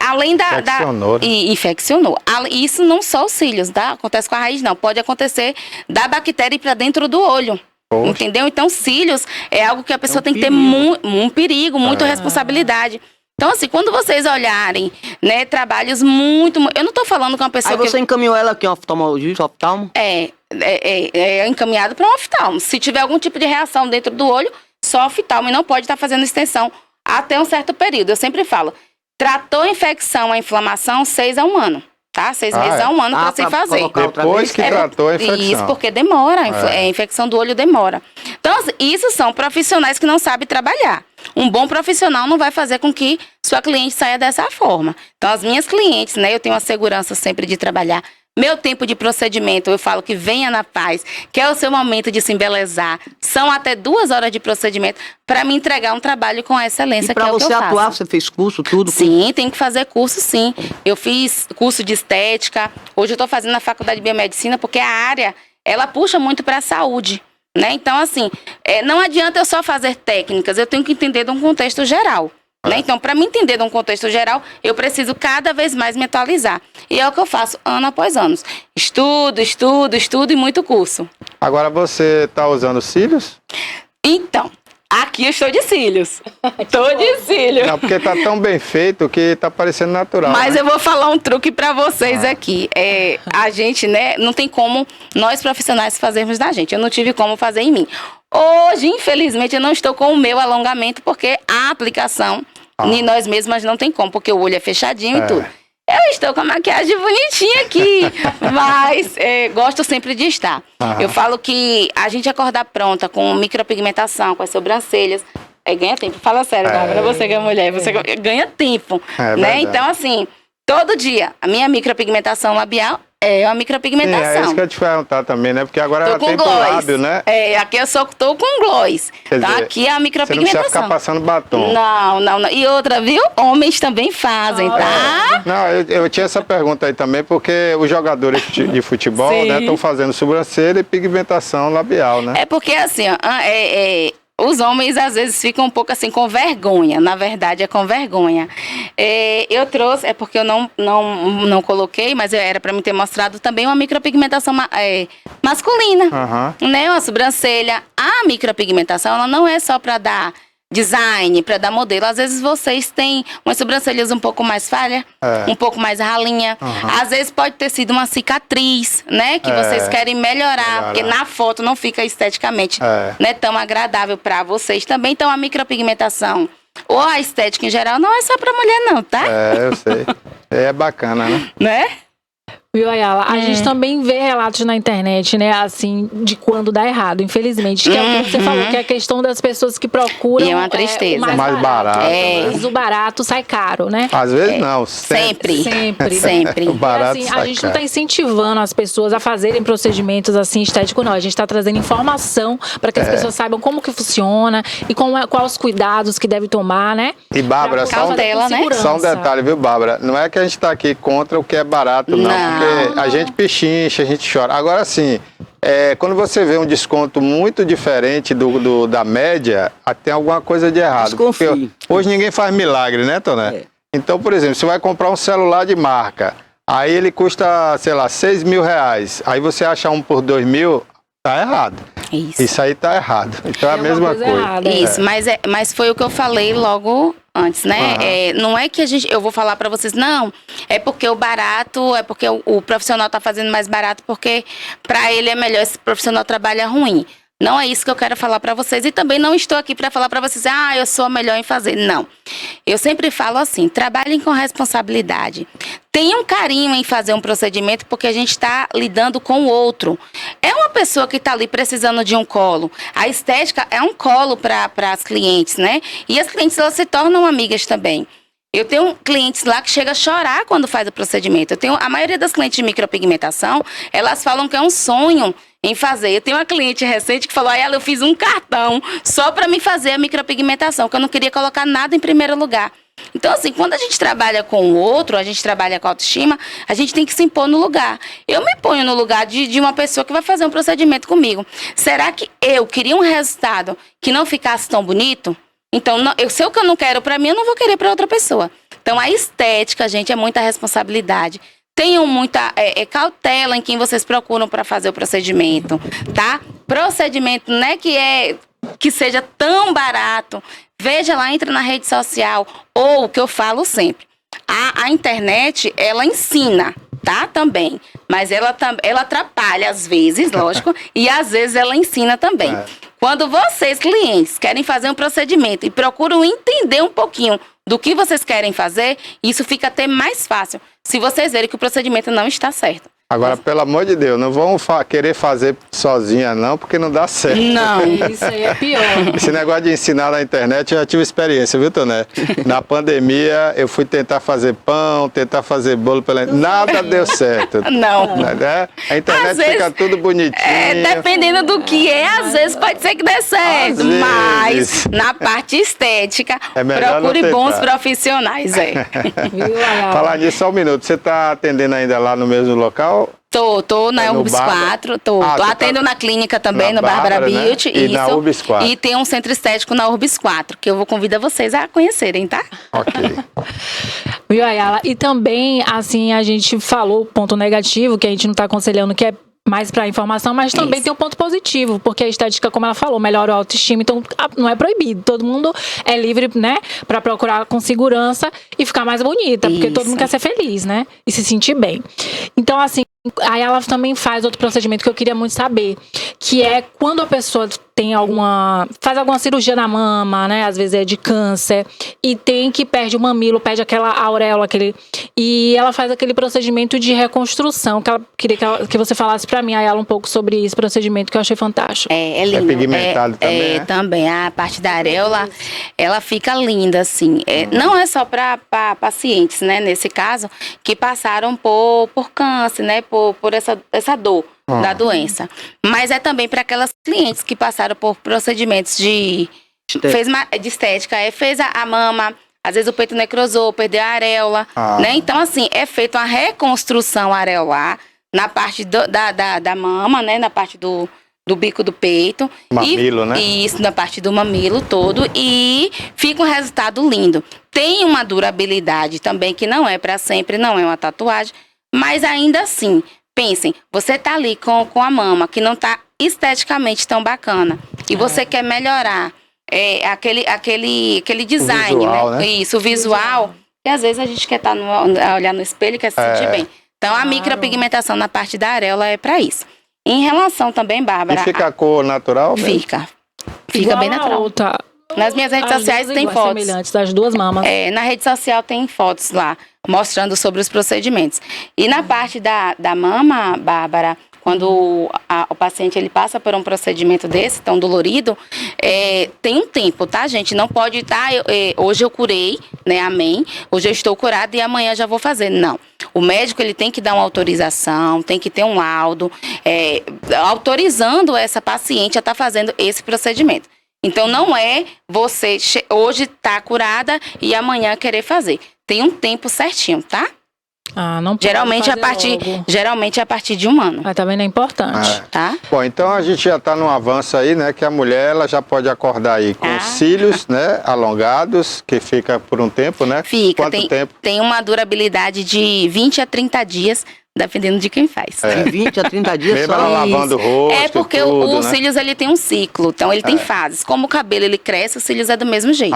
Além Infeccionou, né? Infeccionou. Isso não só os cílios, tá? Acontece com a raiz, não. Pode acontecer da bactéria ir pra dentro do olho. Poxa. Entendeu? Então, cílios é algo que a pessoa tem que ter um perigo, muita responsabilidade. Então, assim, quando vocês olharem, né, trabalhos muito... Eu não tô falando com uma pessoa Aí você encaminhou ela aqui, um oftalmologista, oftalmo? É encaminhado para um oftalmo. Se tiver algum tipo de reação dentro do olho, só oftalmo. E não pode estar fazendo extensão até um certo período. Eu sempre falo, tratou a infecção, a inflamação, 6 a 1 ano. Tá? 6 meses a 1 ano para se fazer. Depois que tratou a infecção. Isso, porque demora. A infecção do olho demora. Então, isso são profissionais que não sabem trabalhar. Um bom profissional não vai fazer com que sua cliente saia dessa forma. Então, as minhas clientes, né, eu tenho a segurança sempre de trabalhar. Meu tempo de procedimento, eu falo que venha na paz, que é o seu momento de se embelezar. São até 2 horas de procedimento para me entregar um trabalho com excelência, que é o que eu faço. E para você atuar, você fez curso, tudo? Sim, tem que fazer curso, sim. Eu fiz curso de estética. Hoje eu estou fazendo na faculdade de biomedicina, porque a área, ela puxa muito para a saúde, né? Então, assim, não adianta eu só fazer técnicas, eu tenho que entender de um contexto geral. Né? Então, para me entender de um contexto geral, eu preciso cada vez mais me atualizar. E é o que eu faço ano após ano. Estudo e muito curso. Agora você está usando cílios? Então, aqui eu estou de cílios. Estou de cílios. Não, porque tá tão bem feito que tá parecendo natural. Mas né? eu vou falar um truque para vocês aqui. A gente, né, não tem como nós profissionais fazermos da gente. Eu não tive como fazer em mim. Hoje, infelizmente, eu não estou com o meu alongamento, porque a aplicação em nós mesmas não tem como, porque o olho é fechadinho e tudo. Eu estou com a maquiagem bonitinha aqui, mas gosto sempre de estar. Eu falo que a gente acordar pronta com micropigmentação, com as sobrancelhas, ganha tempo. Fala sério, Bárbara, você que é mulher, você ganha tempo, né? Então, assim, todo dia, a minha micropigmentação labial é uma micropigmentação. É isso que eu ia te perguntar também, né? Porque agora ela tem pro lábio, né? Aqui eu só tô com gloss. Então aqui é a micropigmentação. Você não precisa ficar passando batom. Não. E outra, viu? Homens também fazem, tá? Não, eu tinha essa pergunta aí também, porque os jogadores de futebol, né, estão fazendo sobrancelha e pigmentação labial, né? É porque assim, ó, os homens às vezes ficam um pouco assim com vergonha. Na verdade, é com vergonha. Eu trouxe, porque eu não coloquei, mas era para me ter mostrado também uma micropigmentação masculina. Né? Uma sobrancelha. A micropigmentação, ela não é só para dar design, para dar modelo. Às vezes vocês têm umas sobrancelhas um pouco mais falha, um pouco mais ralinha. Às vezes pode ter sido uma cicatriz, né? Que vocês querem melhorar, porque na foto não fica esteticamente né, tão agradável para vocês também. Então a micropigmentação ou a estética em geral não é só para mulher não, tá? Eu sei. É bacana, né? Né? Viu, Ayala? A gente também vê relatos na internet, né, assim, de quando dá errado, infelizmente. Que é o que você falou, que é a questão das pessoas que procuram... E é uma tristeza. O mais barato. Né? Às vezes o barato sai caro, né? Às vezes não. Sempre. O barato assim, sai a gente não caro. está incentivando as pessoas a fazerem procedimentos assim estéticos, não. A gente está trazendo informação para que as pessoas saibam como que funciona e quais os cuidados que devem tomar, né? E, Bárbara, só um detalhe, viu, Bárbara? Não é que a gente está aqui contra o que é barato, não. Porque a gente pechincha, a gente chora. Agora, sim, quando você vê um desconto muito diferente da média, tem alguma coisa de errado. Porque hoje ninguém faz milagre, né, Toné? Então, por exemplo, você vai comprar um celular de marca, aí ele custa, sei lá, 6 mil reais. Aí você acha um por 2 mil, tá errado. Isso aí tá errado. Então é a mesma coisa. Isso, mas foi o que eu falei logo antes, né? Não é que eu vou falar pra vocês, não, é porque o barato, é porque o profissional tá fazendo mais barato, porque pra ele é melhor, esse profissional trabalha ruim. Não é isso que eu quero falar pra vocês. E também não estou aqui pra falar pra vocês, eu sou a melhor em fazer. Não. Eu sempre falo assim, trabalhem com responsabilidade. Tenham carinho em fazer um procedimento, porque a gente está lidando com o outro. É uma pessoa que está ali precisando de um colo. A estética é um colo para as clientes, né? E as clientes, elas se tornam amigas também. Eu tenho clientes lá que chegam a chorar quando faz o procedimento. A maioria das clientes de micropigmentação, elas falam que é um sonho em fazer. Eu tenho uma cliente recente que falou, eu fiz um cartão só para me fazer a micropigmentação, que eu não queria colocar nada em primeiro lugar. Então, assim, quando a gente trabalha com o outro, a gente trabalha com a autoestima, a gente tem que se impor no lugar. Eu me ponho no lugar de uma pessoa que vai fazer um procedimento comigo. Será que eu queria um resultado que não ficasse tão bonito? Então, se eu não quero pra mim, eu não vou querer pra outra pessoa. Então, a estética, gente, é muita responsabilidade. Tenham muita cautela em quem vocês procuram para fazer o procedimento, tá? Procedimento não é que seja tão barato. Veja lá, entra na rede social, ou o que eu falo sempre. A internet, ela ensina, tá? Também. Mas ela atrapalha às vezes, lógico, e às vezes ela ensina também. Quando vocês, clientes, querem fazer um procedimento e procuram entender um pouquinho do que vocês querem fazer, isso fica até mais fácil, se vocês verem que o procedimento não está certo. Agora, pelo amor de Deus, não vão querer fazer sozinha não, porque não dá certo. Não. Isso aí é pior. Esse negócio de ensinar na internet, eu já tive experiência, viu, Toné? Na pandemia, eu fui tentar fazer pão, tentar fazer bolo pela internet. Nada deu certo. Não. Né? A internet Às vezes, fica tudo bonitinho. Dependendo do que às vezes pode ser que dê certo. Às Mas vezes. na parte estética, É melhor procure não bons tentar. profissionais. Viu, Ayala? Falar nisso, só um minuto. Você está atendendo ainda lá no mesmo local? Tô na no Urbis Bárbara? 4, tô Ah, você atendo tá na clínica também, na no Bárbara Bárbara, né? Beauty. E na Urbis 4. E tem um centro estético na Urbis 4, que eu vou convidar vocês a conhecerem, tá? Ok. Viu, Ayala? E também, assim, a gente falou o ponto negativo, que a gente não está aconselhando, que é mais para informação, mas também Isso. tem um ponto positivo, porque a estética, como ela falou, melhora a autoestima, então não é proibido. Todo mundo é livre, né, para procurar com segurança e ficar mais bonita, porque todo Isso. mundo quer ser feliz, né, e se sentir bem. Então, assim, aí ela também faz outro procedimento que eu queria muito saber, que é quando a pessoa faz alguma cirurgia na mama, né, às vezes é de câncer, e perde o mamilo, perde aquela auréola, e ela faz aquele procedimento de reconstrução, que ela queria que você falasse pra mim, Ayala, um pouco sobre esse procedimento, que eu achei fantástico. É lindo. pigmentado também, né? Também. A parte da areola, ela fica linda, assim. Não é só para pacientes, né, nesse caso, que passaram por câncer, né, por essa dor da doença. Mas é também para aquelas clientes que passaram por procedimentos de estética. Fez a mama, às vezes o peito necrosou, perdeu a areola, né? Então, assim, é feita uma reconstrução areolar na parte da mama, né, na parte do bico do peito. Mamilo, né? Isso, na parte do mamilo todo. E fica um resultado lindo. Tem uma durabilidade também, que não é para sempre, não é uma tatuagem. Mas ainda assim, pensem, você tá ali com a mama, que não tá esteticamente tão bacana. E você quer melhorar aquele design, O visual, né? Isso, o visual. E às vezes a gente quer olhar no espelho e quer se sentir bem. Então, a micropigmentação na parte da areola é para isso. Em relação também, Bárbara... E fica a cor natural mesmo? Fica Igual bem a natural. outra. Nas minhas redes As sociais duas tem iguais, fotos. semelhantes das duas mamas. Na rede social tem fotos lá, mostrando sobre os procedimentos. E na parte da mama, Bárbara, quando o paciente ele passa por um procedimento desse, tão dolorido, tem um tempo, tá, gente? Não pode estar, hoje eu curei, né, amém, hoje eu estou curada e amanhã já vou fazer. Não. O médico ele tem que dar uma autorização, tem que ter um laudo, autorizando essa paciente a estar fazendo esse procedimento. Então, não é você hoje tá curada e amanhã querer fazer. Tem um tempo certinho, tá? Não pode Geralmente fazer a partir de 1 ano, Mas tá vendo? É importante. tá? Bom, então a gente já está num avanço aí, né? Que a mulher ela já pode acordar aí com os cílios, né? Alongados, que fica por um tempo, né? Fica, Quanto tempo? tem uma durabilidade de 20 a 30 dias, dependendo de quem faz. De 20 a 30 dias Mesmo só. ela lavando o rosto É porque tudo, os né? cílios ele tem um ciclo, então ele tem fases. Como o cabelo ele cresce, os cílios é do mesmo jeito.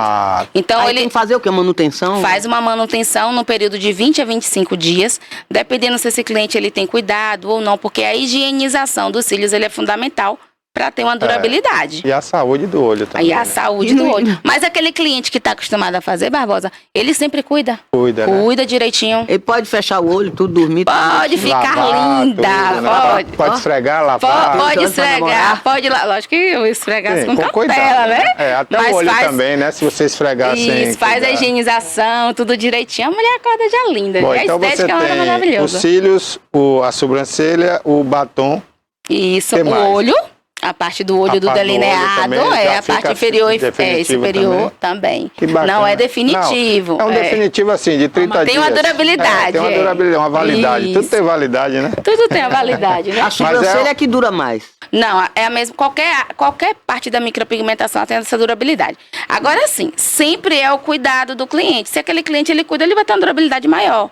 Então Aí ele tem que fazer o quê? Manutenção? faz uma manutenção no período de 20 a 25 dias, dependendo se esse cliente ele tem cuidado ou não, porque a higienização dos cílios ele é fundamental para ter uma durabilidade. E a saúde do olho também. E a né? saúde do olho. Mas aquele cliente que está acostumado a fazer, Barbosa, ele sempre cuida. Cuida, né? Cuida direitinho. Ele pode fechar o olho, tudo dormir. Pode ficar Lavar linda. tudo, né? Pode esfregar, lavar. Pode Pra esfregar, namorar. pode lá. Lógico que eu esfregasse Sim, com com cautela, cuidado, né? até Mas o olho faz- também, né? Se você esfregar sem Isso, faz a cuidar. higienização, tudo direitinho. A mulher acorda já linda. Bom, E a então você estética é uma tem maravilhosa. os cílios, a sobrancelha, o batom. Isso, Que o mais? olho. A parte do olho A do parte do olho delineado, também já a parte fica inferior e definitivo superior também. Que bacana. Não é definitivo. Não, é um definitivo assim, de 30 Tem dias. uma durabilidade. Tem uma durabilidade, uma validade. Isso. Tudo tem validade, né? Tudo tem a validade, né? A sobrancelha é que dura mais. Não, é a mesma. Qualquer parte da micropigmentação tem essa durabilidade. Agora sim, sempre é o cuidado do cliente. Se aquele cliente ele cuida, ele vai ter uma durabilidade maior.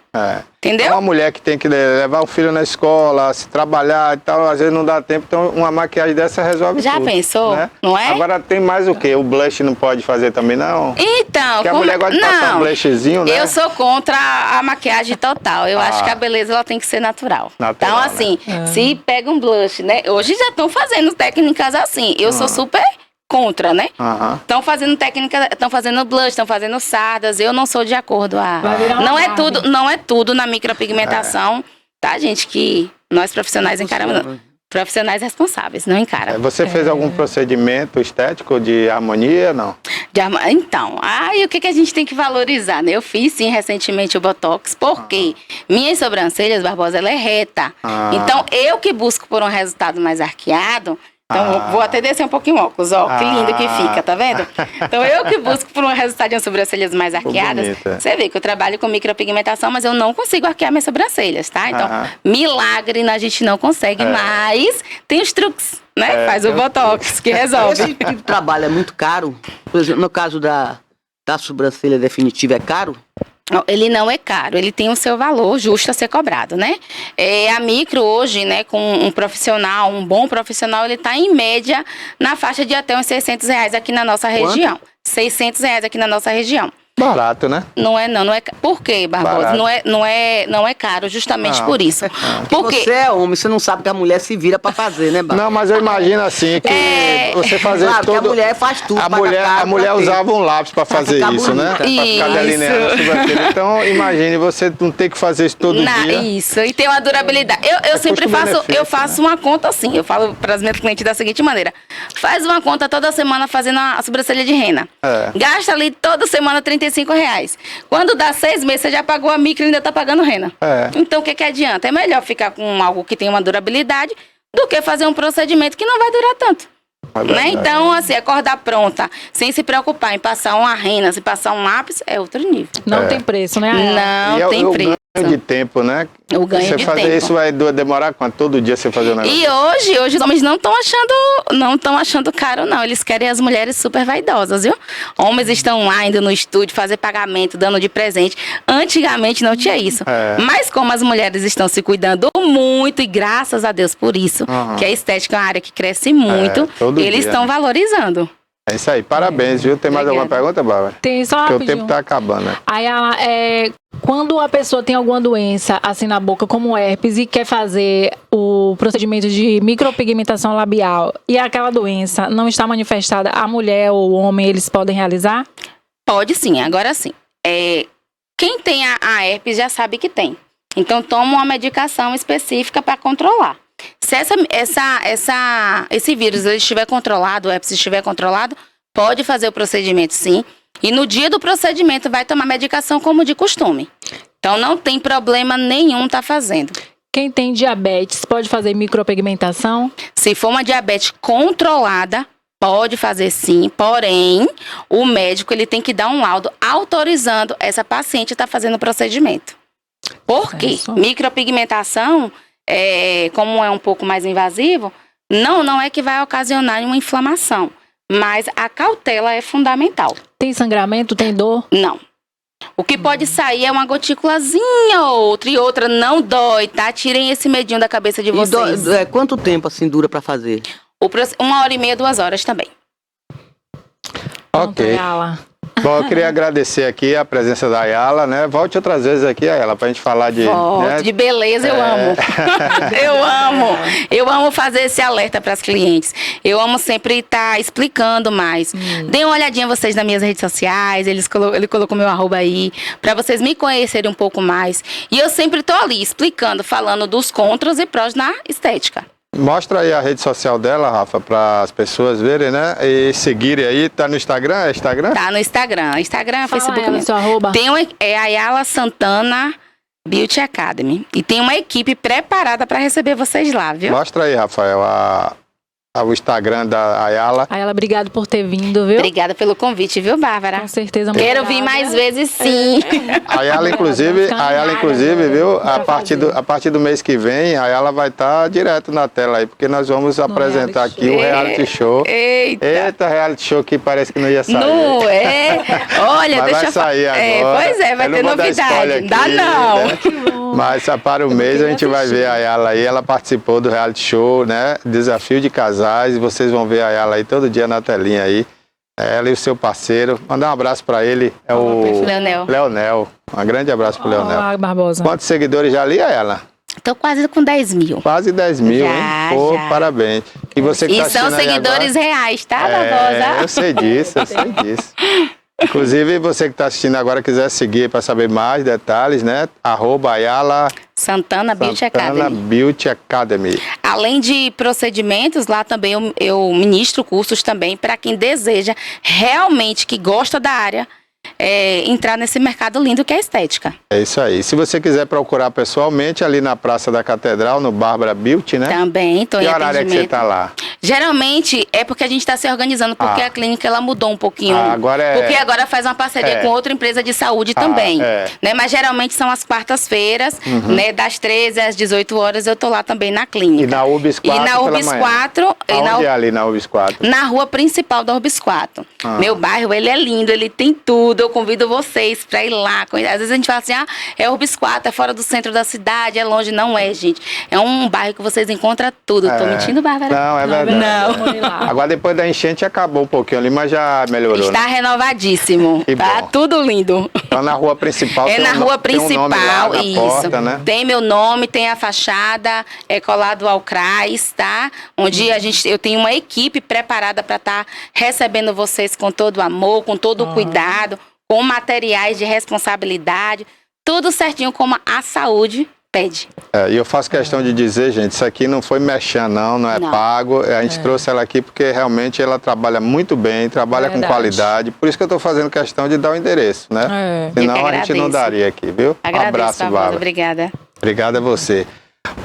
Entendeu? É uma mulher que tem que levar o filho na escola, se trabalhar e tal, às vezes não dá tempo, então uma maquiagem dessa resolve Já tudo. pensou? Né? Não é? Agora tem mais o quê? O blush não pode fazer também, não? Então, Porque a mulher gosta de passar um blushzinho, né? Eu sou contra a maquiagem total. Eu acho que a beleza ela tem que ser natural. Então, assim, se pega um blush, né? Hoje já estão fazendo técnicas assim. Eu sou super contra, né? Estão fazendo técnicas, estão fazendo blush, estão fazendo sardas. Eu não sou de acordo. Não é tudo na micropigmentação, tá, gente? Que nós profissionais encaramos. Profissionais responsáveis, não encara. Você fez algum procedimento estético de harmonia, não? Então, o que a gente tem que valorizar, né? Eu fiz, sim, recentemente o Botox, porque minhas sobrancelhas, Barbosa, ela é reta. Então, eu que busco por um resultado mais arqueado, então, vou até descer um pouquinho o óculos, ó, que lindo que fica, tá vendo? Então, eu que busco por um resultado de sobrancelhas mais arqueadas, você vê que eu trabalho com micropigmentação, mas eu não consigo arquear minhas sobrancelhas, tá? Então, milagre a gente não consegue, mas tem os truques, né? Faz o Botox, que resolve. Esse tipo de trabalho é muito caro? Por exemplo, no caso da sobrancelha definitiva, é caro? Ele não é caro, ele tem o seu valor justo a ser cobrado, né? A micro hoje, né, com um profissional, um bom profissional, ele está em média na faixa de até uns R$600 aqui na nossa região. R$600 aqui na nossa região. Barato, né? Não é. Por quê, Barbosa? Não é caro, justamente por isso. Porque você é homem, você não sabe que a mulher se vira pra fazer, né, Barbosa? Não, mas eu imagino assim, que você fazer claro, todo... que a mulher faz tudo. A mulher usava um lápis pra fazer isso, né? Pra ficar delineando a sobrancelha. Então, imagine você não ter que fazer isso todo dia. Isso, e tem uma durabilidade. Eu sempre faço uma conta assim, eu falo para as minhas clientes da seguinte maneira: faz uma conta toda semana fazendo a sobrancelha de rena. Gasta ali toda semana R$35. Quando dá 6 meses, você já pagou a micro e ainda tá pagando rena. Então, o que adianta? É melhor ficar com algo que tem uma durabilidade do que fazer um procedimento que não vai durar tanto. Né? Então, assim, acordar pronta, sem se preocupar em passar uma rena, se passar um lápis, é outro nível. Não tem preço, né? Não tem preço. Ganho de tempo, né? O ganho você de fazer tempo. isso vai demorar quanto? Todo dia você fazer um negócio? E hoje os homens não estão achando caro, não. Eles querem as mulheres super vaidosas, viu? Homens estão lá indo no estúdio fazer pagamento, dando de presente. Antigamente não tinha isso. Mas como as mulheres estão se cuidando muito, e graças a Deus por isso, que a estética é uma área que cresce muito, eles estão valorizando. É isso aí, parabéns, viu? Tem mais alguma pergunta, Bárbara? Tem, só porque rapidinho. o tempo tá acabando, né? Aí, quando a pessoa tem alguma doença assim na boca, como herpes, e quer fazer o procedimento de micropigmentação labial, e aquela doença não está manifestada, a mulher ou o homem, eles podem realizar? Pode sim, agora sim. Quem tem a herpes já sabe que tem. Então, toma uma medicação específica para controlar. Se esse vírus ele estiver controlado, o herpes estiver controlado, pode fazer o procedimento sim. E no dia do procedimento vai tomar medicação como de costume. Então não tem problema nenhum tá fazendo. Quem tem diabetes pode fazer micropigmentação? Se for uma diabetes controlada, pode fazer sim. Porém, o médico ele tem que dar um laudo autorizando essa paciente a estar fazendo o procedimento. Por quê? Micropigmentação, como é um pouco mais invasivo, não é que vai ocasionar uma inflamação, mas a cautela é fundamental. Tem sangramento, tem dor? Não. O que pode sair é uma gotículazinha ou outra, e outra não dói, tá? Tirem esse medinho da cabeça de vocês. Quanto tempo assim dura pra fazer? 1h30, 2 horas também. Ok. Bom, eu queria agradecer aqui a presença da Ayala, né? Volte outras vezes aqui, Ayala, pra gente falar de... Né? De beleza, eu amo. Eu amo fazer esse alerta para as clientes. Eu amo sempre estar explicando mais. Deem uma olhadinha vocês nas minhas redes sociais, ele colocou meu @ aí, para vocês me conhecerem um pouco mais. E eu sempre tô ali explicando, falando dos contras e prós na estética. Mostra aí a rede social dela, Rafa, para as pessoas verem, né? E seguirem aí. Tá no Instagram? É Instagram? Tá no Instagram. Fala Facebook. Ela, seu arroba. Tem Ayala Santana Beauty Academy. E tem uma equipe preparada para receber vocês lá, viu? Mostra aí, Rafael, o Instagram da Ayala. Ayala, obrigado por ter vindo, viu? Obrigada pelo convite, viu, Bárbara? Com certeza. Quero vir mais vezes, sim. A Ayala, inclusive, viu? A partir do mês que vem, a Ayala vai estar direto na tela aí, porque nós vamos apresentar aqui o reality show. Eita, reality show que parece que não ia sair. Não é? Olha, mas deixa vai sair agora. Pois é, vai ter novidade. Não dá não. Né? Mas para o mês a gente vai ver a Ayala aí. Ela participou do reality show, né? Desafio de Casais. E vocês vão ver a Ayala aí todo dia na telinha aí. Ela e o seu parceiro. Mandar um abraço para ele. É o Leonel. Um grande abraço pro Leonel. Barbosa. Quantos seguidores já ali, Ayala? Tô quase com 10 mil. Quase 10 mil, hein? Pô, parabéns. E você que tá são seguidores reais, tá, Barbosa? Eu sei disso. Inclusive, você que está assistindo agora, quiser seguir para saber mais detalhes, né? @Ayala Santana Beauty Academy. Beauty Academy. Além de procedimentos, lá também eu ministro cursos também para quem deseja realmente, que gosta da área, entrar nesse mercado lindo que é a estética. É isso aí. Se você quiser procurar pessoalmente, ali na Praça da Catedral, no Bárbara Beauty, né? Também, tô em atendimento. Que horário é que você está lá? Geralmente é porque a gente está se organizando, porque a clínica ela mudou um pouquinho. Porque agora faz uma parceria com outra empresa de saúde também. Né? Mas geralmente são as quartas-feiras, né? Das 13 às 18 horas eu tô lá também na clínica. E na UBS 4? E na UBS 4. Onde é ali na UBS 4? Na rua principal da UBS 4. Meu bairro, ele é lindo, ele tem tudo. Eu convido vocês para ir lá. Às vezes a gente fala assim, é UBS 4, é fora do centro da cidade, é longe. Não é, gente. É um bairro que vocês encontram tudo. Tô mentindo, Bárbara? Não, é verdade. Não. Agora depois da enchente acabou um pouquinho ali, mas já melhorou. Está renovadíssimo. Tá tudo lindo. Então na rua principal. Na rua principal, tem um nome lá na porta, né? Tem meu nome, tem a fachada, colado ao CRAS, tá? Onde eu tenho uma equipe preparada para estar recebendo vocês com todo o amor, com todo o cuidado, com materiais de responsabilidade, tudo certinho como a saúde pede. E eu faço questão de dizer, gente, isso aqui não foi merchan, não é pago. A gente trouxe ela aqui porque realmente ela trabalha muito bem, trabalha com qualidade. Por isso que eu estou fazendo questão de dar o endereço, né? Senão a gente não daria aqui, viu? Agradeço, abraço, Bárbara. Obrigada. Obrigado a você.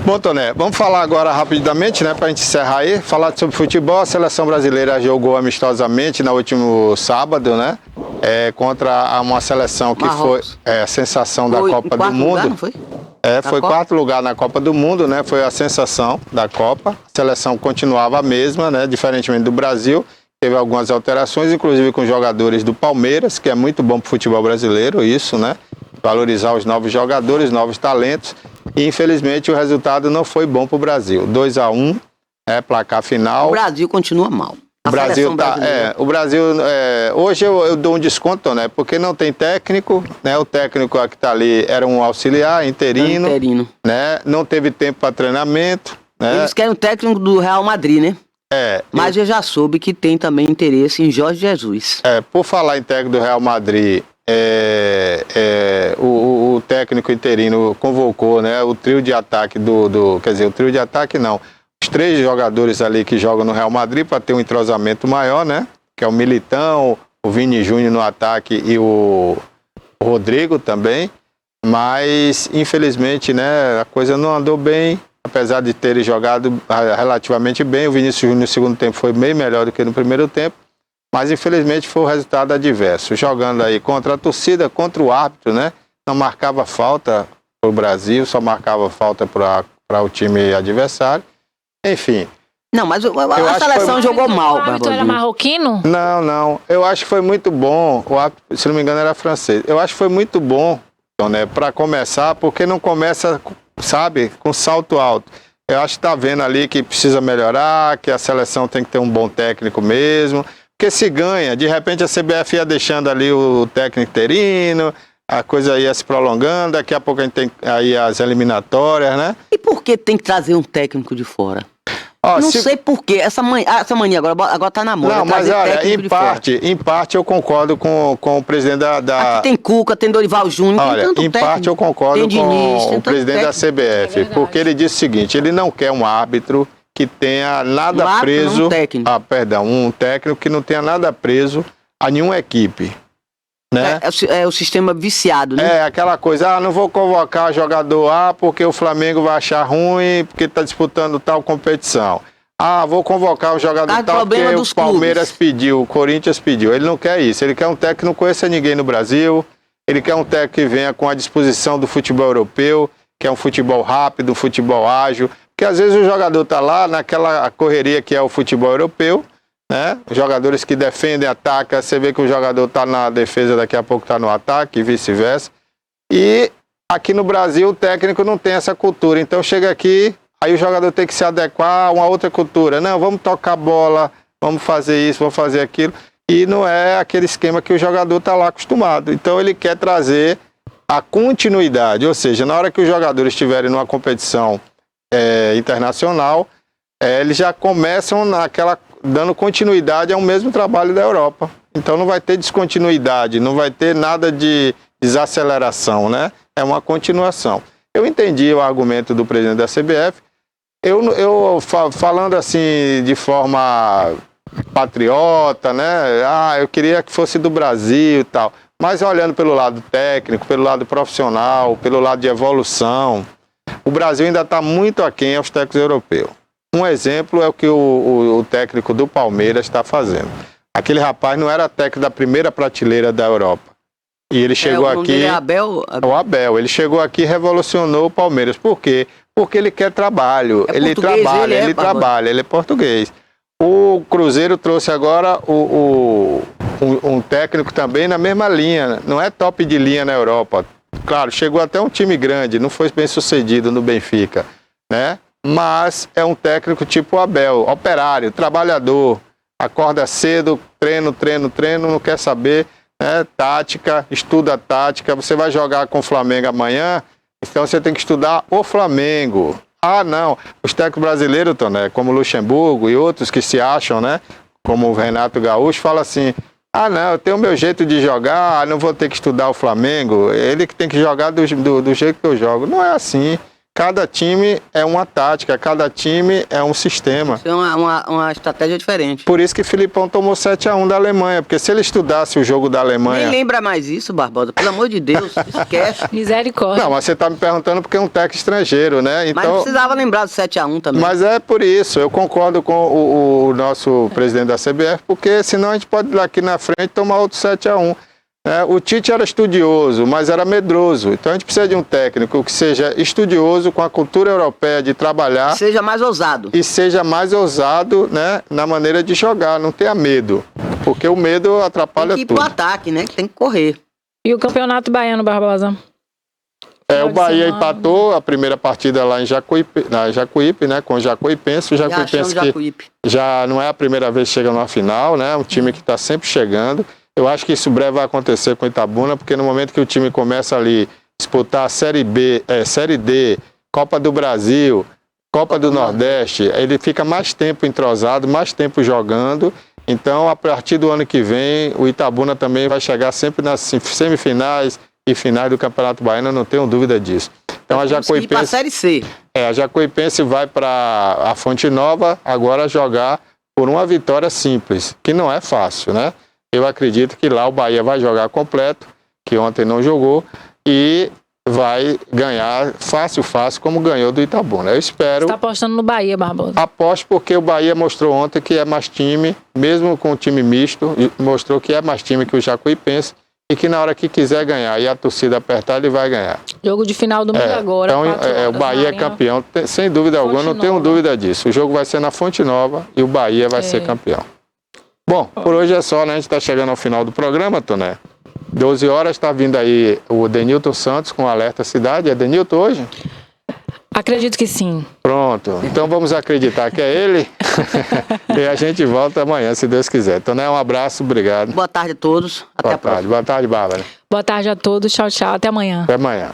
Bom, Toné, vamos falar agora rapidamente, né, para a gente encerrar aí, falar sobre futebol. A seleção brasileira jogou amistosamente no último sábado, né, contra uma seleção que Marrocos. foi a sensação da Copa do Mundo. Lugar, não foi? Foi quarto lugar na Copa do Mundo, né? Foi a sensação da Copa. A seleção continuava a mesma, né? Diferentemente do Brasil. Teve algumas alterações, inclusive com jogadores do Palmeiras, que é muito bom para o futebol brasileiro, isso, né? Valorizar os novos jogadores, novos talentos. E infelizmente o resultado não foi bom para o Brasil. 2-1, placar final. O Brasil continua mal. O Brasil hoje eu dou um desconto, né? Porque não tem técnico, né? O técnico que está ali era um auxiliar interino, né? Não teve tempo para treinamento, né? Eles querem o técnico do Real Madrid, né? Mas eu já soube que tem também interesse em Jorge Jesus. Por falar em técnico do Real Madrid, o técnico interino convocou, né? O trio de ataque quer dizer, o trio de ataque não. Os 3 jogadores ali que jogam no Real Madrid para ter um entrosamento maior, né? Que é o Militão, o Vini Júnior no ataque e o Rodrigo também. Mas, infelizmente, né? A coisa não andou bem, apesar de terem jogado relativamente bem. O Vinícius Júnior no segundo tempo foi bem melhor do que no primeiro tempo. Mas, infelizmente, foi o resultado adverso. Jogando aí contra a torcida, contra o árbitro, né? Não marcava falta para o Brasil, só marcava falta para o time adversário. Enfim. Não, mas a seleção jogou mal. O árbitro era marroquino? Não. Eu acho que foi muito bom. O árbitro, se não me engano, era francês. Eu acho que foi muito bom, né, para começar, porque não começa, sabe, com salto alto. Eu acho que tá vendo ali que precisa melhorar, que a seleção tem que ter um bom técnico mesmo. Porque se ganha, de repente a CBF ia deixando ali o técnico interino, a coisa ia se prolongando, daqui a pouco a gente tem aí as eliminatórias, né? E por que tem que trazer um técnico de fora? Não sei por quê. Essa mania agora tá na moda. Não, mas olha, em parte eu concordo com o presidente da... Aqui tem Cuca, tem Dorival Júnior, olha, tem tanto em técnico. parte eu concordo com o presidente da CBF, porque ele disse o seguinte, ele não quer um árbitro que tenha nada preso... Um técnico. Um técnico que não tenha nada preso a nenhuma equipe. Né? É o sistema viciado, né? Aquela coisa, não vou convocar jogador A porque o Flamengo vai achar ruim, porque está disputando tal competição. vou convocar um jogador tal porque o Palmeiras pediu, o Corinthians pediu. Ele não quer isso. Ele quer um técnico que não conheça ninguém no Brasil. Ele quer um técnico que venha com a disposição do futebol europeu, que é um futebol rápido, um futebol ágil. Porque às vezes o jogador está lá naquela correria que é o futebol europeu, né? Os jogadores que defendem, atacam, você vê que o jogador está na defesa, daqui a pouco está no ataque e vice-versa. E aqui no Brasil o técnico não tem essa cultura. Então chega aqui, aí o jogador tem que se adequar a uma outra cultura. Não, vamos tocar bola, vamos fazer isso, vamos fazer aquilo. E não é aquele esquema que o jogador está lá acostumado. Então ele quer trazer a continuidade, ou seja, na hora que os jogadores estiverem numa competição internacional, eles já começam dando continuidade ao mesmo trabalho da Europa. Então não vai ter descontinuidade, não vai ter nada de desaceleração, né? É uma continuação. Eu entendi o argumento do presidente da CBF. Eu falando assim de forma patriota, né? Eu queria que fosse do Brasil e tal. Mas olhando pelo lado técnico, pelo lado profissional, pelo lado de evolução, o Brasil ainda está muito aquém aos técnicos europeus. Um exemplo é o que o técnico do Palmeiras está fazendo. Aquele rapaz não era técnico da primeira prateleira da Europa. E ele chegou aqui... O Abel. Ele chegou aqui e revolucionou o Palmeiras. Por quê? Porque ele quer trabalho. Ele trabalha, ele é português. O Cruzeiro trouxe agora um técnico também na mesma linha. Não é top de linha na Europa. Claro, chegou até um time grande, não foi bem sucedido no Benfica, né? Mas é um técnico tipo Abel, operário, trabalhador, acorda cedo, treino, não quer saber, né? Tática, estuda tática. Você vai jogar com o Flamengo amanhã, então você tem que estudar o Flamengo. Não, os técnicos brasileiros, Toné, como Luxemburgo e outros que se acham, né? Como o Renato Gaúcho, fala assim: não, eu tenho o meu jeito de jogar, não vou ter que estudar o Flamengo, ele que tem que jogar do jeito que eu jogo. Não é assim. Cada time é uma tática, cada time é um sistema. Isso é uma estratégia diferente. Por isso que Filipão tomou 7-1 da Alemanha, porque se ele estudasse o jogo da Alemanha... Nem lembra mais isso, Barbosa, pelo amor de Deus, esquece. Misericórdia. Não, mas você está me perguntando porque é um técnico estrangeiro, né? Então... Mas não precisava lembrar do 7-1 também. Mas é por isso, eu concordo com o nosso presidente da CBF, porque senão a gente pode ir aqui na frente tomar outro 7-1. O Tite era estudioso, mas era medroso. Então a gente precisa de um técnico que seja estudioso, com a cultura europeia de trabalhar. Seja mais ousado. E seja mais ousado, né, na maneira de jogar, não tenha medo. Porque o medo atrapalha tudo. Tem que ir pro ataque, né, que tem que correr. E o Campeonato Baiano, Barbosa? O Bahia empatou a primeira partida lá em Jacuípe, né, com o Jacuipense. O Jacuipense que já não é a primeira vez que chega numa final, né, um time que está sempre chegando. Eu acho que isso breve vai acontecer com o Itabuna, porque no momento que o time começa ali disputar a Série B, Série D, Copa do Brasil, Copa do Nordeste, ele fica mais tempo entrosado, mais tempo jogando. Então, a partir do ano que vem, o Itabuna também vai chegar sempre nas semifinais e finais do Campeonato Baiano, não tenho dúvida disso. Então, a Jacuipense... para a Série C. A Jacuipense vai para a Fonte Nova agora jogar por uma vitória simples, que não é fácil, né? Eu acredito que lá o Bahia vai jogar completo, que ontem não jogou, e vai ganhar fácil, como ganhou do Itabuna. Eu espero... Você está apostando no Bahia, Barbosa? Aposto porque o Bahia mostrou ontem que é mais time, mesmo com o time misto, mostrou que é mais time que o Jacuipense, e que na hora que quiser ganhar e a torcida apertar, ele vai ganhar. Jogo de final domingo agora. Então, o Bahia é campeão, sem dúvida alguma, não tenho dúvida disso. O jogo vai ser na Fonte Nova e o Bahia vai ser campeão. Bom, por hoje é só, né? A gente está chegando ao final do programa, Toné. 12 horas está vindo aí o Denilton Santos com o Alerta Cidade. É Denilton hoje? Acredito que sim. Pronto, então vamos acreditar que é ele. E a gente volta amanhã, se Deus quiser. Toné, um abraço, obrigado. Boa tarde a todos. Até a próxima. Boa tarde, Bárbara. Boa tarde a todos. Tchau, tchau. Até amanhã. Até amanhã.